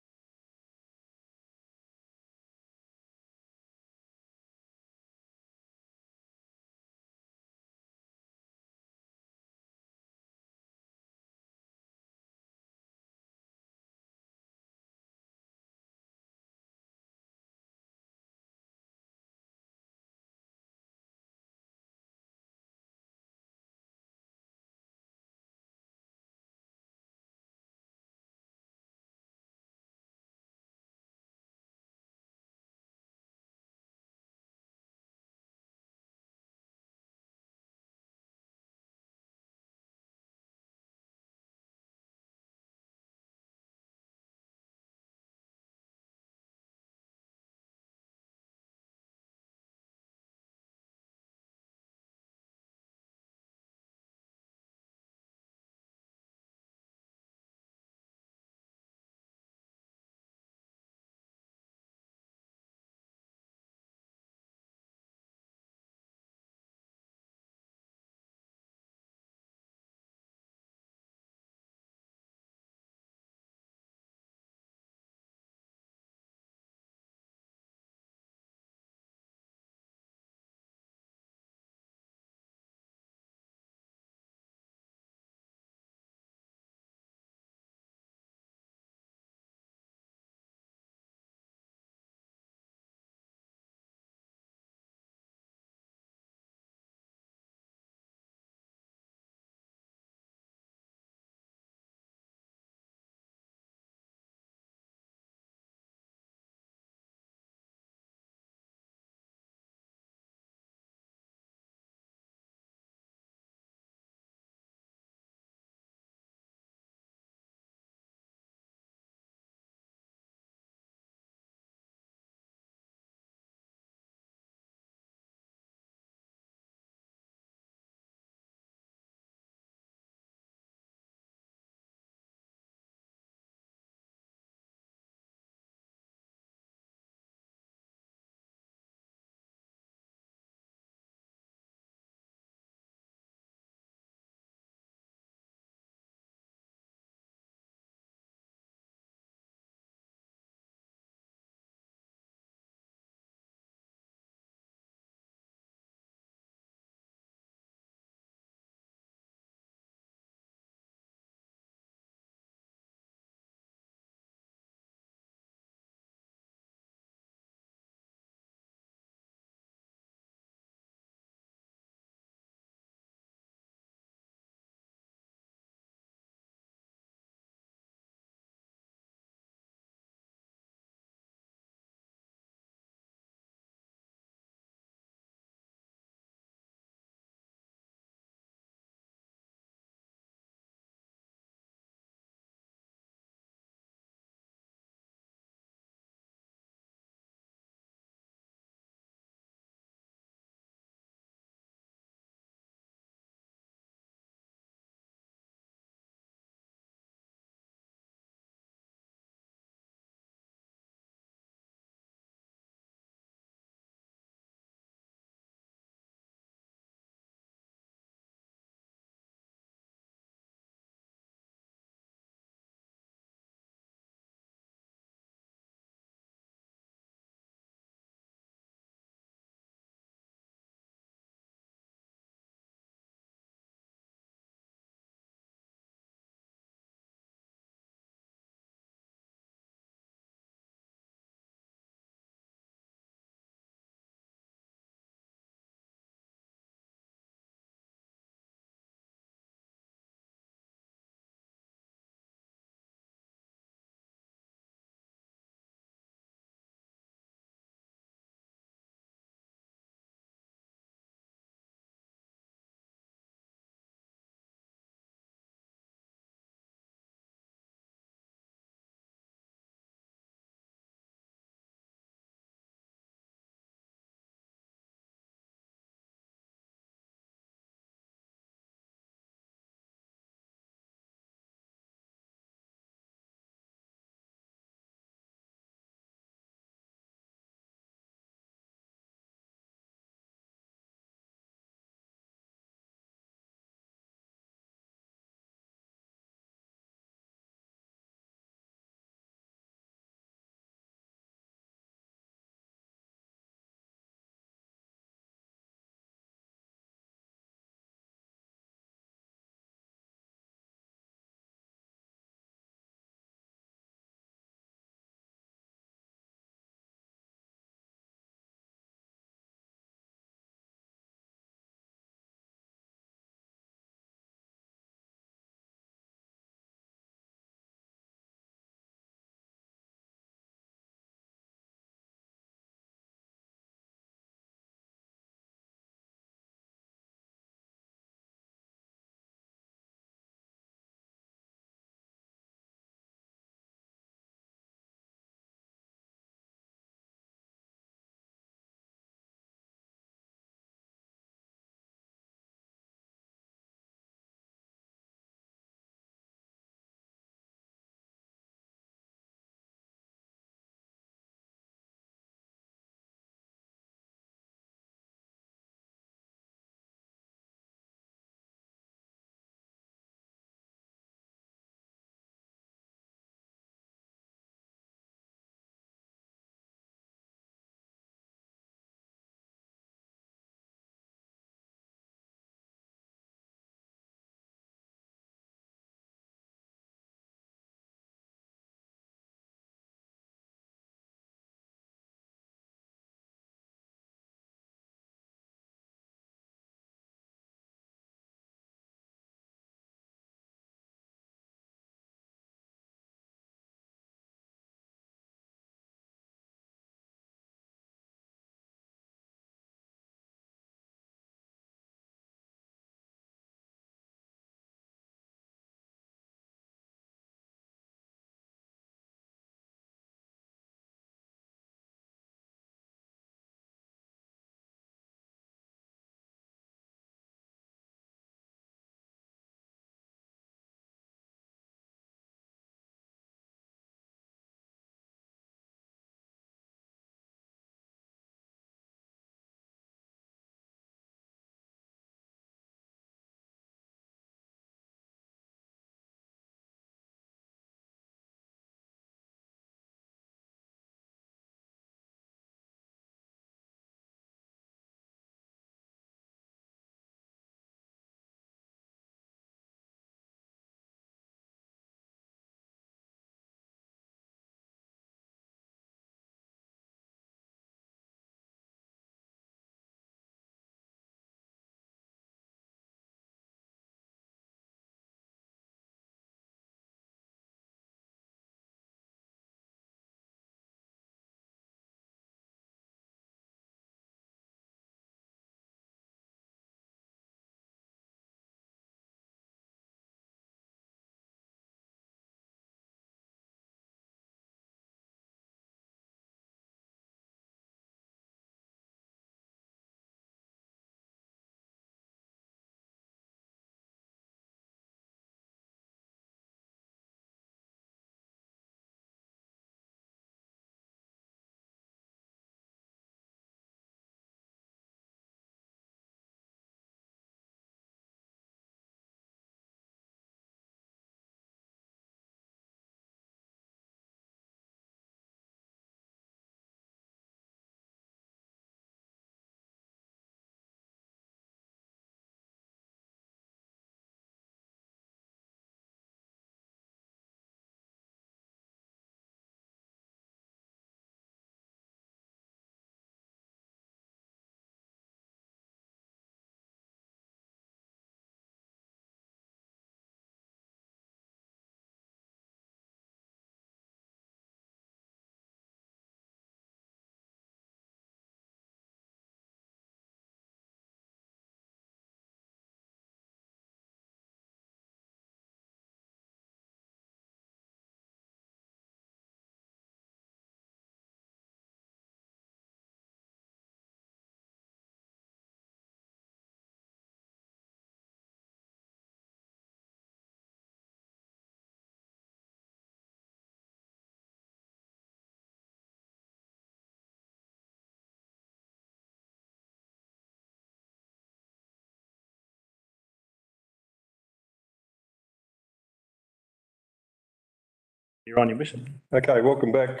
You're on your mission. Okay, welcome back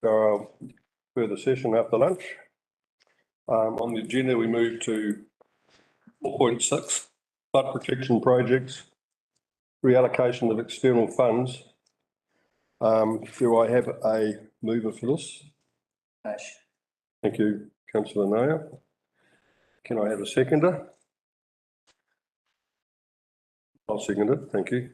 to our further session after lunch. On the agenda, we move to 4.6, flood protection projects, reallocation of external funds. Do I have a mover for this? Ash. Thank you, Councillor Naida. Can I have a seconder? I'll second it, thank you.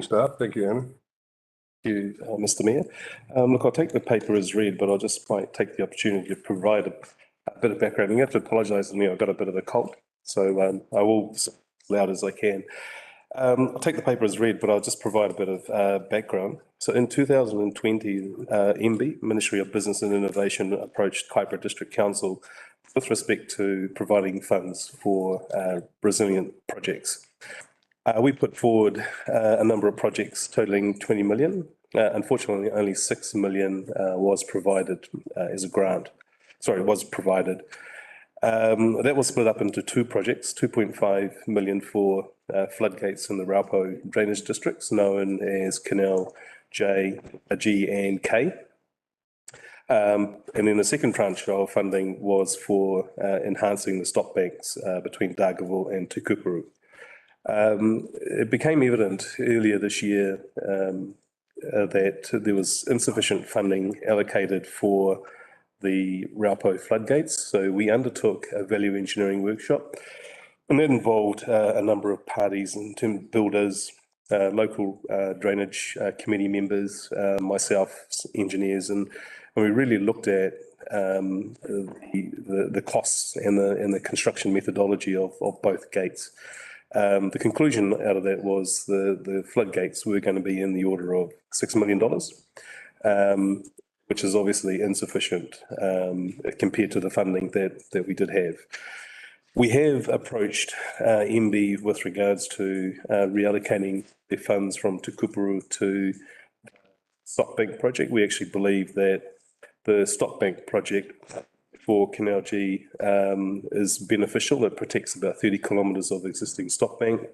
Start. Thank you, Anna. Thank you, Mr. Mayor. Look, I'll take the paper as read, but I'll just might take the opportunity to provide a bit of background. You have to apologise to me, I've got a bit of a cold, so I will as loud as I can. I'll take the paper as read, but I'll just provide a bit of background. So in 2020, MB, Ministry of Business and Innovation, approached Kaipara District Council with respect to providing funds for resilient projects. We put forward a number of projects totaling 20 million. Unfortunately, only 6 million was provided as a grant. Sorry, was provided. That was split up into two projects, 2.5 million for floodgates in the Raupo drainage districts, known as Canal J, G and K. And then the second tranche of funding was for enhancing the stop banks between Dargaville and Tukupuru. It became evident earlier this year that there was insufficient funding allocated for the Raupo floodgates. So we undertook a value engineering workshop, and that involved a number of parties, in terms of builders, local drainage committee members, myself, engineers, and we really looked at the costs and the construction methodology of both gates. The conclusion out of that was the floodgates were going to be in the order of $6 million, which is obviously insufficient compared to the funding that we did have. We have approached MB with regards to reallocating the funds from Tukupuru to Stop Bank project. We actually believe that the Stop Bank project for Canal G is beneficial. It protects about 30 kilometres of existing stop bank.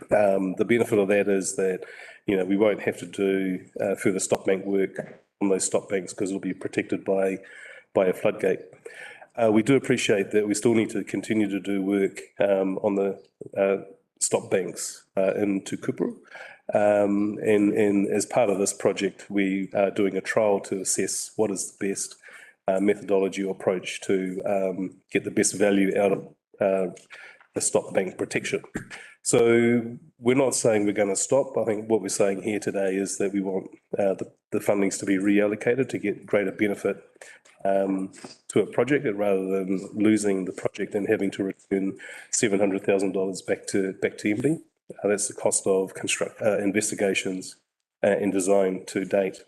The benefit of that is that, you know, we won't have to do further stop bank work on those stop banks because it'll be protected by a floodgate. We do appreciate that we still need to continue to do work on the stop banks in Tukupuru. And as part of this project, we are doing a trial to assess what is the best methodology or approach to get the best value out of the stop bank protection. So we're not saying we're going to stop. I think what we're saying here today is that we want the fundings to be reallocated to get greater benefit to a project rather than losing the project and having to return $700,000 back to MB. That's the cost of investigations and design to date.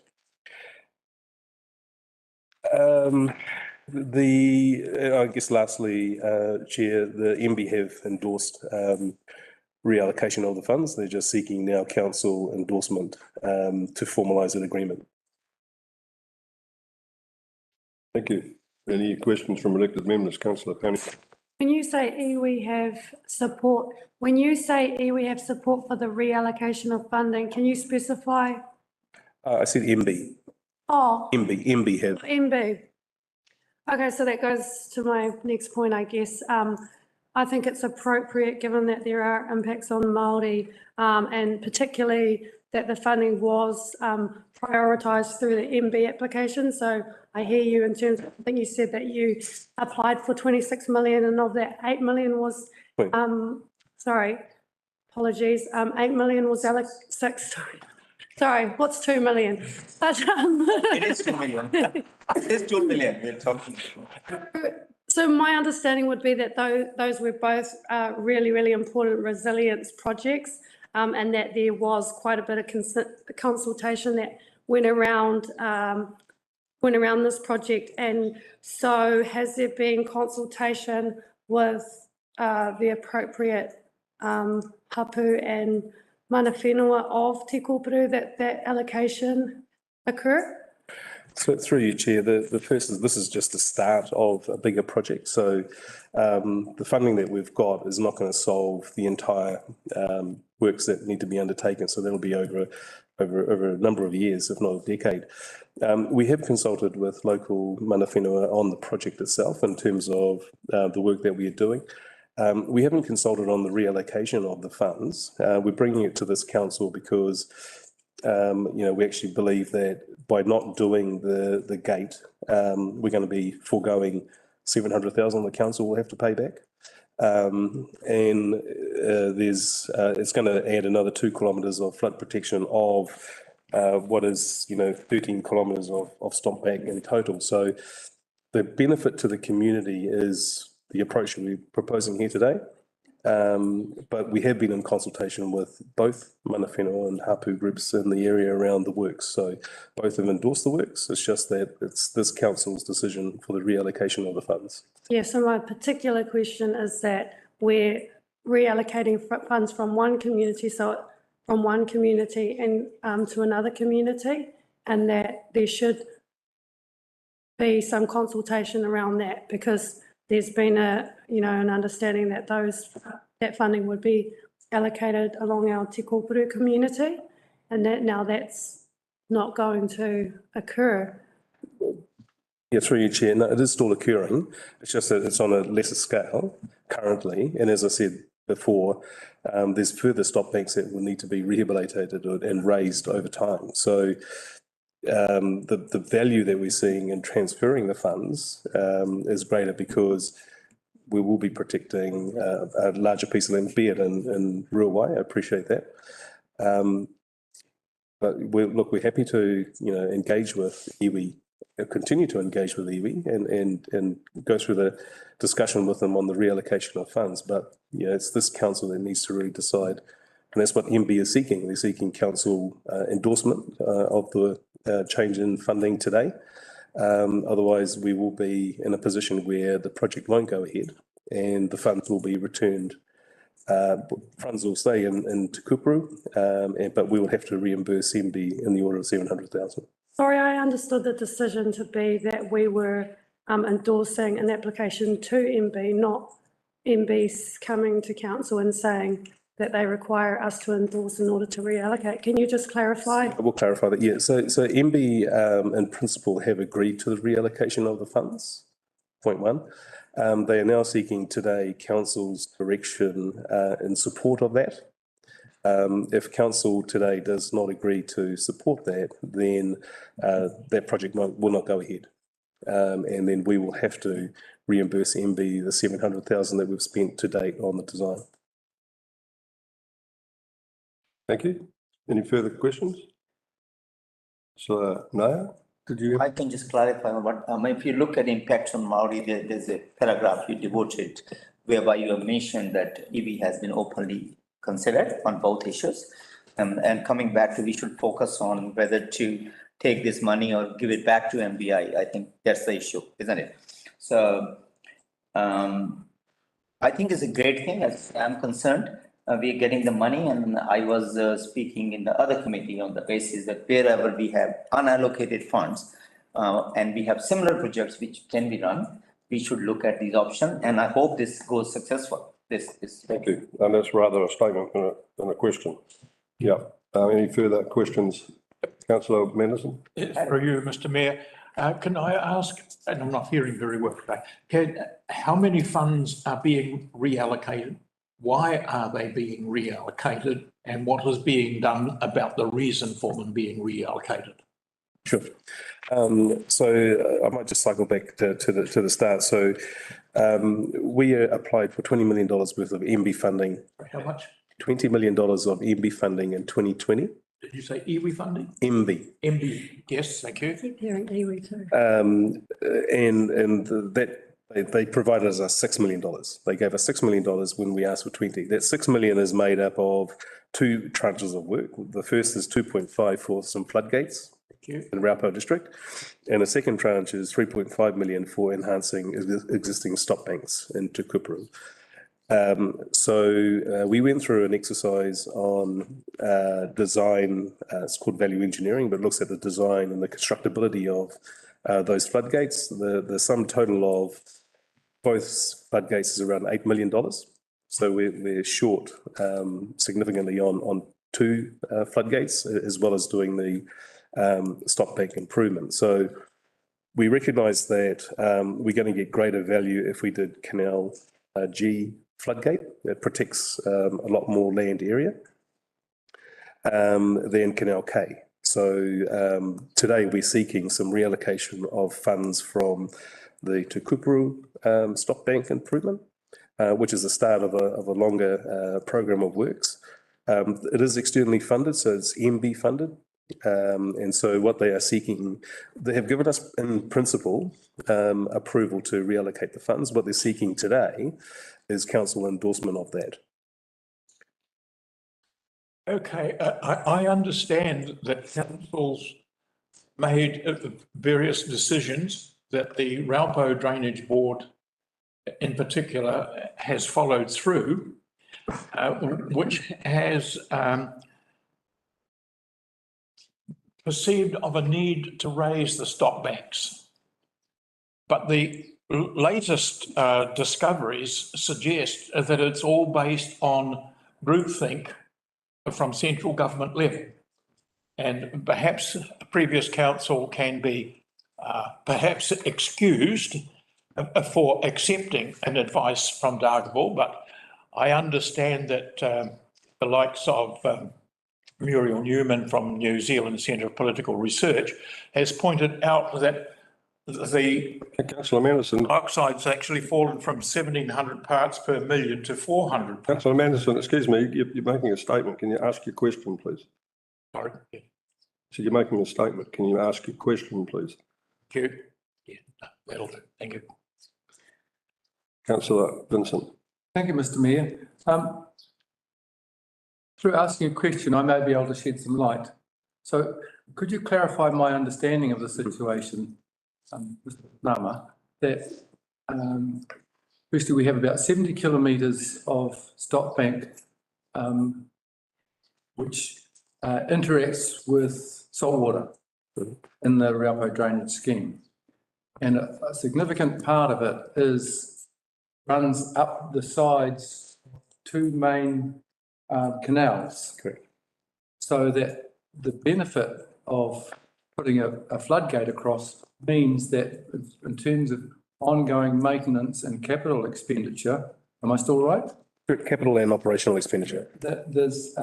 I guess lastly, Chair, the MB have endorsed reallocation of the funds. They're just seeking now council endorsement to formalise an agreement. Thank you. Any questions from elected members? Councillor Pene. When you say iwi have support, for the reallocation of funding, can you specify? I said MB. Oh. MB have. MB. Okay, so that goes to my next point, I guess. I think it's appropriate, given that there are impacts on Māori, and particularly that the funding was prioritised through the MB application. So I hear you in terms of, I think you said that you applied for 26 million, and of that 8 million was, sorry, apologies, 8 million was sorry, what's 2 million? But, It is 2 million. It is 2 million we're talking about. So my understanding would be that those were both really, really important resilience projects, and that there was quite a bit of consultation that went around this project. And so has there been consultation with the appropriate hapu and mana whenua of Te Kōpuru that allocation occur? So through you, Chair, the first is, this is just the start of a bigger project. So the funding that we've got is not going to solve the entire works that need to be undertaken. So that'll be over a number of years, if not a decade. We have consulted with local mana whenua on the project itself in terms of the work that we are doing. We haven't consulted on the reallocation of the funds. We're bringing it to this council because we actually believe that by not doing the gate, we're going to be foregoing 700,000 the council will have to pay back. It's going to add another 2 kilometres of flood protection of what is 13 kilometres of stop bank in total. So the benefit to the community is the approach that we're proposing here today. But we have been in consultation with both mana whenua and hapu groups in the area around the works. So both have endorsed the works. It's just that it's this council's decision for the reallocation of the funds. Yeah, so my particular question is that we're reallocating funds from one community, and to another community, and that there should be some consultation around that, because there's been an understanding that that funding would be allocated along our Te Kōpuru community, and that now that's not going to occur. Yeah, through you, Chair. No, it is still occurring. It's just that it's on a lesser scale currently. And as I said before, there's further stop banks that will need to be rehabilitated and raised over time. So the value that we're seeing in transferring the funds is greater because we will be protecting a larger piece of land, be it in Huriwai. I appreciate that. But we're happy to engage with iwi, continue to engage with iwi and go through the discussion with them on the reallocation of funds. But it's this council that needs to really decide, and that's what MB is seeking. They're seeking council endorsement of the change in funding today. Otherwise, we will be in a position where the project won't go ahead and the funds will be returned. Funds will stay in Te Kūpuru, but we will have to reimburse MB in the order of 700,000. Sorry, I understood the decision to be that we were endorsing an application to MB, not MB's coming to council and saying that they require us to endorse in order to reallocate. Can you just clarify? I will clarify that, yeah. So MB in principle have agreed to the reallocation of the funds, point one. They are now seeking today council's direction in support of that. If council today does not agree to support that, then that project will not go ahead. And then we will have to reimburse MB the 700,000 that we've spent to date on the design. Thank you. Any further questions? So, Naida, did you? I can just clarify what, if you look at impacts on Maori, there's a paragraph you devoted whereby you have mentioned that EV has been openly considered on both issues. And coming back to, we should focus on whether to take this money or give it back to MBI. I think that's the issue, isn't it? So I think it's a great thing as I'm concerned. We're getting the money, and I was speaking in the other committee on the basis that wherever we have unallocated funds and we have similar projects which can be run, we should look at these options, and I hope this goes successful. Thank you. And that's rather a statement than a question. Yeah. Any further questions? Councillor Mendelson? For you, Mr. Mayor. Can I ask, and I'm not hearing very well today, how many funds are being reallocated? Why are they being reallocated, and what is being done about the reason for them being reallocated? Sure. So I might just cycle back to the start. So we applied for $20 million worth of MB funding. How much? $20 million of MB funding in 2020. Did you say iwi funding? MB. MB, yes, thank you. Keep hearing iwi too. And that they provided us $6 million. They gave us $6 million when we asked for 20. That $6 million is made up of 2 tranches of work. The first is 2.5 for some floodgates in Raupo district, and the second tranche is 3.5 million for enhancing existing stop banks in Te Kūpuru. We went through an exercise on design, it's called value engineering, but it looks at the design and the constructability of those floodgates. The sum total of both floodgates is around $8 million. So we're short significantly on two floodgates, as well as doing the stop bank improvement. So we recognise that we're going to get greater value if we did Canal G floodgate. It protects a lot more land area than Canal K. So today we're seeking some reallocation of funds from the Tukupuru stop bank improvement, which is the start of a longer program of works. It is externally funded, so it's MB funded. And so what they are seeking, they have given us in principle approval to reallocate the funds. What they're seeking today is council endorsement of that. Okay, I understand that council's made various decisions that the Raupo Drainage Board in particular has followed through, which has perceived of a need to raise the stop banks. But the latest discoveries suggest that it's all based on groupthink from central government level. And perhaps previous council can be perhaps excused for accepting an advice from Dargaville, but I understand that the likes of Muriel Newman from New Zealand Centre of Political Research has pointed out that the Councillor Manderson. Oxide's actually fallen from 1,700 parts per million to 400. Councillor Manderson, excuse me, you're making a statement. Can you ask your question, please? Sorry. So you're making a statement. Can you ask your question, please? Thank you. Yeah, that'll do. Thank you. Councillor Vincent. Thank you, Mr. Mayor. Through asking a question, I may be able to shed some light. So could you clarify my understanding of the situation, Mr. Nama, that firstly we have about 70 kilometres of stop bank which interacts with saltwater in the Raupo drainage scheme. And a significant part of it runs up the sides, two main canals. Correct. So that the benefit of putting a floodgate across means that in terms of ongoing maintenance and capital expenditure, am I still right? Capital and operational expenditure. That there's,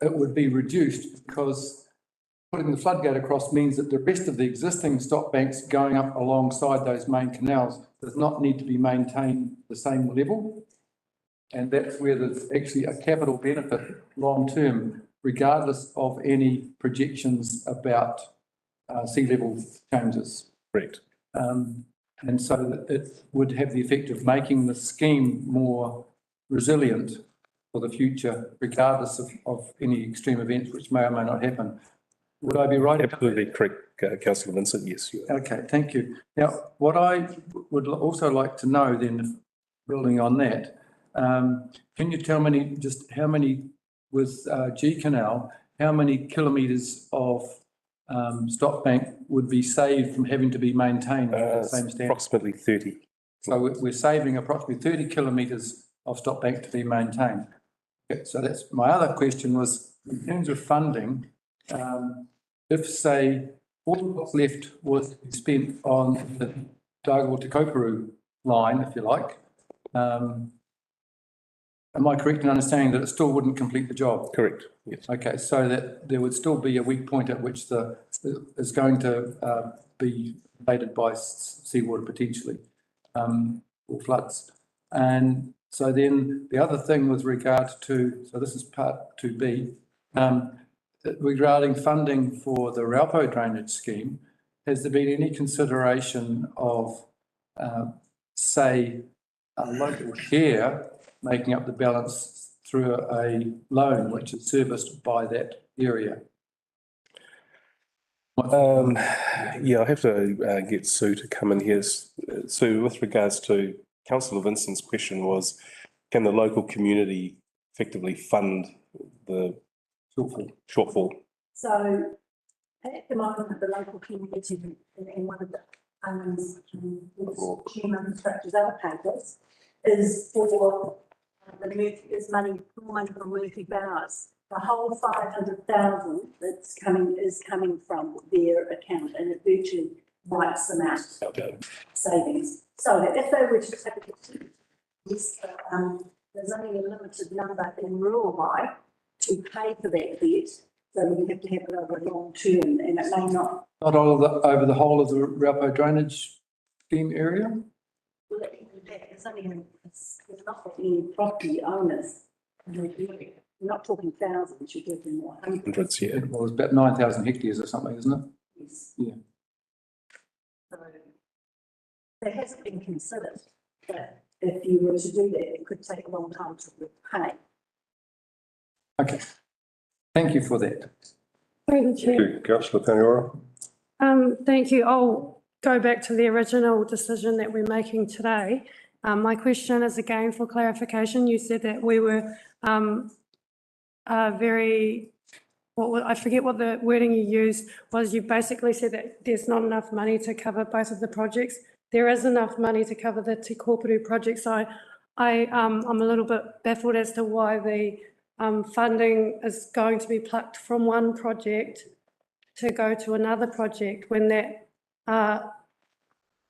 it would be reduced because putting the floodgate across means that the rest of the existing stop banks going up alongside those main canals does not need to be maintained the same level. And that's where there's actually a capital benefit long-term, regardless of any projections about sea level changes. Correct. And so that it would have the effect of making the scheme more resilient for the future, regardless of any extreme events which may or may not happen. Would I be right? Absolutely correct, Councillor Vincent. Yes, you are. Okay, thank you. Now, what I would also like to know then, building on that, can you tell me just how many, with G Canal, how many kilometres of stop bank would be saved from having to be maintained at the same standard? Approximately 30. So we're saving approximately 30 kilometres of stop bank to be maintained. Okay, so that's my other question was, in terms of funding, if say all what's left was to be spent on the Dargaville to Koparu line, if you like, am I correct in understanding that it still wouldn't complete the job? Correct, yes. Okay, so that there would still be a weak point at which is going to be invaded by seawater potentially, or floods. And so then the other thing with regard to, so this is part 2B, regarding funding for the Raupo drainage scheme, has there been any consideration of, say, a local share making up the balance through a loan which is serviced by that area? Yeah, I have to get Sue to come in here. Sue, with regards to Councillor Vincent's question was, can the local community effectively fund the shortfall? So at the moment, the local community in one of the human structures, other papers, is for is money from Murphy Bowers. The whole 500,000 that's coming is coming from their account, and it virtually wipes them out savings. So if they were to take it, yes, there's only a limited number in Huriwai to pay for that debt. So we have to have it over a long term, and it may not. Not all of the, over the whole of the Raupo drainage scheme area? Well, it's only, it's not that many property owners. We're not talking thousands, you're talking more. Hundreds, yeah. Well, it's about 9,000 hectares or something, isn't it? Yes. Yeah. So that hasn't been considered, but if you were to do that, it could take a long time to repay. Okay. Thank you for that. Thank you, Chair. Councillor Peniora. Thank you. I'll go back to the original decision that we're making today. My question is again for clarification. You said that we were I forget what the wording you used was. You basically said that there's not enough money to cover both of the projects. There is enough money to cover the Te Kōpuru project. So I'm a little bit baffled as to why the funding is going to be plucked from one project to go to another project when that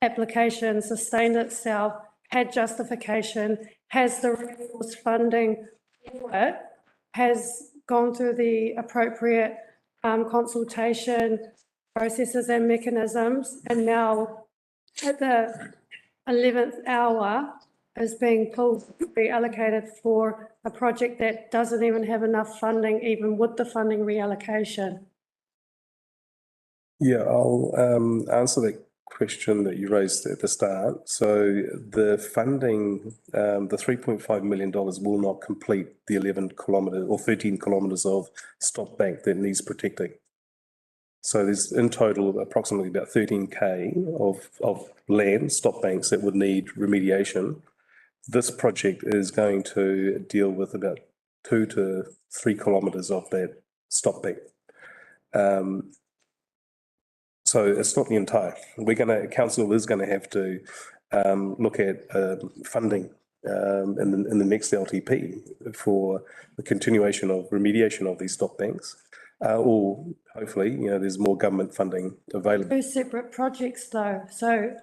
application sustained itself, had justification, has the Racecourse funding for it, has gone through the appropriate consultation processes and mechanisms, and now at the 11th hour is being pulled to be allocated for a project that doesn't even have enough funding, even with the funding reallocation. Yeah, I'll answer that question that you raised at the start. So the funding, the $3.5 million will not complete the 11 kilometres or 13 kilometres of stop bank that needs protecting. So there's in total approximately about 13K of land stop banks that would need remediation. This project is going to deal with about 2 to 3 kilometres of that stop bank. So it's not the entire. Council is going to have to look at funding in the next LTP for the continuation of remediation of these stop banks, or hopefully, there's more government funding available. Two separate projects though. So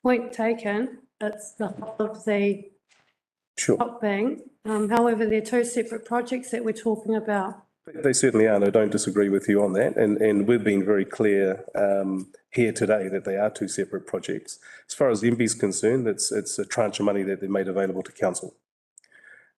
point taken, it's the whole of the stop bank. However, they're two separate projects that we're talking about. They certainly are, and I don't disagree with you on that. And we've been very clear here today that they are two separate projects. As far as the MB is concerned, it's a tranche of money that they made available to council.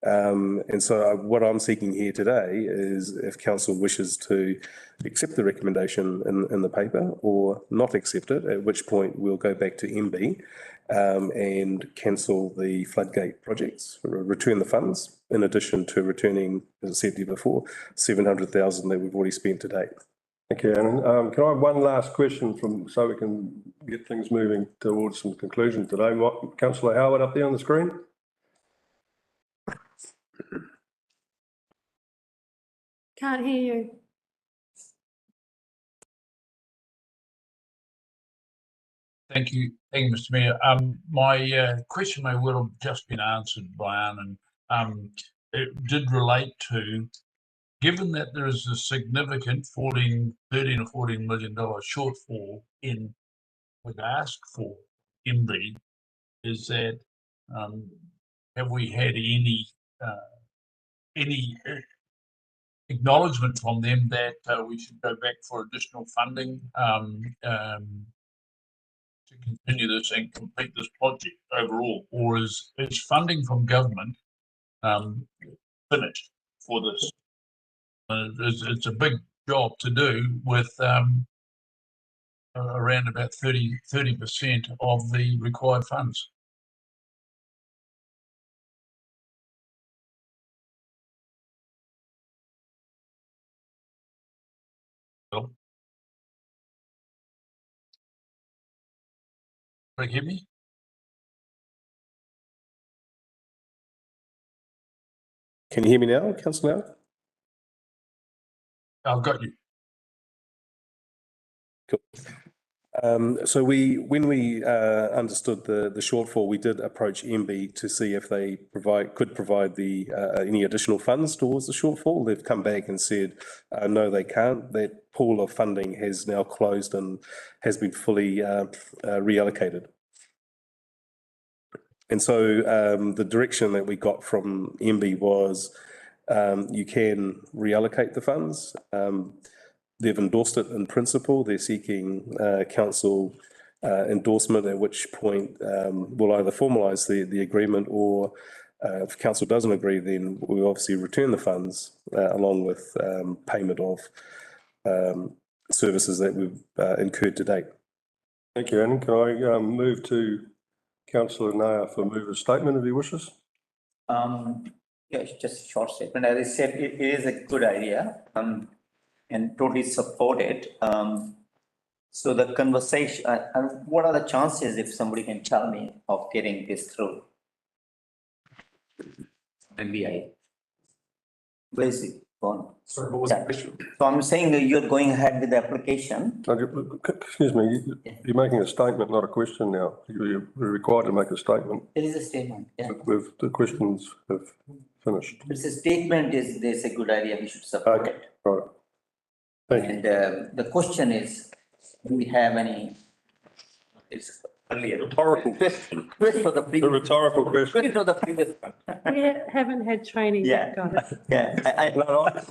And so what I'm seeking here today is if council wishes to accept the recommendation in the paper or not accept it, at which point we'll go back to MB and cancel the floodgate projects, return the funds, in addition to returning, as I said to you before, 700,000 that we've already spent to date. Thank you, Annan. Can I have one last question so we can get things moving towards some conclusion today? Councillor Howard up there on the screen. Can't hear you. Thank you, Mr. Mayor. My question may well have just been answered by Annan. It did relate to, given that there is a significant 13 or $14 million shortfall in what they ask for MB, is that have we had any acknowledgement from them that we should go back for additional funding to continue this and complete this project overall, or is funding from government finished for this? It's a big job to do with around about 30% of the required funds. Hello? Can you hear me? Can you hear me now, Councillor? I've got you. Cool. So when we understood the shortfall, we did approach MB to see if they could provide the any additional funds towards the shortfall. They've come back and said no, they can't. That pool of funding has now closed and has been fully reallocated. And so the direction that we got from MB was you can reallocate the funds. They've endorsed it in principle. They're seeking council endorsement, at which point we'll either formalise the agreement, or if council doesn't agree, then we obviously return the funds along with payment of services that we've incurred to date. Thank you, Anne. Can I move to Councillor Naida for move a statement if he wishes? Yeah, just a short statement. As I said, it is a good idea. And totally support it. So the conversation, what are the chances, if somebody can tell me, of getting this through? MBI. Where is it gone? Sorry, what was the question? So I'm saying that you're going ahead with the application. Excuse me, you're making a statement, not a question now. You're required to make a statement. It is a statement, yeah. The questions have finished. It's a statement, is this a good idea, we should support it. Right. And the question is, do we have any? It's only a rhetorical question. The rhetorical question. For the previous one. We haven't had training yet, got it. Yeah,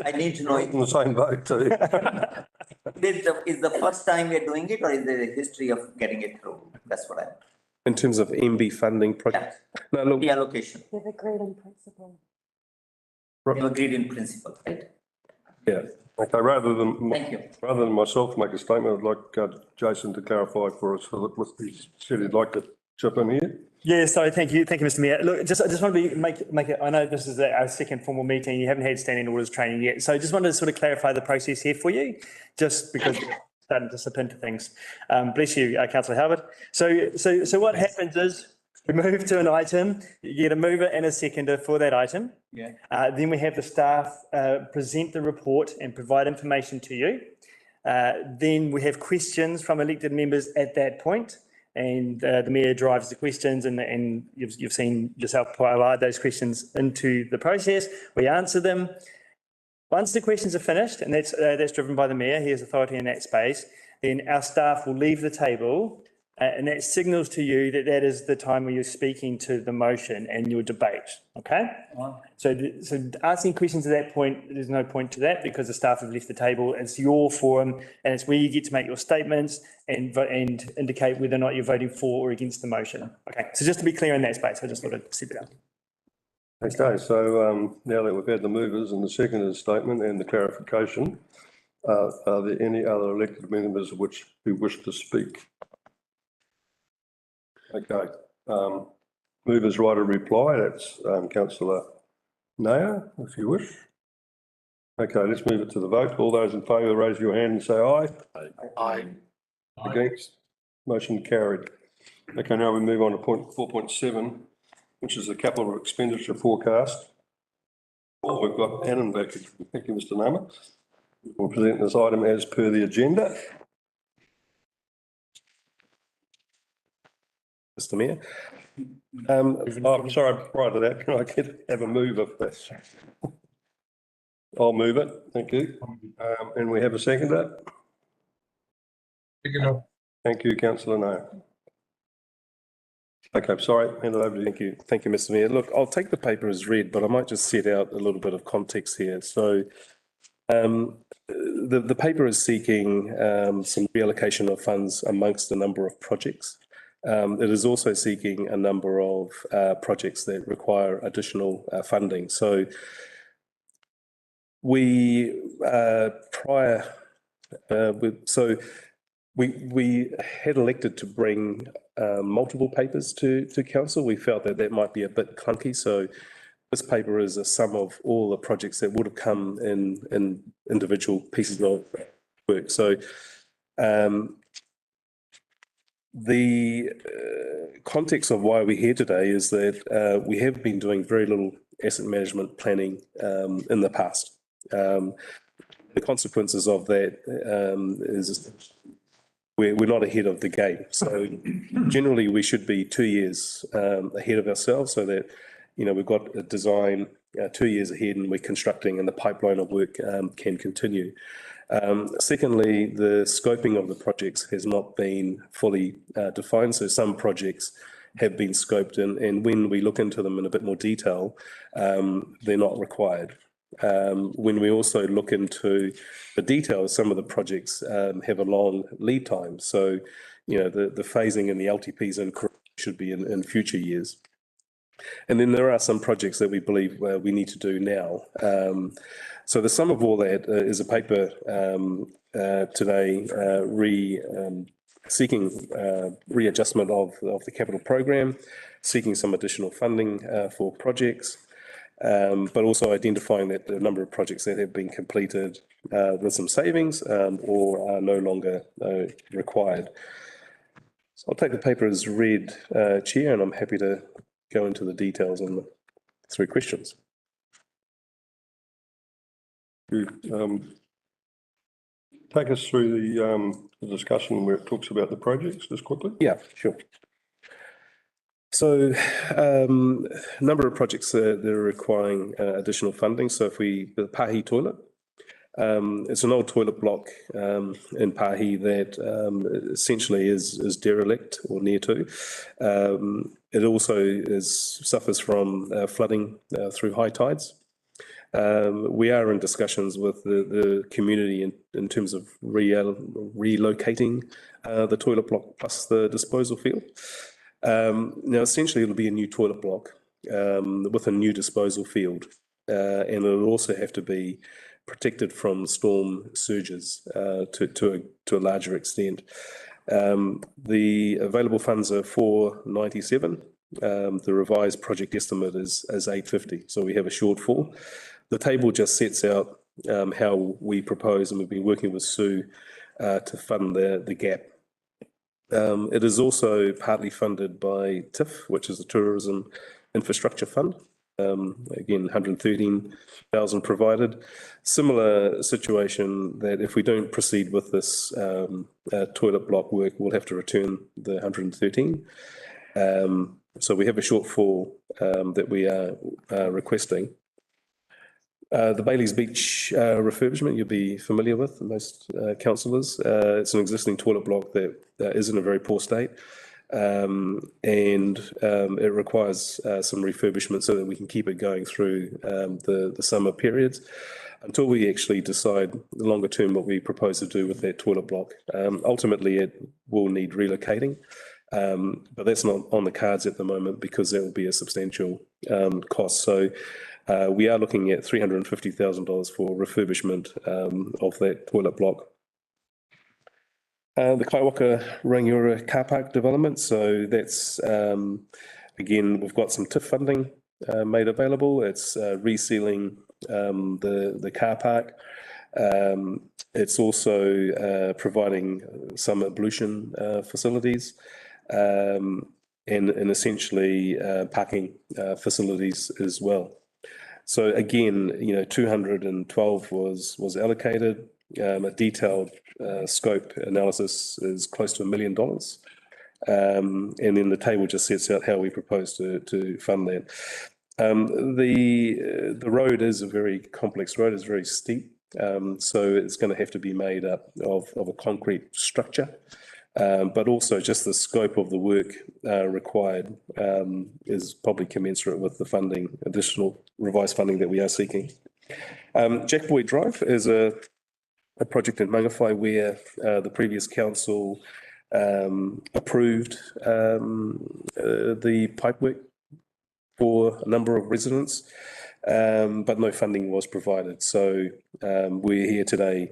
I need to know. In the same boat too. Is the first time we're doing it, or is there a history of getting it through? That's what In terms of MB funding projects? No, look. The allocation. They've agreed in principle. They've agreed in principle, right? Yeah. Okay, rather than myself make a statement, I'd like Jason to clarify for us what he said he'd like to chip in here. Yeah, sorry, thank you, Mr. Mayor. Look, I just want to make it. I know this is our second formal meeting. You haven't had standing orders training yet, so I just wanted to sort of clarify the process here for you, just because we're starting to slip into things. Bless you, Councillor Howard. So what happens is we move to an item. You get a mover and a seconder for that item. Yeah. Then we have the staff present the report and provide information to you. Then we have questions from elected members at that point, and the Mayor drives the questions, and you've seen yourself provide those questions into the process. We answer them. Once the questions are finished, and that's driven by the Mayor, he has authority in that space, then our staff will leave the table, and that signals to you that that is the time where you're speaking to the motion and your debate, okay? So asking questions at that point, there's no point to that because the staff have left the table. It's your forum, and it's where you get to make your statements and indicate whether or not you're voting for or against the motion. Okay, so just to be clear in that space, I just thought I'd set it out. Okay, so now that we've had the movers and the seconders statement and the clarification, are there any other elected members who wish to speak? Okay, movers right of reply, that's Councillor Naida, if you wish. Okay, let's move it to the vote. All those in favour, raise your hand and say aye. Aye. Against? Motion carried. Okay, now we move on to point 4.7, which is the capital expenditure forecast. Oh, we've got Annan back. Thank you, Mr. Naima. We'll present this item as per the agenda. Mr. Mayor. I'm sorry, prior to that, can I have a move of this? I'll move it, thank you. And we have a seconder? Thank you, Councillor Naida. Okay, sorry, hand it over to you. Thank you, Mr. Mayor. Look, I'll take the paper as read, but I might just set out a little bit of context here. So the paper is seeking some reallocation of funds amongst a number of projects. It is also seeking a number of projects that require additional funding. So we had elected to bring multiple papers to council. We felt that might be a bit clunky, so this paper is a sum of all the projects that would have come in individual pieces of work. So the context of why we're here today is that we have been doing very little asset management planning in the past. The consequences of that is we're not ahead of the game. So generally we should be 2 years ahead of ourselves, so that, you know, we've got a design 2 years ahead and we're constructing and the pipeline of work can continue. Secondly, the scoping of the projects has not been fully defined. So some projects have been scoped and when we look into them in a bit more detail, they're not required. When we also look into the details, some of the projects have a long lead time. So, you know, the phasing and the LTPs should be in future years. And then there are some projects that we believe we need to do now. So the sum of all that is a paper today seeking readjustment of the capital program, seeking some additional funding for projects, but also identifying that the number of projects that have been completed with some savings or are no longer required. So I'll take the paper as read, Chair, and I'm happy to go into the details and through questions. Take us through the discussion where it talks about the projects just quickly. Yeah, sure. So a number of projects that are requiring additional funding. So if the Pahi toilet, it's an old toilet block in Pahi that essentially is derelict or near to. It also suffers from flooding through high tides. We are in discussions with the community in terms of relocating the toilet block plus the disposal field. Now, essentially, it'll be a new toilet block with a new disposal field, and it'll also have to be protected from storm surges to a larger extent. The available funds are $497. The revised project estimate is $850, so we have a shortfall. The table just sets out how we propose, and we've been working with Sue to fund the gap. It is also partly funded by TIF, which is the Tourism Infrastructure Fund. Again, 113,000 provided. Similar situation that if we don't proceed with this toilet block work, we'll have to return the 113. So we have a shortfall that we are requesting. The Bailey's Beach refurbishment, you'll be familiar with, most councillors. It's an existing toilet block that is in a very poor state, and it requires some refurbishment so that we can keep it going through the summer periods until we actually decide the longer term what we propose to do with that toilet block. Ultimately, it will need relocating, but that's not on the cards at the moment because that will be a substantial cost. So we are looking at $350,000 for refurbishment of that toilet block. The Kaiwaka Rangiora car park development. So that's, again, we've got some TIF funding made available. It's resealing the car park. It's also providing some ablution facilities and essentially parking facilities as well. So again, you know, 212 was allocated. A detailed scope analysis is close to $1 million. And then the table just sets out how we propose to fund that. The road is a very complex road, it's very steep. So it's going to have to be made up of a concrete structure. But also just the scope of the work required is probably commensurate with the funding, additional revised funding that we are seeking. Jack Boyd Drive is a project in Mangawhai where the previous council approved the pipework for a number of residents, but no funding was provided. So we're here today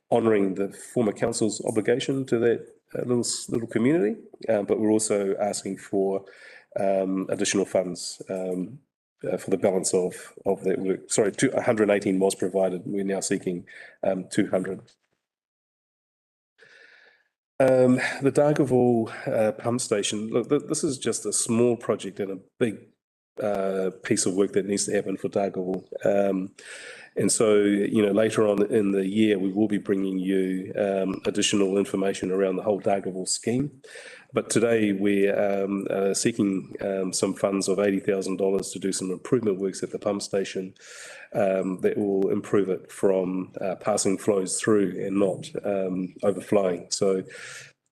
honouring the former council's obligation to that little community, but we're also asking for additional funds for the balance of that work. Sorry, 118 was provided. We're now seeking 200. The Dargaville pump station. Look, this is just a small project in a big piece of work that needs to happen for Dargaville. And so, later on in the year, we will be bringing you additional information around the whole Dargaville scheme. But today we're seeking some funds of $80,000 to do some improvement works at the pump station that will improve it from passing flows through and not overflowing. So,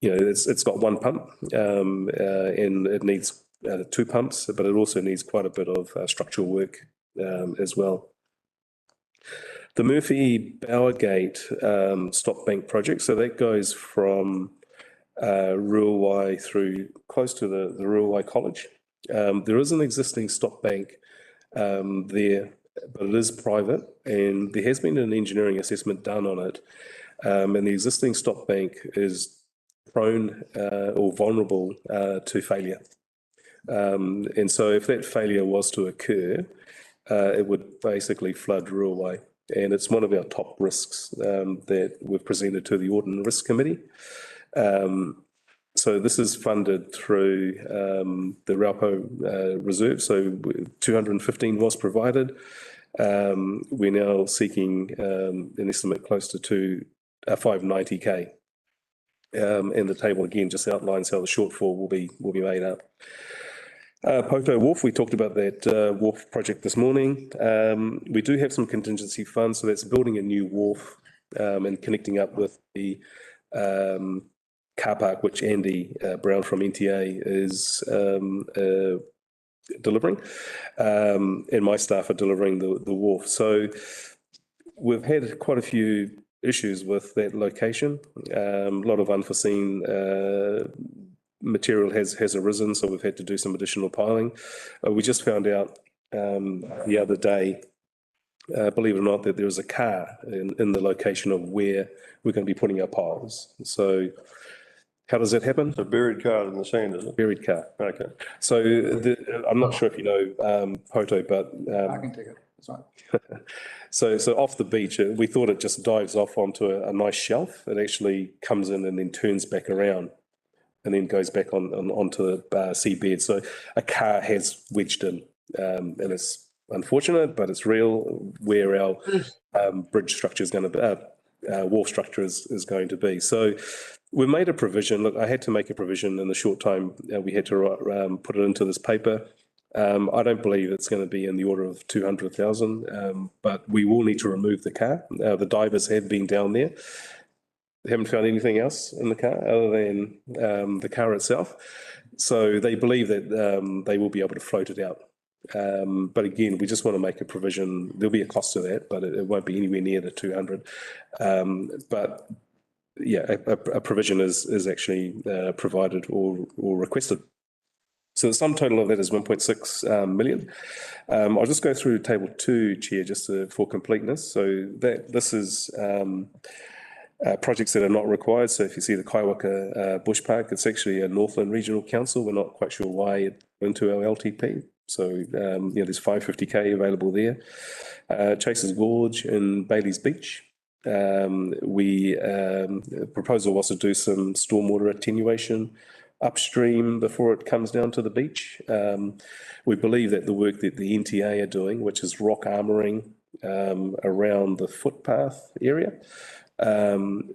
it's got one pump and it needs 2 pumps, but it also needs quite a bit of structural work as well. The Murphy Bower Gate stop bank project, so that goes from Huriwai through close to the Huriwai College. There is an existing stop bank there, but it is private, and there has been an engineering assessment done on it. And the existing stop bank is prone or vulnerable to failure. And so if that failure was to occur, it would basically flood Huriwai. And it's one of our top risks that we've presented to the Audit and Risk Committee. So this is funded through the Raupo Reserve. So 215 was provided. We're now seeking an estimate close to 590K. And the table again just outlines how the shortfall will be made up. Pouto Wharf, we talked about that wharf project this morning. We do have some contingency funds, so that's building a new wharf and connecting up with the car park, which Andy Brown from NTA is delivering, and my staff are delivering the wharf. So we've had quite a few issues with that location. A lot of unforeseen material has arisen, so we've had to do some additional piling. We just found out the other day, believe it or not, that there is a car in the location of where we're going to be putting our piles. So how does that happen? A buried car in the sand, is it? Buried car. Okay. So I'm not sure if you know Pouto, but I can take it. That's fine. So off the beach, we thought it just dives off onto a nice shelf. It actually comes in and then turns back around and then goes back onto the seabed. So a car has wedged in, and it's unfortunate, but it's real where our bridge structure is going to be, wharf structure is going to be. So we made a provision. Look, I had to make a provision in the short time we had to put it into this paper. I don't believe it's going to be in the order of 200,000, but we will need to remove the car. The divers have been down there. They haven't found anything else in the car other than the car itself. So they believe that they will be able to float it out. But again, we just want to make a provision. There'll be a cost to that, but it won't be anywhere near the 200. But yeah, a provision is actually provided or requested. So the sum total of that is 1.6 million. I'll just go through table 2, Chair, just for completeness. So this is projects that are not required. So if you see the Kaiwaka Bush Park, it's actually a Northland Regional Council. We're not quite sure why it went to our LTP. So there's 550K available there. Chaser's Gorge and Bailey's Beach. Proposal was to do some stormwater attenuation upstream before it comes down to the beach. We believe that the work that the NTA are doing, which is rock armouring around the footpath area,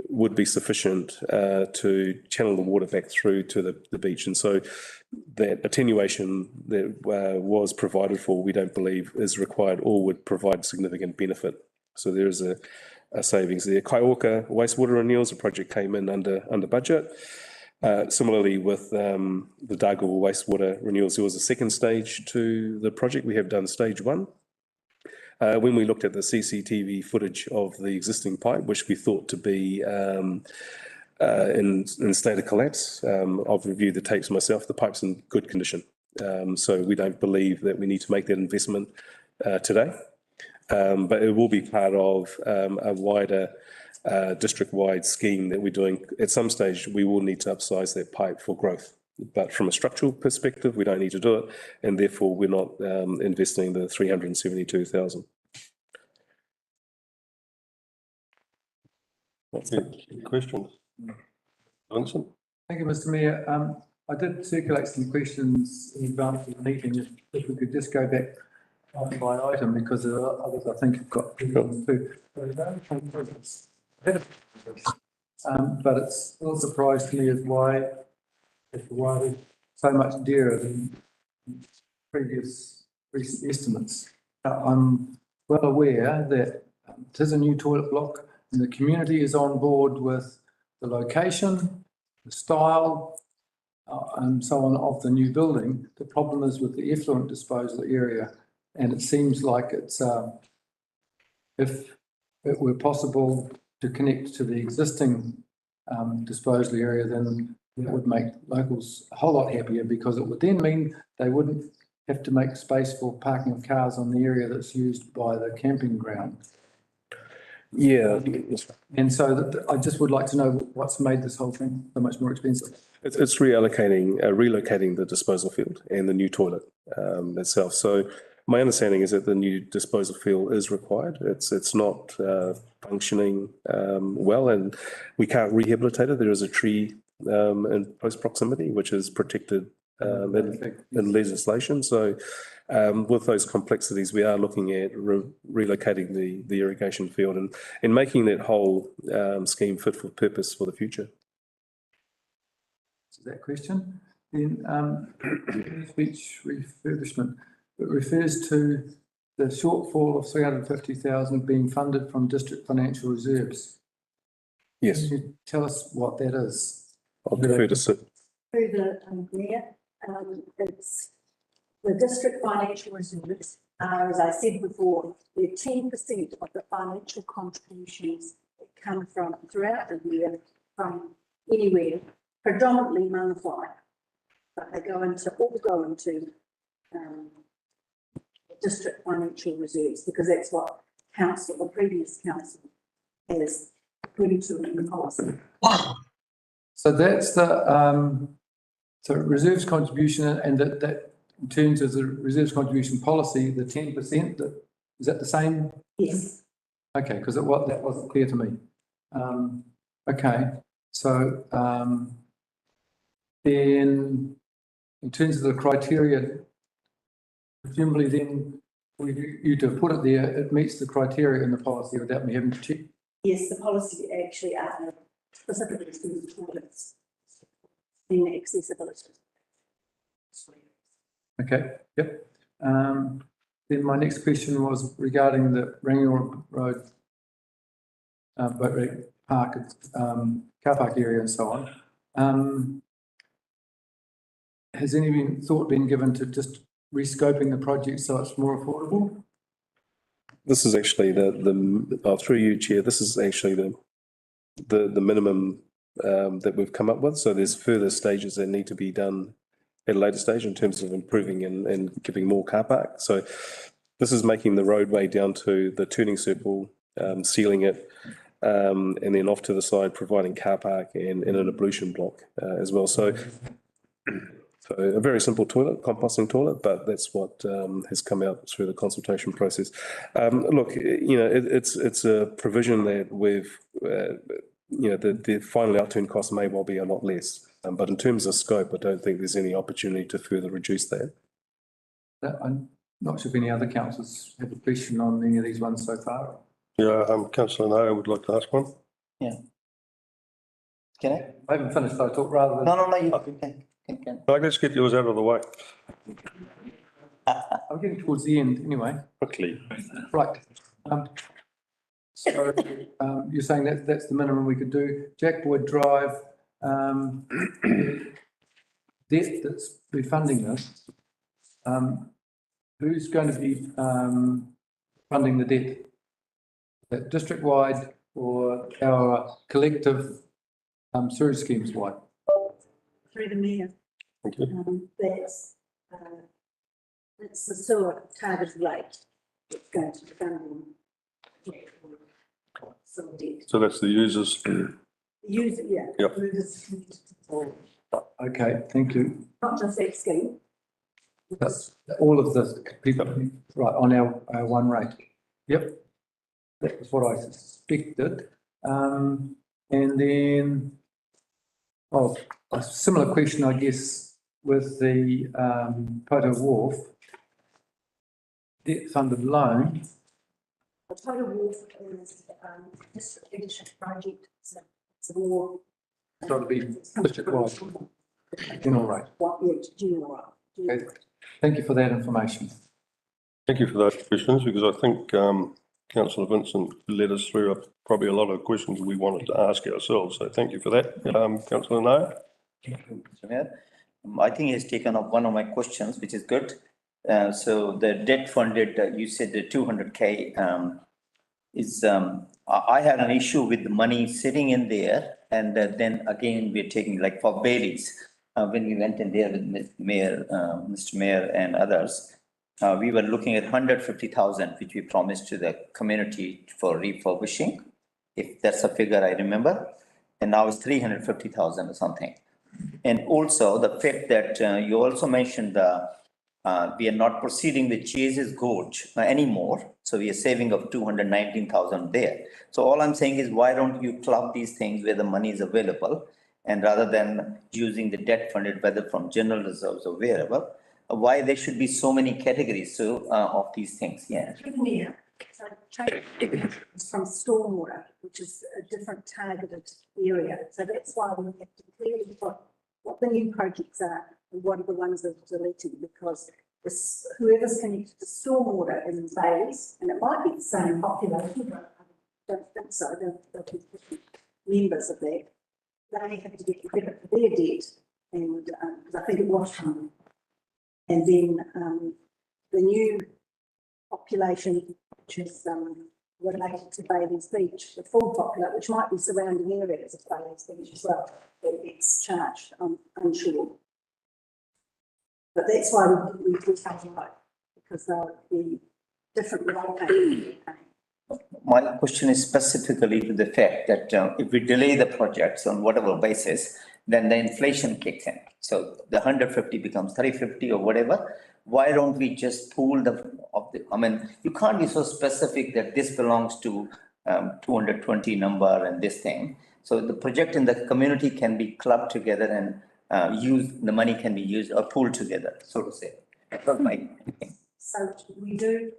would be sufficient to channel the water back through to the beach. And so that attenuation that was provided for, we don't believe is required or would provide significant benefit. So there is a savings there. Kaiwaka wastewater renewals, the project came in under budget. Similarly with the Dargaville wastewater renewals, there was a second stage to the project. We have done stage 1. When we looked at the CCTV footage of the existing pipe, which we thought to be in state of collapse, I've reviewed the tapes myself, the pipe's in good condition. So we don't believe that we need to make that investment today. But it will be part of a wider district-wide scheme that we're doing. At some stage, we will need to upsize that pipe for growth. But from a structural perspective, we don't need to do it, and therefore we're not investing the 372,000. Questions? Vincent? Thank you, Mr. Mayor. I did circulate some questions in advance of the meeting, if we could just go back item by item, because there are others I think have got questions too. But it's still a surprise to me as why it's so much dearer than previous estimates. I'm well aware that it is a new toilet block and the community is on board with the location, the style, and so on of the new building. The problem is with the effluent disposal area, and it seems like it's, if it were possible to connect to the existing disposal area, then that would make locals a whole lot happier, because it would then mean they wouldn't have to make space for parking of cars on the area that's used by the camping ground. Yeah. And so I just would like to know what's made this whole thing so much more expensive. It's relocating the disposal field and the new toilet itself. So my understanding is that the new disposal field is required. It's not functioning well, and we can't rehabilitate it. There is a tree in close proximity, which is protected in legislation. So with those complexities, we are looking at relocating the irrigation field and making that whole scheme fit for purpose for the future. So that question. Then speech refurbishment. It refers to the shortfall of 350,000 being funded from district financial reserves. Yes. Can you tell us what that is? I'll defer to Sid. Through the Mayor, it's the district financial reserves. As I said before, they're 10% of the financial contributions that come from throughout the year from anywhere, predominantly Mangawhai, but they all go into district financial reserves, because that's what the previous council has put into in the policy. So that's the so reserves contribution, and that in terms of the reserves contribution policy, the 10%, is that the same? Yes. Okay, because that wasn't clear to me. Okay, so then in terms of the criteria, presumably then you'd have put it there, it meets the criteria in the policy without me having to check? Yes, the policy actually specifically to the toilets in accessibility. Okay, yep. Then my next question was regarding the Rangi Road boat park, car park area and so on. Has any thought been given to just rescoping the project so it's more affordable? This is actually through you, Chair, this is actually the minimum that we've come up with. So there's further stages that need to be done at a later stage in terms of improving and giving more car park. So this is making the roadway down to the turning circle, sealing it, and then off to the side, providing car park and an ablution block as well. So a very simple toilet, composting toilet, but that's what has come out through the consultation process. Look, it's a provision that we've, the final outturn cost may well be a lot less. But in terms of scope, I don't think there's any opportunity to further reduce that. I'm not sure if any other councillors have a question on any of these ones so far. Yeah, Councillor Naida would like to ask one. Yeah. Can I? I haven't finished, so I thought rather than... No, you can. Let's get yours out of the way. I'm getting towards the end anyway. Quickly. Right. So you're saying that's the minimum we could do. Jack Boyd Drive, debt that's refunding this, who's going to be funding the debt? That district-wide or our collective sewerage schemes wide? Through the Mayor. Thank you. That's the sewer targeted rate. It's going to be funding. So that's the users. User, yeah. Yep. Okay, thank you. Not just that scheme. That's all of the people, right, on our one rate. Yep. That was what I suspected. And then Oh, a similar question, I guess, with the Pouto Wharf debt funded loan. The Pouto Wharf is district leadership project, so it's more. So it'll be district-wide, general rate. General rate. Okay. Thank you for that information. Thank you for those questions, because I think Councillor Vincent led us through probably a lot of questions we wanted to ask ourselves. So thank you for that. Councillor Naida. I think he's taken up one of my questions, which is good. So the debt funded, you said the 200K is, I had an issue with the money sitting in there. And then again, we're taking like for Bailey's, when we went in there with Mr. Mayor and others, we were looking at 150,000, which we promised to the community for refurbishing, if that's a figure I remember. And now it's 350,000 or something. And also the fact that you also mentioned we are not proceeding with Chase's Gorge anymore. So we are saving up 219,000 there. So all I'm saying is, why don't you club these things where the money is available, and rather than using the debt funded, whether from general reserves or wherever, why there should be so many categories of these things? Yeah. Yeah. So from stormwater, which is a different targeted area. So that's why we have to clearly put what the new projects are and what are the ones that are deleted, because whoever's connected to stormwater in bays, and it might be the same population, but I don't think so, they'll be different members of that, they have to get credit for their debt, and because I think it was from. And then the new population, which is related to Bailey's Beach, the full population, which might be surrounding areas of Bailey's Beach as well, that gets charged, I'm unsure. But that's why we take it out, because they'll be different locations. My question is specifically to the fact that if we delay the projects on whatever basis, then the inflation kicks in. So the 150 becomes 350 or whatever. Why don't we just pool I mean, you can't be so specific that this belongs to 220 number and this thing. So the project in the community can be clubbed together and the money can be used or pooled together, so to say. That's my thinking. So we do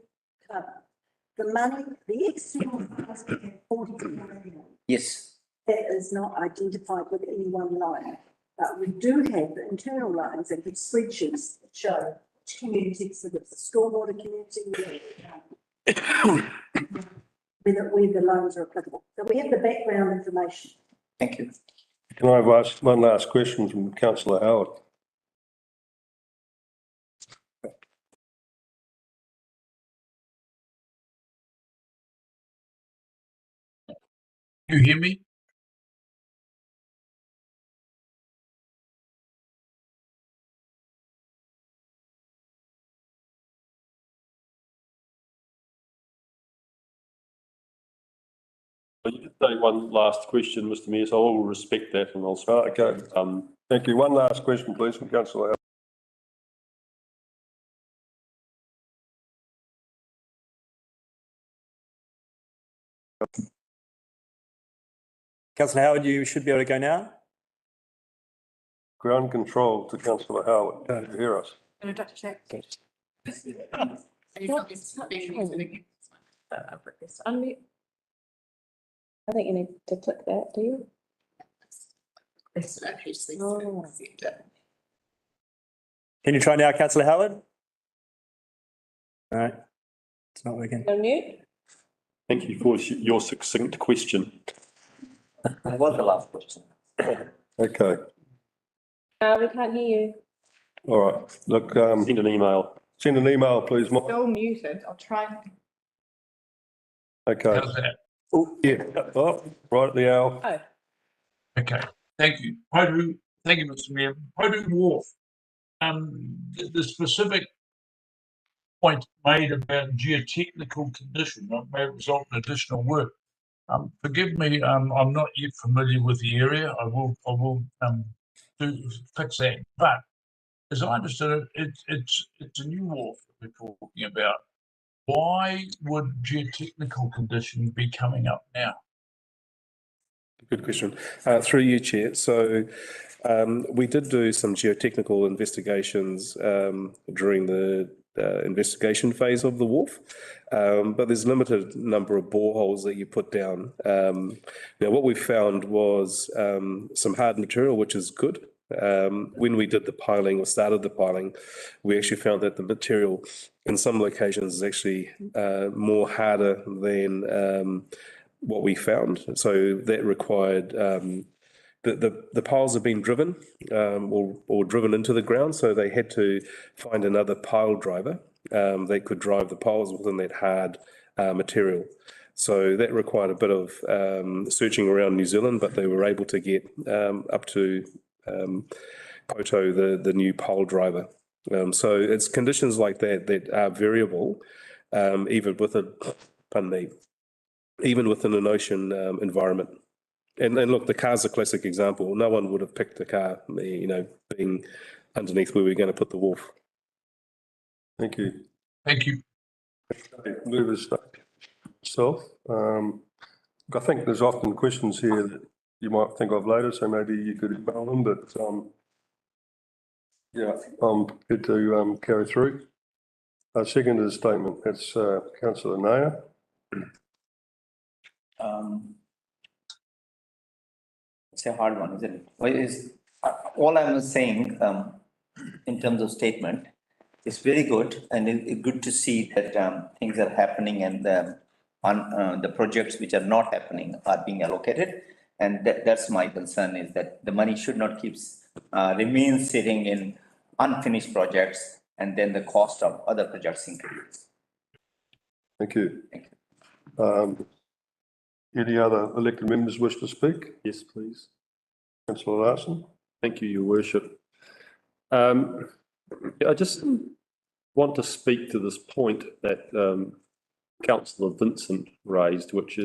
the money, the external funds, 40 million. Yes. That is not identified with any one line, but we do have the internal lines and the spreadsheets that show which communities, so it's a stormwater community, where the loans are applicable. So we have the background information. Thank you. Can I ask one last question from Councillor Howard? You hear me? You did say one last question, Mr. Mayor, so I will respect that and I'll. Okay. Thank you. One last question, please, from Councillor Howard. Councillor Howard, you should be able to go now. Ground control to Councillor Howard. Can you hear us? Can I double check? Unmute. I think you need to click that, do you? Oh. Can you try now, Councillor Howard? All right, it's not working. Unmute. Thank you for your succinct question. That was the last question. Okay. We can't hear you. All right. Look, send an email. Send an email, please, Mike. Still muted. I'll try. Okay. How's that? Oh, yeah. Oh, right at the hour. Oh. Okay, thank you. PouTu, thank you, Mr. Mayor. PouTu Wharf. The specific point made about geotechnical condition may result in additional work. Forgive me, I'm not yet familiar with the area. I will fix that. But as I understood it, it's a new wharf that we're talking about. Why would geotechnical conditions be coming up now? Good question. Through you, Chair. So we did do some geotechnical investigations during the investigation phase of the wharf, but there's a limited number of boreholes that you put down. Now, what we found was some hard material, which is good. When we did the piling or started the piling, we actually found that the material in some locations is actually more harder than what we found. So that required the piles have been driven or driven into the ground, so they had to find another pile driver that could drive the piles within that hard material. So that required a bit of searching around New Zealand, but they were able to get up to Pouto, the new pile driver. So it's conditions like that that are variable, even within, pardon me, even within an ocean environment. And look, the car's a classic example. No one would have picked the car, you know, being underneath where we're going to put the wharf. Thank you. Thank you. Movers yourself. I think there's often questions here that you might think of later, so maybe you could email them, but yeah, I'm prepared to carry through. Second is statement. It's Councillor Naida. It's a hard one, isn't it? Well, all I was saying in terms of statement, it's very good and it's good to see that things are happening and the projects which are not happening are being allocated. And that's my concern, is that the money should not remain sitting in unfinished projects and then the cost of other projects increases. Thank you. Thank you. Any other elected members wish to speak? Yes, please. Councillor Larson. Thank you, Your Worship. I just want to speak to this point that Councillor Vincent raised, which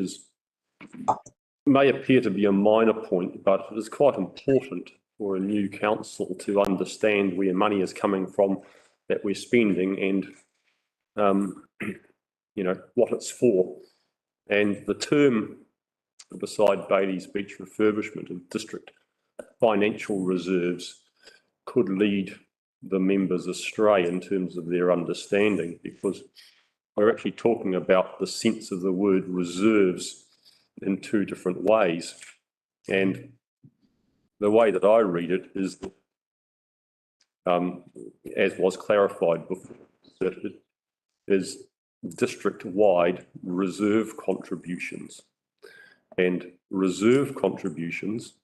may appear to be a minor point, but it is quite important for a new council to understand where money is coming from that we're spending and you know what it's for. And the term beside Bailey's Beach refurbishment of district financial reserves could lead the members astray in terms of their understanding, because we're actually talking about the sense of the word reserves in two different ways. And the way that I read it is, as was clarified before, that it is district-wide reserve contributions. And reserve contributions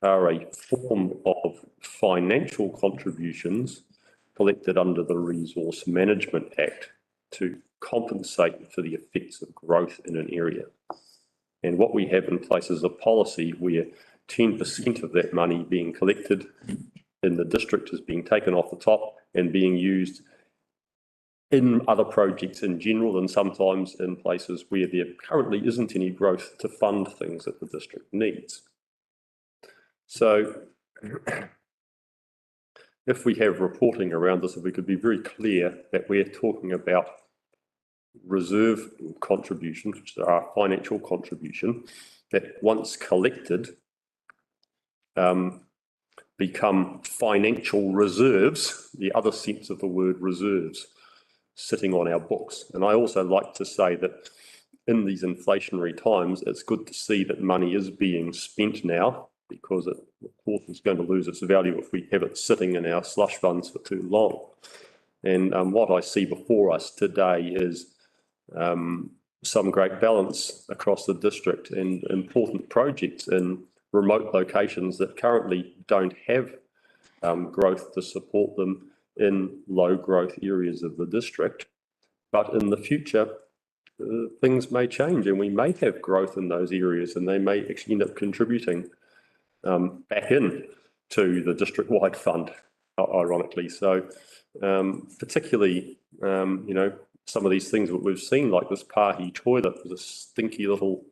are a form of financial contributions collected under the Resource Management Act to compensate for the effects of growth in an area. And what we have in place is a policy where 10% of that money being collected in the district is being taken off the top and being used in other projects in general, and sometimes in places where there currently isn't any growth to fund things that the district needs. So if we have reporting around this, if we could be very clear that we're talking about reserve contributions, which are our financial contribution, that once collected become financial reserves, the other sense of the word reserves, sitting on our books. And I also like to say that in these inflationary times, it's good to see that money is being spent now, because it, of course, is going to lose its value if we have it sitting in our slush funds for too long. And what I see before us today is some great balance across the district and important projects in remote locations that currently don't have growth to support them in low growth areas of the district. But in the future, things may change and we may have growth in those areas, and they may actually end up contributing back in to the district-wide fund, ironically. So particularly, you know, some of these things that we've seen, like this Pahi toilet, there's a stinky little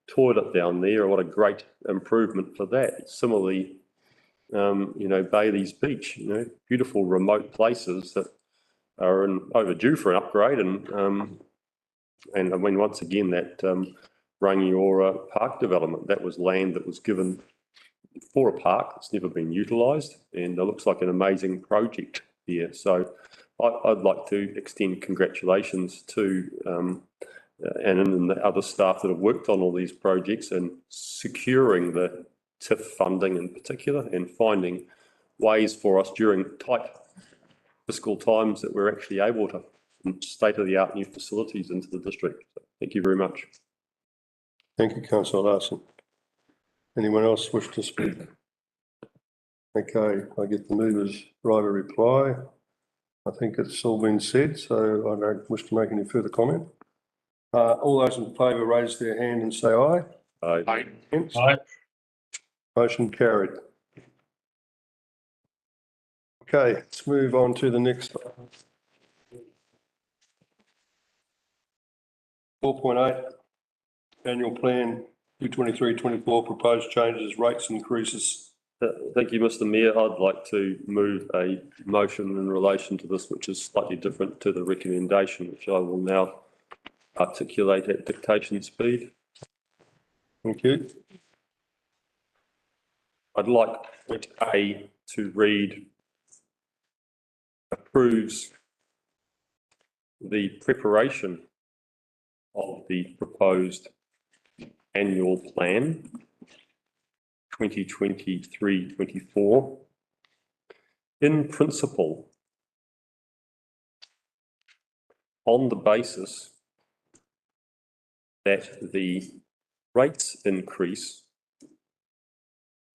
toilet down there. What a great improvement for that. Similarly, you know, Bailey's Beach, you know, beautiful remote places that are overdue for an upgrade, and when once again that Rangi park development. That was land that was given for a park. It's never been utilised, and it looks like an amazing project here. So I'd like to extend congratulations to Annan and the other staff that have worked on all these projects and securing the TIF funding in particular, and finding ways for us during tight fiscal times that we're actually able to state-of-the-art new facilities into the district. So thank you very much. Thank you, Councillor Larson. Anyone else wish to speak? Okay, I get the mover's right of reply. I think it's all been said, so I don't wish to make any further comment. All those in favour raise their hand and say aye. Aye. Against? Aye. Motion carried. Okay, let's move on to the next. 4.8, annual plan 2023-24, proposed changes, rates increases. Thank you, Mr. Mayor. I'd like to move a motion in relation to this, which is slightly different to the recommendation, which I will now articulate at dictation speed. Thank you. I'd like it A to read approves the preparation of the proposed annual plan 2023-24 in principle on the basis that the rates increase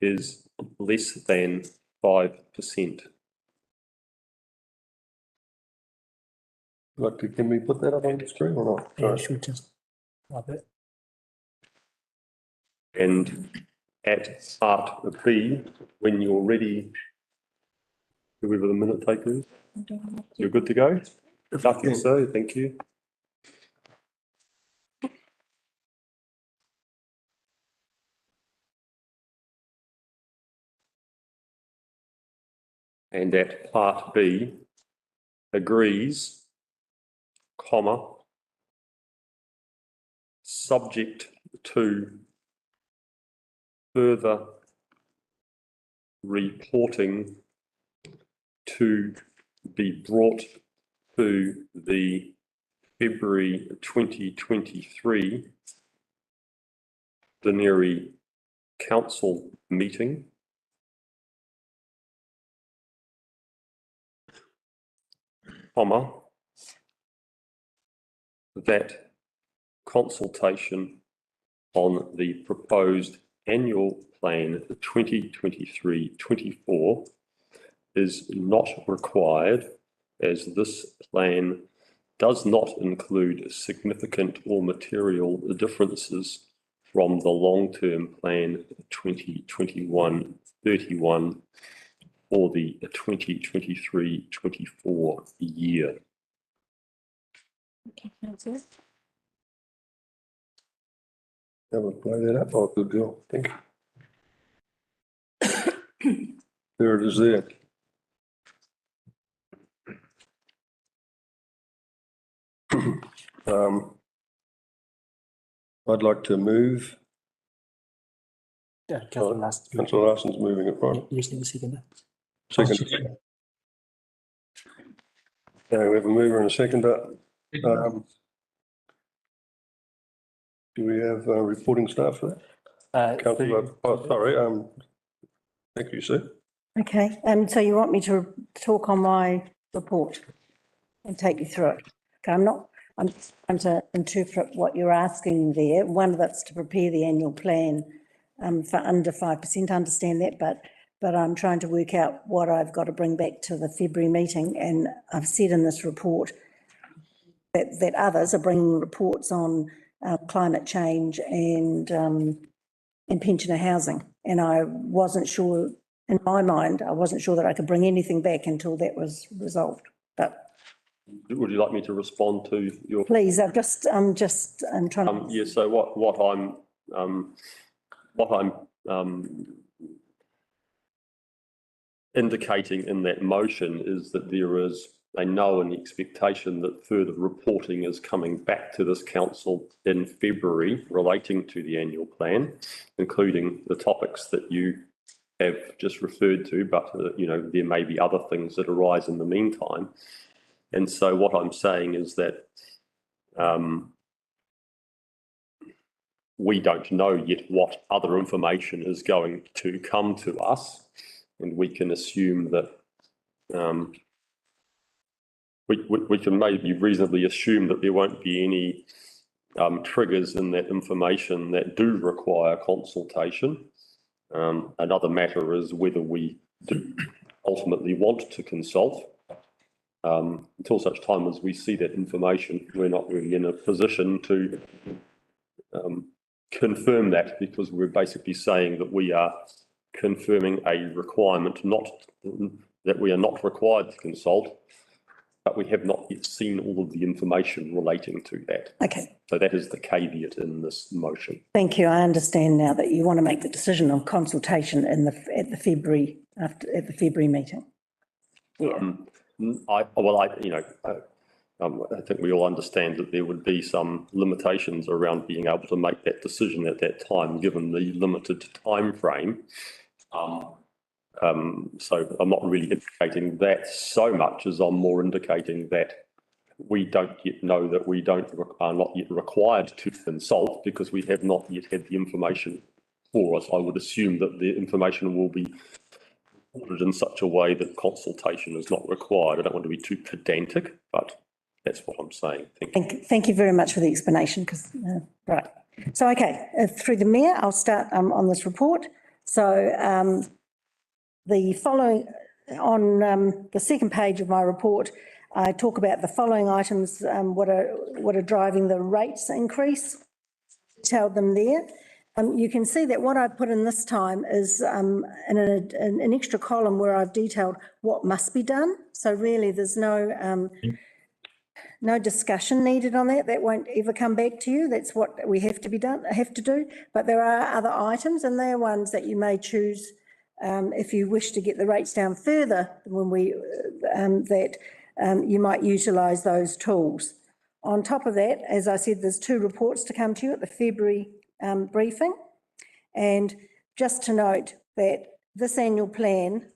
is less than 5%. Can we put that up on the screen or not? Yeah, sure, just like that. And at part B, when you're ready, do we have a minute taker? You're good to go? I think so, thank you. And at part B, agrees, comma, subject to further reporting to be brought to the February 2023 plenary council meeting, comma, that consultation on the proposed annual plan 2023-24 is not required, as this plan does not include significant or material differences from the long-term plan 2021-31 for the 2023-24 year. Okay, Councillor. I will play that up. Oh, good girl. Thank you. There it is there. I'd like to move. Yeah, Councillor Larson. Councillor Larson's moving it, right? You just need a second. Second. Okay, we have a mover and a seconder. Do we have reporting staff for that? Councillor, oh, sorry. Thank you, sir. Okay, so you want me to talk on my report and take you through it? Okay, I'm trying to interpret what you're asking there. One of it's to prepare the annual plan for under 5%, I understand that, but I'm trying to work out what I've got to bring back to the February meeting. And I've said in this report that others are bringing reports on climate change and pensioner housing. And I wasn't sure, in my mind, I wasn't sure that I could bring anything back until that was resolved. But would you like me to respond to your? Please, I'm trying to. Yeah. So what I'm indicating in that motion is that there is they know in the expectation that further reporting is coming back to this council in February relating to the annual plan, including the topics that you have just referred to, but you know, there may be other things that arise in the meantime. And so what I'm saying is that we don't know yet what other information is going to come to us, and we can assume that we can maybe reasonably assume that there won't be any triggers in that information that do require consultation. Another matter is whether we do ultimately want to consult. Until such time as we see that information, we're not really in a position to confirm that, because we're basically saying that we are confirming a requirement, not that we are not required to consult, but we have not yet seen all of the information relating to that. Okay. So that is the caveat in this motion. Thank you. I understand now that you want to make the decision on consultation at the February meeting. Yeah. I think we all understand that there would be some limitations around being able to make that decision at that time, given the limited time frame. So I'm not really indicating that so much as I'm more indicating that we don't yet know that we are not yet required to consult, because we have not yet had the information for us. I would assume that the information will be ordered in such a way that consultation is not required. I don't want to be too pedantic, but that's what I'm saying. Thank you very much for the explanation. Right. So, okay, through the Mayor, I'll start on this report. So the following, on the second page of my report, I talk about the following items, what are driving the rates increase, detailed them there. You can see that what I've put in this time is in an extra column where I've detailed what must be done. So really there's no discussion needed on that. That won't ever come back to you. That's what we have to do. But there are other items, and they're ones that you may choose if you wish to get the rates down further when you might utilise those tools. On top of that, as I said, there's 2 reports to come to you at the February briefing. And just to note that this annual plan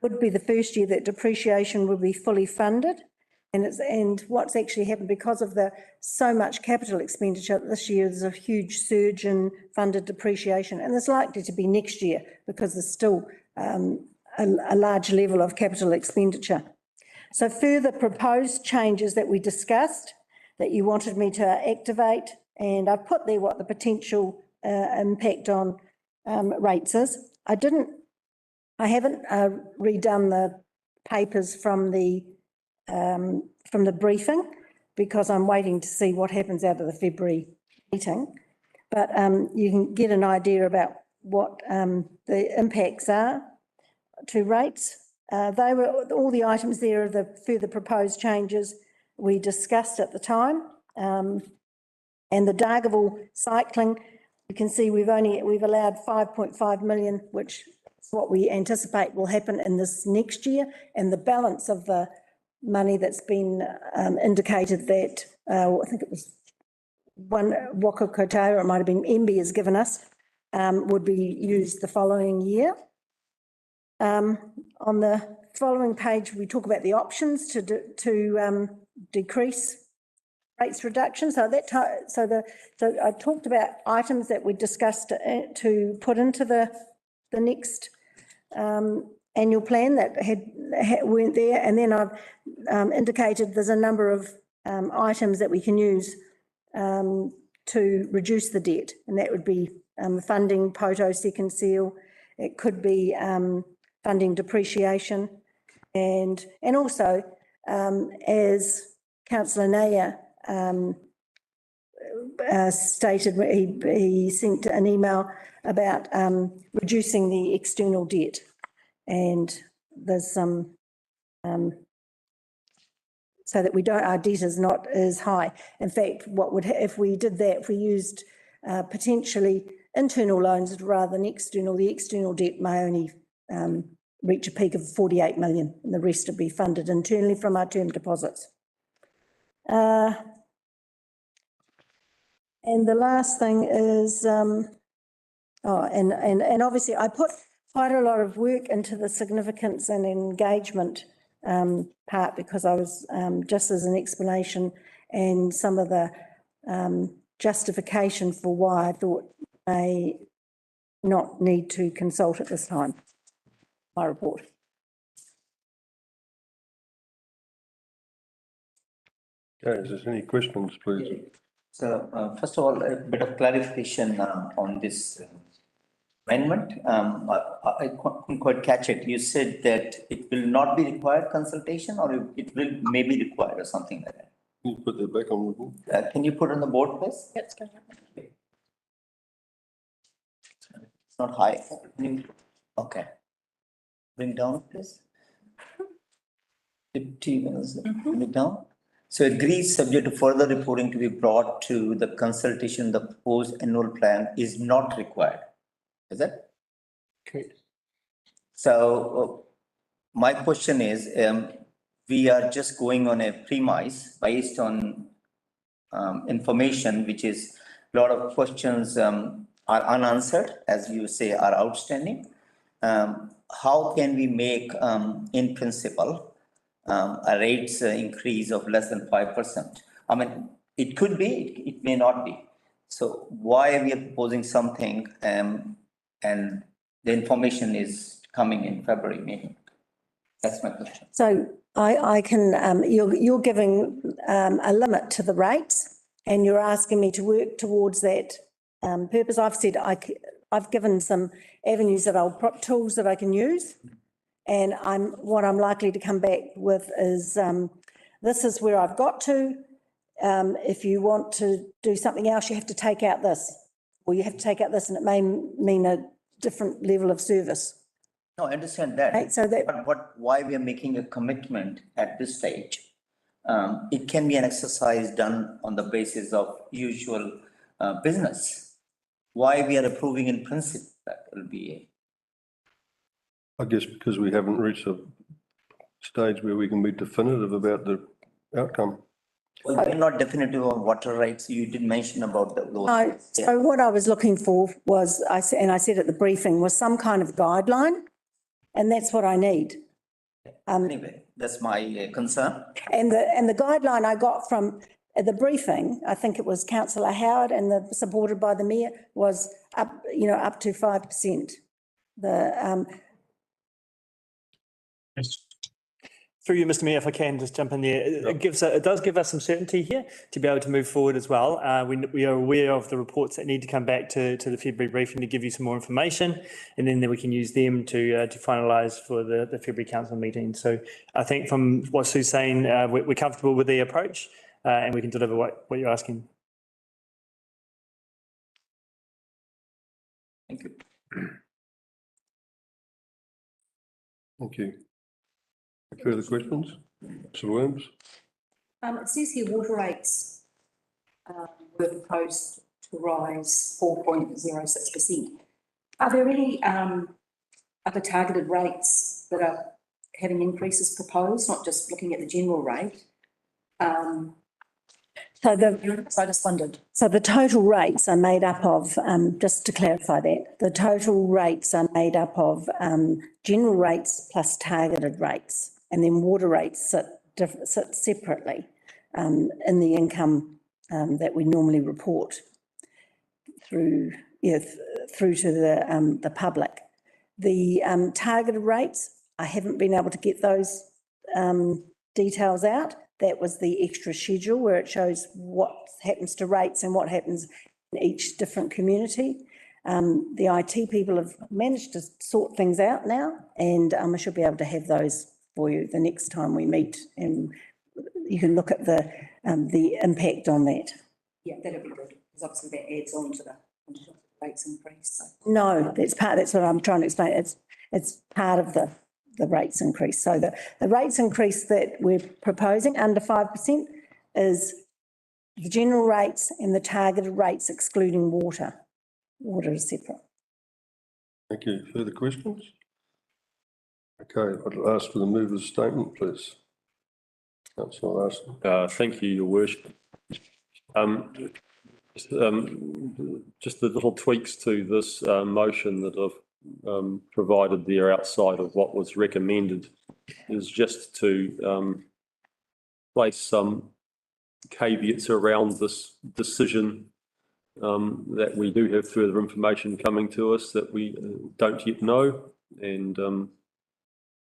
would be the first year that depreciation would be fully funded. And what's actually happened, because of so much capital expenditure this year, there's a huge surge in funded depreciation, and there's likely to be next year because there's still a large level of capital expenditure. So further proposed changes that we discussed that you wanted me to activate, and I've put there what the potential impact on rates is. I haven't redone the papers from the briefing, because I'm waiting to see what happens out of the February meeting. But you can get an idea about what the impacts are to rates. They were all the items there are the further proposed changes we discussed at the time. And the Dargaville cycling, you can see we've allowed 5.5 million, which is what we anticipate will happen in this next year, and the balance of the money that's been indicated that, I think it was one Whatua, or it might have been MB has given us, would be used the following year. On the following page, we talk about the options to decrease rates reduction. So I talked about items that we discussed to put into the next annual plan that weren't there, and then I've indicated there's a number of items that we can use to reduce the debt, and that would be funding Pouto second seal. It could be funding depreciation, and also as Councillor Naida stated, he sent an email about reducing the external debt, and there's some so that our debt is not as high. In fact, if we did that, if we used potentially internal loans rather than external, the external debt may only reach a peak of 48 million, and the rest will be funded internally from our term deposits. And the last thing is, and obviously I put quite a lot of work into the significance and engagement part, because I was, just as an explanation and some of the justification for why I thought I not need to consult at this time, my report. Okay, is there any questions, please? So, first of all, a bit of clarification on this amendment. I couldn't quite catch it. You said that it will not be required consultation, or it will maybe required or something like that. Can you put that back on the board? Can you put on the board, please? It's going up. It's not high. Okay. Bring down, please. 50 minutes. Bring it down. So agrees subject to further reporting to be brought to the consultation, the proposed annual plan is not required. Is that? Okay. So my question is, we are just going on a premise based on information, which is a lot of questions are unanswered, as you say, are outstanding. How can we make, in principle, a rates increase of less than 5%? I mean, it could be, it may not be. So why we are proposing something and the information is coming in February meeting? That's my question. So I can, you're giving a limit to the rates, and you're asking me to work towards that purpose. I've said I've given some avenues that tools that I can use. And what I'm likely to come back with is, this is where I've got to. If you want to do something else, you have to take out this, or you have to take out this, and it may mean a different level of service. No, I understand that. Right, so that, but why we are making a commitment at this stage? It can be an exercise done on the basis of usual business. Why we are approving in principle? That will be I guess because we haven't reached a stage where we can be definitive about the outcome. Well, we're not definitive on water rights. You did mention about those. no, so what I was looking for was, I said at the briefing, was some kind of guideline, and that's what I need. Anyway, that's my concern. And the guideline I got from the briefing, I think it was Councillor Howard and supported by the Mayor, was up, up to 5%. Through you, Mr. Mayor, if I can just jump in there, it does give us some certainty here to be able to move forward as well. We are aware of the reports that need to come back to the February briefing to give you some more information, and then we can use them to finalise for the February council meeting. So I think from what Sue's saying, we're comfortable with the approach, and we can deliver what you're asking. Thank you. Thank you. Further questions? Mr. Williams? It says here water rates were proposed to rise 4.06%. Are there any other targeted rates that are having increases proposed, not just looking at the general rate? So the total rates are made up of, just to clarify that, the total rates are made up of general rates plus targeted rates, and then water rates sit separately in the income that we normally report through to the public. The targeted rates, I haven't been able to get those details out. That was the extra schedule where it shows what happens to rates and what happens in each different community. The IT people have managed to sort things out now, and I should be able to have those for you the next time we meet, and you can look at the impact on that. Yeah, that'd be good, because obviously that adds on to the rates increase. So. No, that's what I'm trying to explain. It's part of the rates increase. So the rates increase that we're proposing under 5% is the general rates and the targeted rates excluding water. Water is separate. Thank you. Further questions? Okay, I'd ask for the mover's statement, please. Councillor Larson. Thank you, Your Worship. Just the little tweaks to this motion that I've provided there outside of what was recommended is just to place some caveats around this decision, that we do have further information coming to us that we don't yet know, and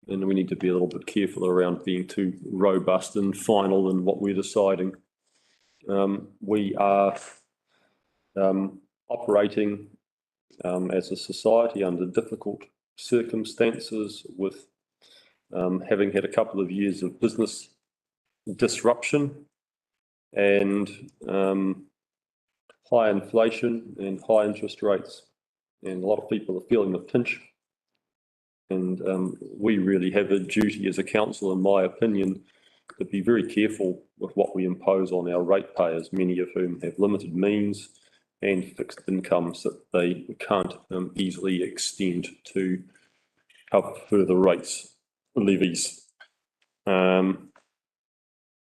we need to be a little bit careful around being too robust and final in what we're deciding. We are operating as a society under difficult circumstances, with having had a couple of years of business disruption and high inflation and high interest rates, and a lot of people are feeling the pinch. And we really have a duty as a council, in my opinion, to be very careful with what we impose on our ratepayers, many of whom have limited means and fixed incomes that they can't easily extend to cover further rates, levies.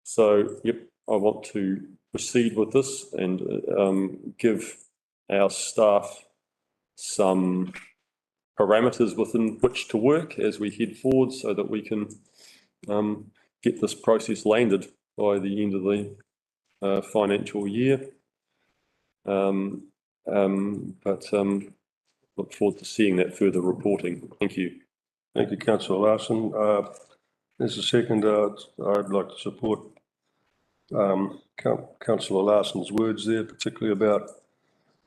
So, yep, I want to proceed with this and give our staff some parameters within which to work as we head forward, so that we can get this process landed by the end of the financial year. Look forward to seeing that further reporting. Thank you. Thank you, Councillor Larson. As a second, I'd like to support Councillor Larson's words there, particularly about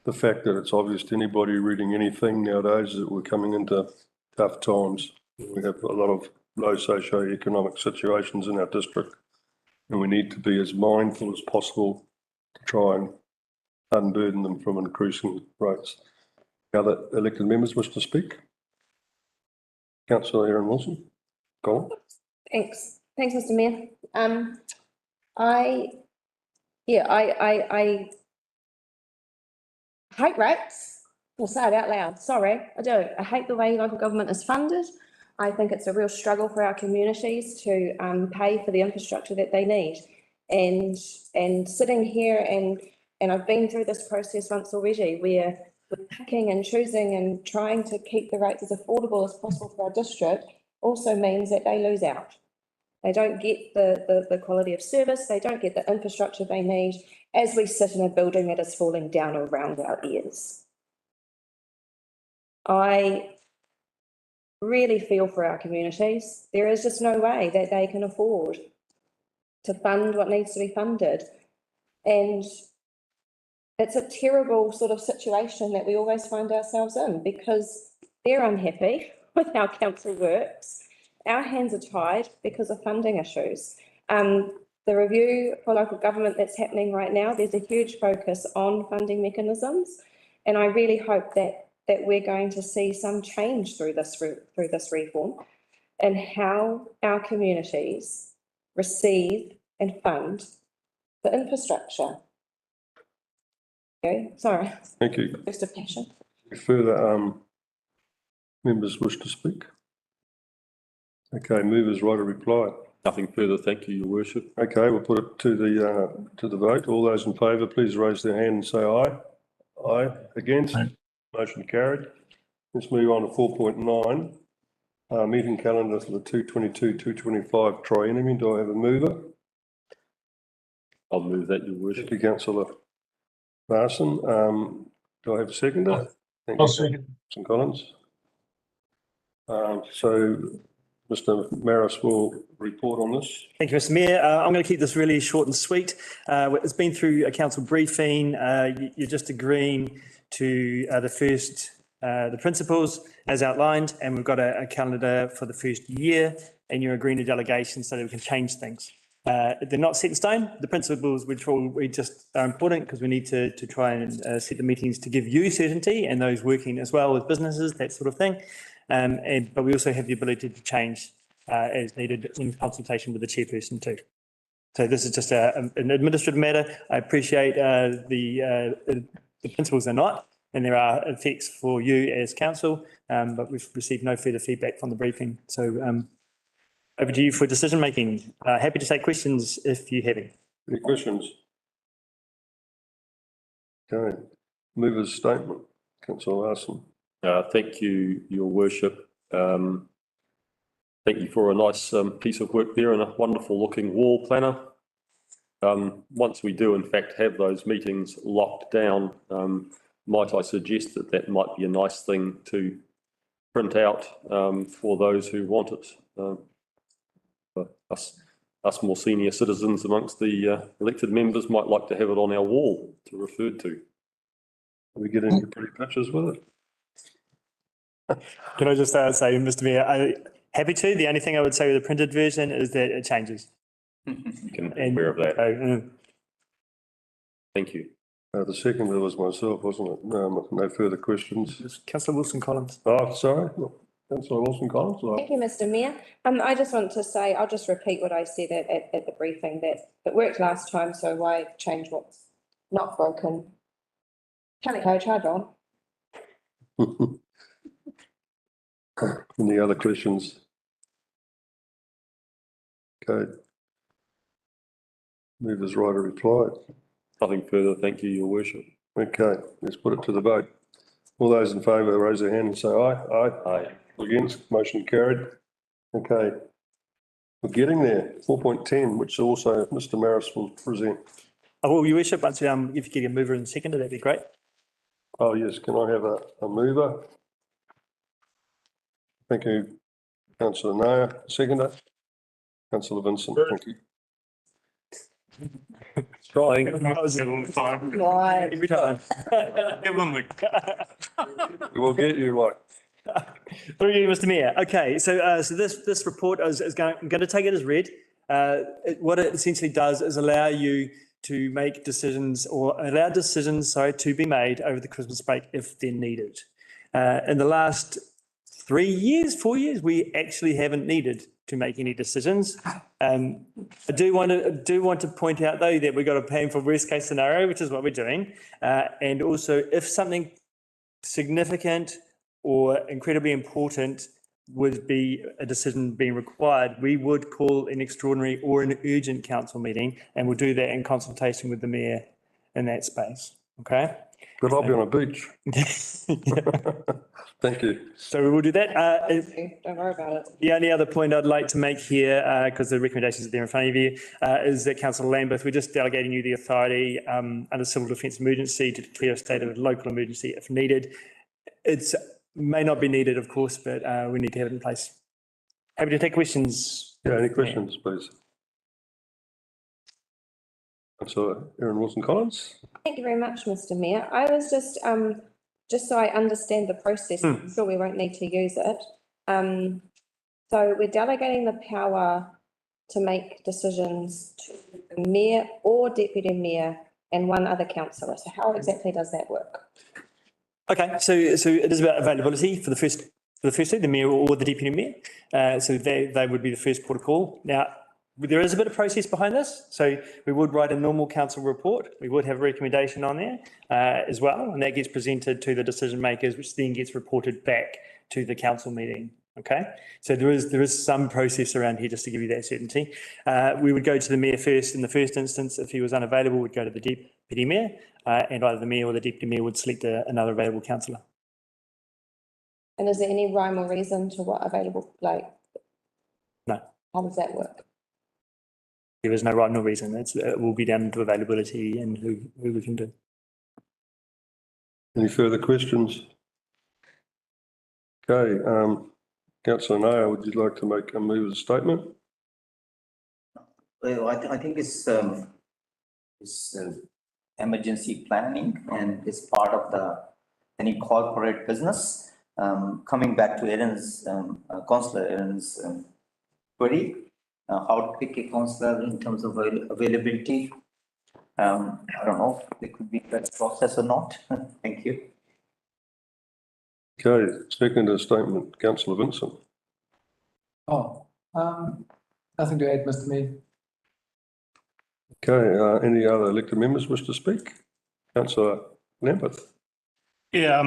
the fact that it's obvious to anybody reading anything nowadays that we're coming into tough times. We have a lot of low socio-economic situations in our district, and we need to be as mindful as possible to try and unburden them from increasing rates. Other elected members wish to speak? Councillor Erin Wilson. Go on. Thanks, Mr. Mayor. I hate rates. I'll say it out loud. Sorry, I do. I hate the way local government is funded. I think it's a real struggle for our communities to pay for the infrastructure that they need. And sitting here and I've been through this process once already, where we're picking and choosing and trying to keep the rates as affordable as possible for our district, also means that they lose out. They don't get the quality of service, they don't get the infrastructure they need, as we sit in a building that is falling down around our ears. I really feel for our communities. There is just no way that they can afford to fund what needs to be funded. And it's a terrible sort of situation that we always find ourselves in, because they're unhappy with how council works. Our hands are tied because of funding issues. The review for local government that's happening right now, there's a huge focus on funding mechanisms, and I really hope that we're going to see some change through this reform and how our communities receive and fund the infrastructure. Okay, sorry. Thank you. Just a passion. Further members wish to speak? Okay, movers right a reply. Nothing further, thank you, Your Worship. Okay, we'll put it to the vote. All those in favour, please raise their hand and say aye. Aye. Against? Aye. Motion carried. Let's move on to 4.9. Meeting calendar for the 222-225 triennium. Do I have a mover? I'll move that, Your Worship. Thank you, Councillor Larson. Do I have a seconder? Thank I'll you, second. St Collins. So Mr. Maris will report on this. Thank you, Mr. Mayor. I'm going to keep this really short and sweet. It's been through a council briefing. You're just agreeing to the principles as outlined, and we've got a calendar for the first year, and you're agreeing to delegations so that we can change things. They're not set in stone. The principles, which we just are important because we need to try and set the meetings to give you certainty and those working as well with businesses, that sort of thing. But we also have the ability to change as needed in consultation with the chairperson too. So this is just an administrative matter. I appreciate the principles are not, and there are effects for you as council, but we've received no further feedback from the briefing. So over to you for decision making. Happy to take questions if you have any. Any questions? Okay, mover's statement, Councillor Larson. Thank you, Your Worship. Thank you for a nice piece of work there and a wonderful looking wall planner. Once we do in fact have those meetings locked down, might I suggest that that might be a nice thing to print out for those who want it. Us more senior citizens amongst the elected members might like to have it on our wall to refer to. Are we getting pretty pictures with it? Can I just say, Mr. Mayor, happy to. The only thing I would say with the printed version is that it changes. You can be aware of that. Thank you. The seconder was myself, wasn't it? No further questions. Councillor Wilson-Collins. Oh, sorry. Councillor Wilson-Collins. Thank you, Mr. Mayor. I just want to say, I'll just repeat what I said at the briefing, that it worked last time, so why change what's not broken? Calico, charge on. Any other questions? Okay. Mover's right to reply. Nothing further, thank you, Your Worship. Okay, let's put it to the vote. All those in favour, raise their hand and say aye. Aye. Aye. Against, motion carried. Okay. We're getting there. 4.10, which also Mr. Maris will present. Oh, well, Your Worship, once if you get a mover and seconder, that'd be great. Oh, yes. Can I have a mover? Thank you, Councillor Naida. Seconder? Councillor Vincent, thank you. Trying. Right. Every time. We'll get you right. Through you, Mr. Mayor. Okay, so this report I'm going to take it as read. What it essentially does is allow you to make decisions, or allow decisions, to be made over the Christmas break if they're needed. In the last 4 years, we actually haven't needed to make any decisions. I do want to point out though that we've got a plan for worst case scenario, which is what we're doing. And also if something significant or incredibly important would be a decision being required, we would call an extraordinary or an urgent council meeting, and we'll do that in consultation with the mayor in that space. Okay. But I'll be on a beach. Thank you. So we will do that. Don't worry about it. The only other point I'd like to make here, because the recommendations are there in front of you, is that Councillor Lambeth, we're just delegating you the authority under civil defence emergency to declare a state of local emergency if needed. It may not be needed, of course, but we need to have it in place. Happy to take questions. Yeah, any questions, please? Councillor Erin Wilson-Collins. Thank you very much, Mr. Mayor. I was just so I understand the process, I'm sure we won't need to use it. So we're delegating the power to make decisions to the mayor or deputy mayor and one other councillor. So how exactly does that work? Okay, so it is about availability for the first two, the mayor or the deputy mayor. So they would be the first port of call. Now, there is a bit of process behind this. So we would write a normal council report. We would have a recommendation on there as well, and that gets presented to the decision makers, which then gets reported back to the council meeting. Okay, so there is some process around here just to give you that certainty. We would go to the mayor first in the first instance. If he was unavailable, we'd go to the deputy mayor, and either the mayor or the deputy mayor would select another available councillor. And is there any rhyme or reason to what available, like? No. How does that work? There is no rhyme nor reason. It will be down to availability and who we can do. Any further questions? Okay, Councillor Naida, would you like to make a mover's statement? Well, I think it's emergency planning and it's part of any corporate business. Coming back to Erin's, Councillor Erin's query, how to pick a councillor in terms of availability. I don't know, there could be that process or not. Thank you. Okay, second statement, Councillor Vincent. Nothing to add, Mr. Mayor. Okay, any other elected members wish to speak? Councillor Lambeth. Yeah,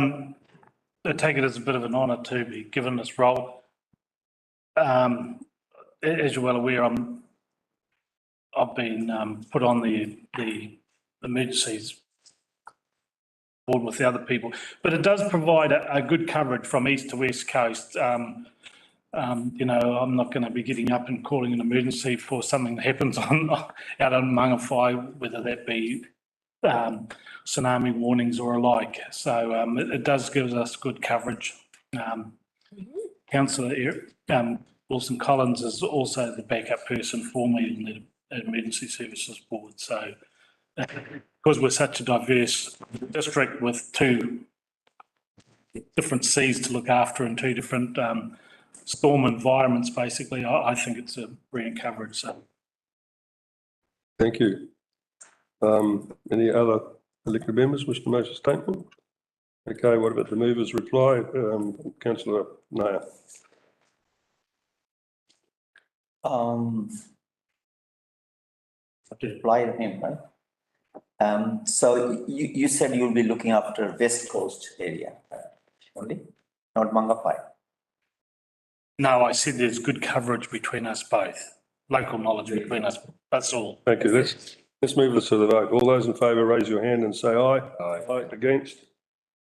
I take it as a bit of an honour to be given this role. As you're well aware, I've been put on the emergencies board with the other people, but it does provide a good coverage from east to west coast. You know, I'm not going to be getting up and calling an emergency for something that happens out on Mangawhai, whether that be tsunami warnings or alike. So it does give us good coverage. Councillor Wilson Collins is also the backup person for me in the Emergency Services Board. So because we're such a diverse district with two different seas to look after and two different storm environments, basically, I think it's a brilliant coverage. So, thank you. Any other elected members wish to make a statement? Okay, what about the mover's reply? Councillor Naida. I'll reply to him, right? So you said you'll be looking after West Coast area, right? Only, not Mangawhai. No, I said there's good coverage between us both, local knowledge between us. That's all. Thank you. Let's move this to the vote. All those in favour, raise your hand and say aye. Aye. Aye. Against?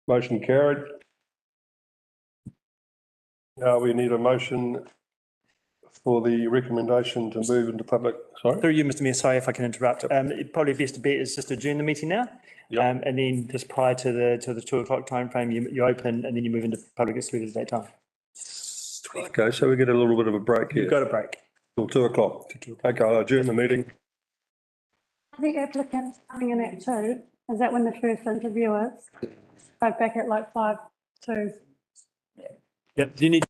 Motion carried. Now we need a motion for the recommendation to move into public. Sorry. Through you, Mr. Mayor, sorry if I can interrupt. It probably best bet is just to adjourn the meeting now. Yep. And then just prior to the 2 o'clock timeframe, you open and then you move into public excluded at that time. Okay, so we get a little bit of a break here. You've got a break. Till 2 o'clock. Okay, I'll adjourn the meeting. The applicant's coming in at 2. Is that when the first interview is? Go back at like 5 to. Yep. Do you need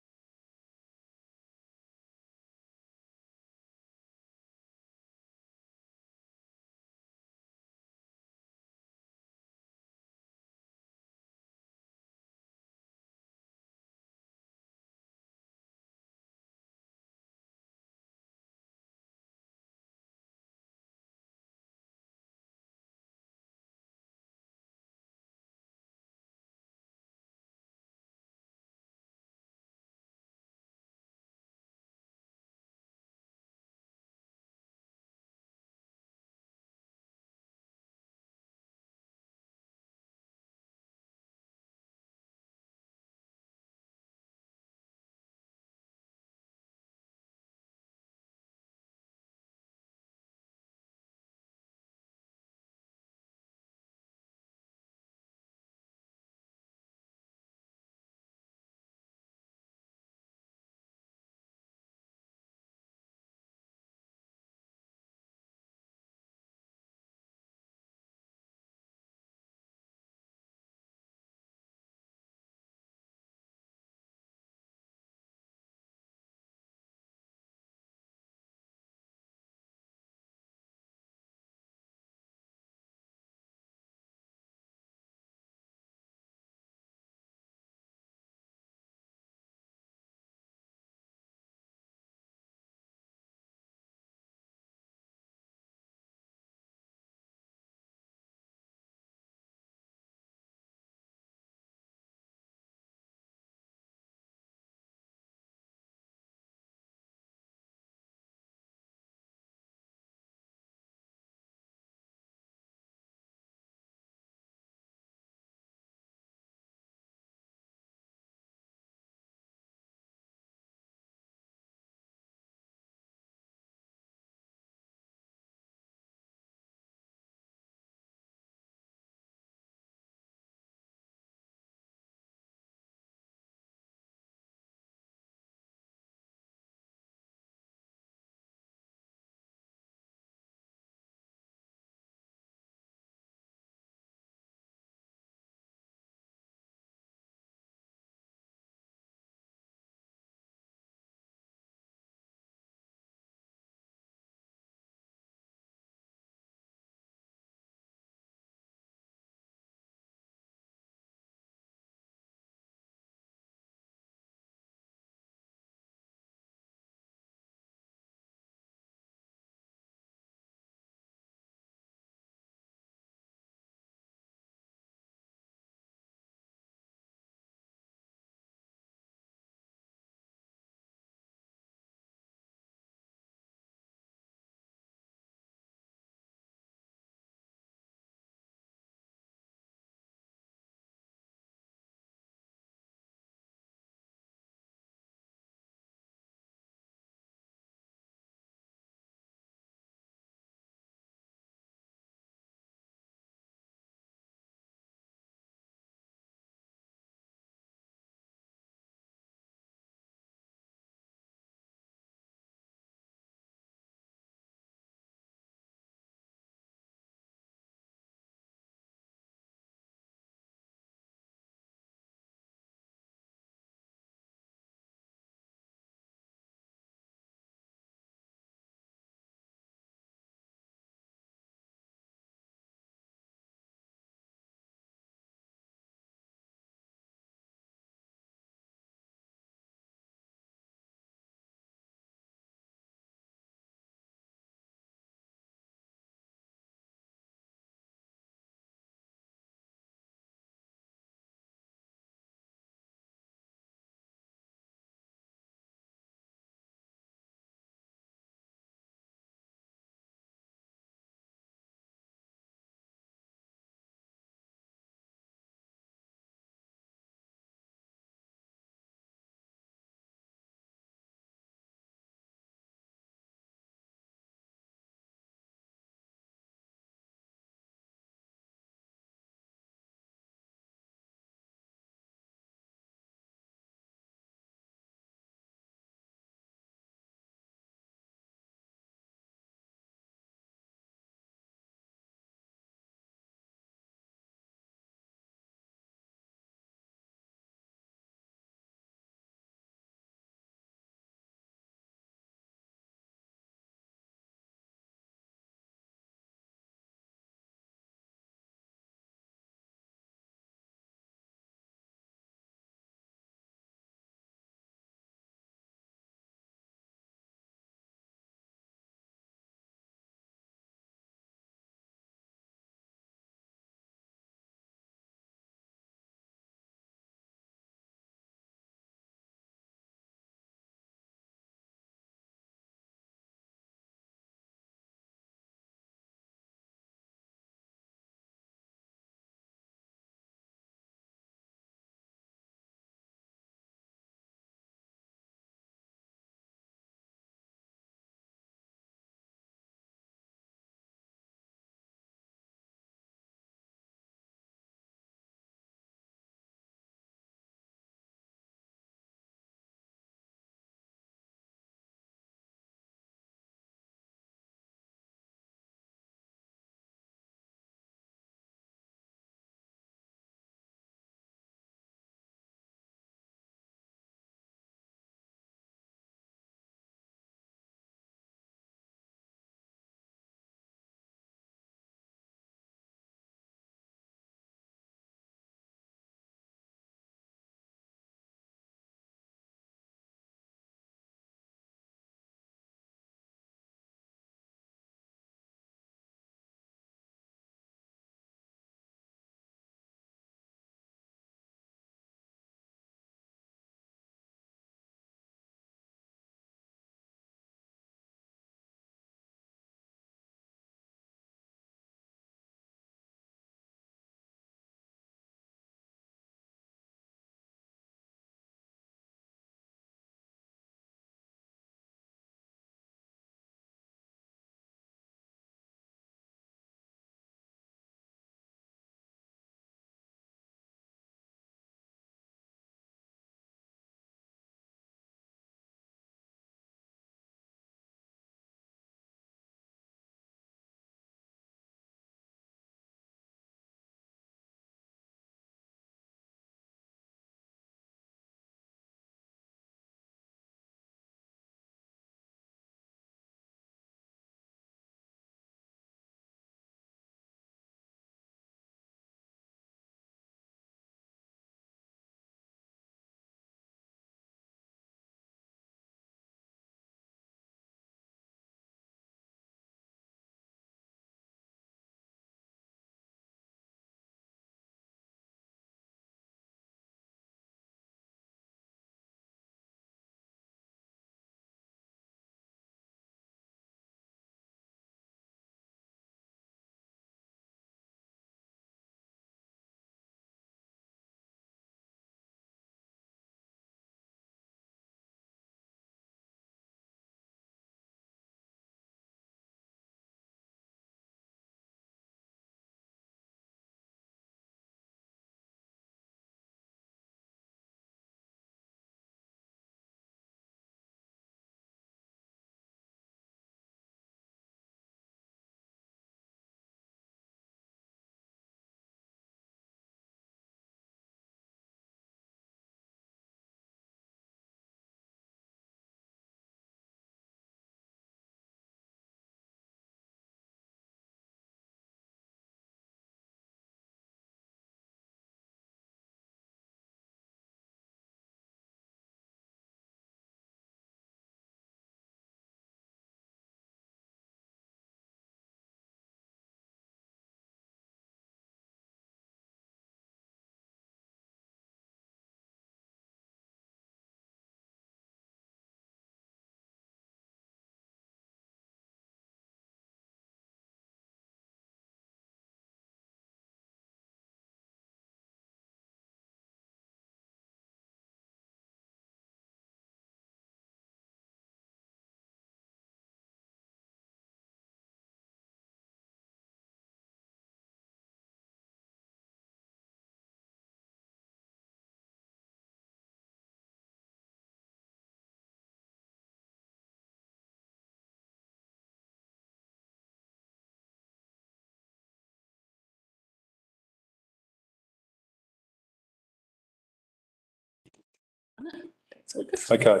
Okay,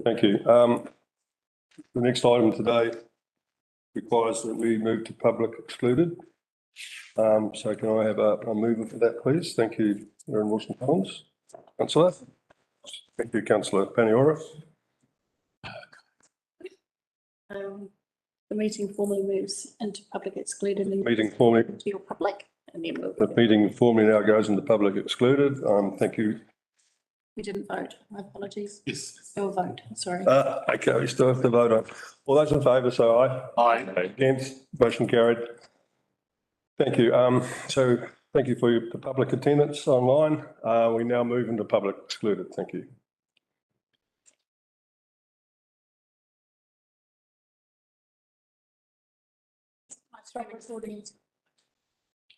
thank you. The next item today requires that we move to public excluded. So can I have a mover for that, please? Thank you, Erin Wilson-Collins. Councillor. Thank you, Councillor Pene. The meeting formally moves into public excluded. Meeting formally. To your public, and then we'll. The meeting formally now goes into public excluded. Thank you. We didn't vote. My apologies. Yes. Still vote, sorry. Okay, we still have to vote on. All those in favour, say aye. Aye. Against, motion carried. Thank you. So thank you for the public attendance online. We now move into public excluded. Thank you. I start recording.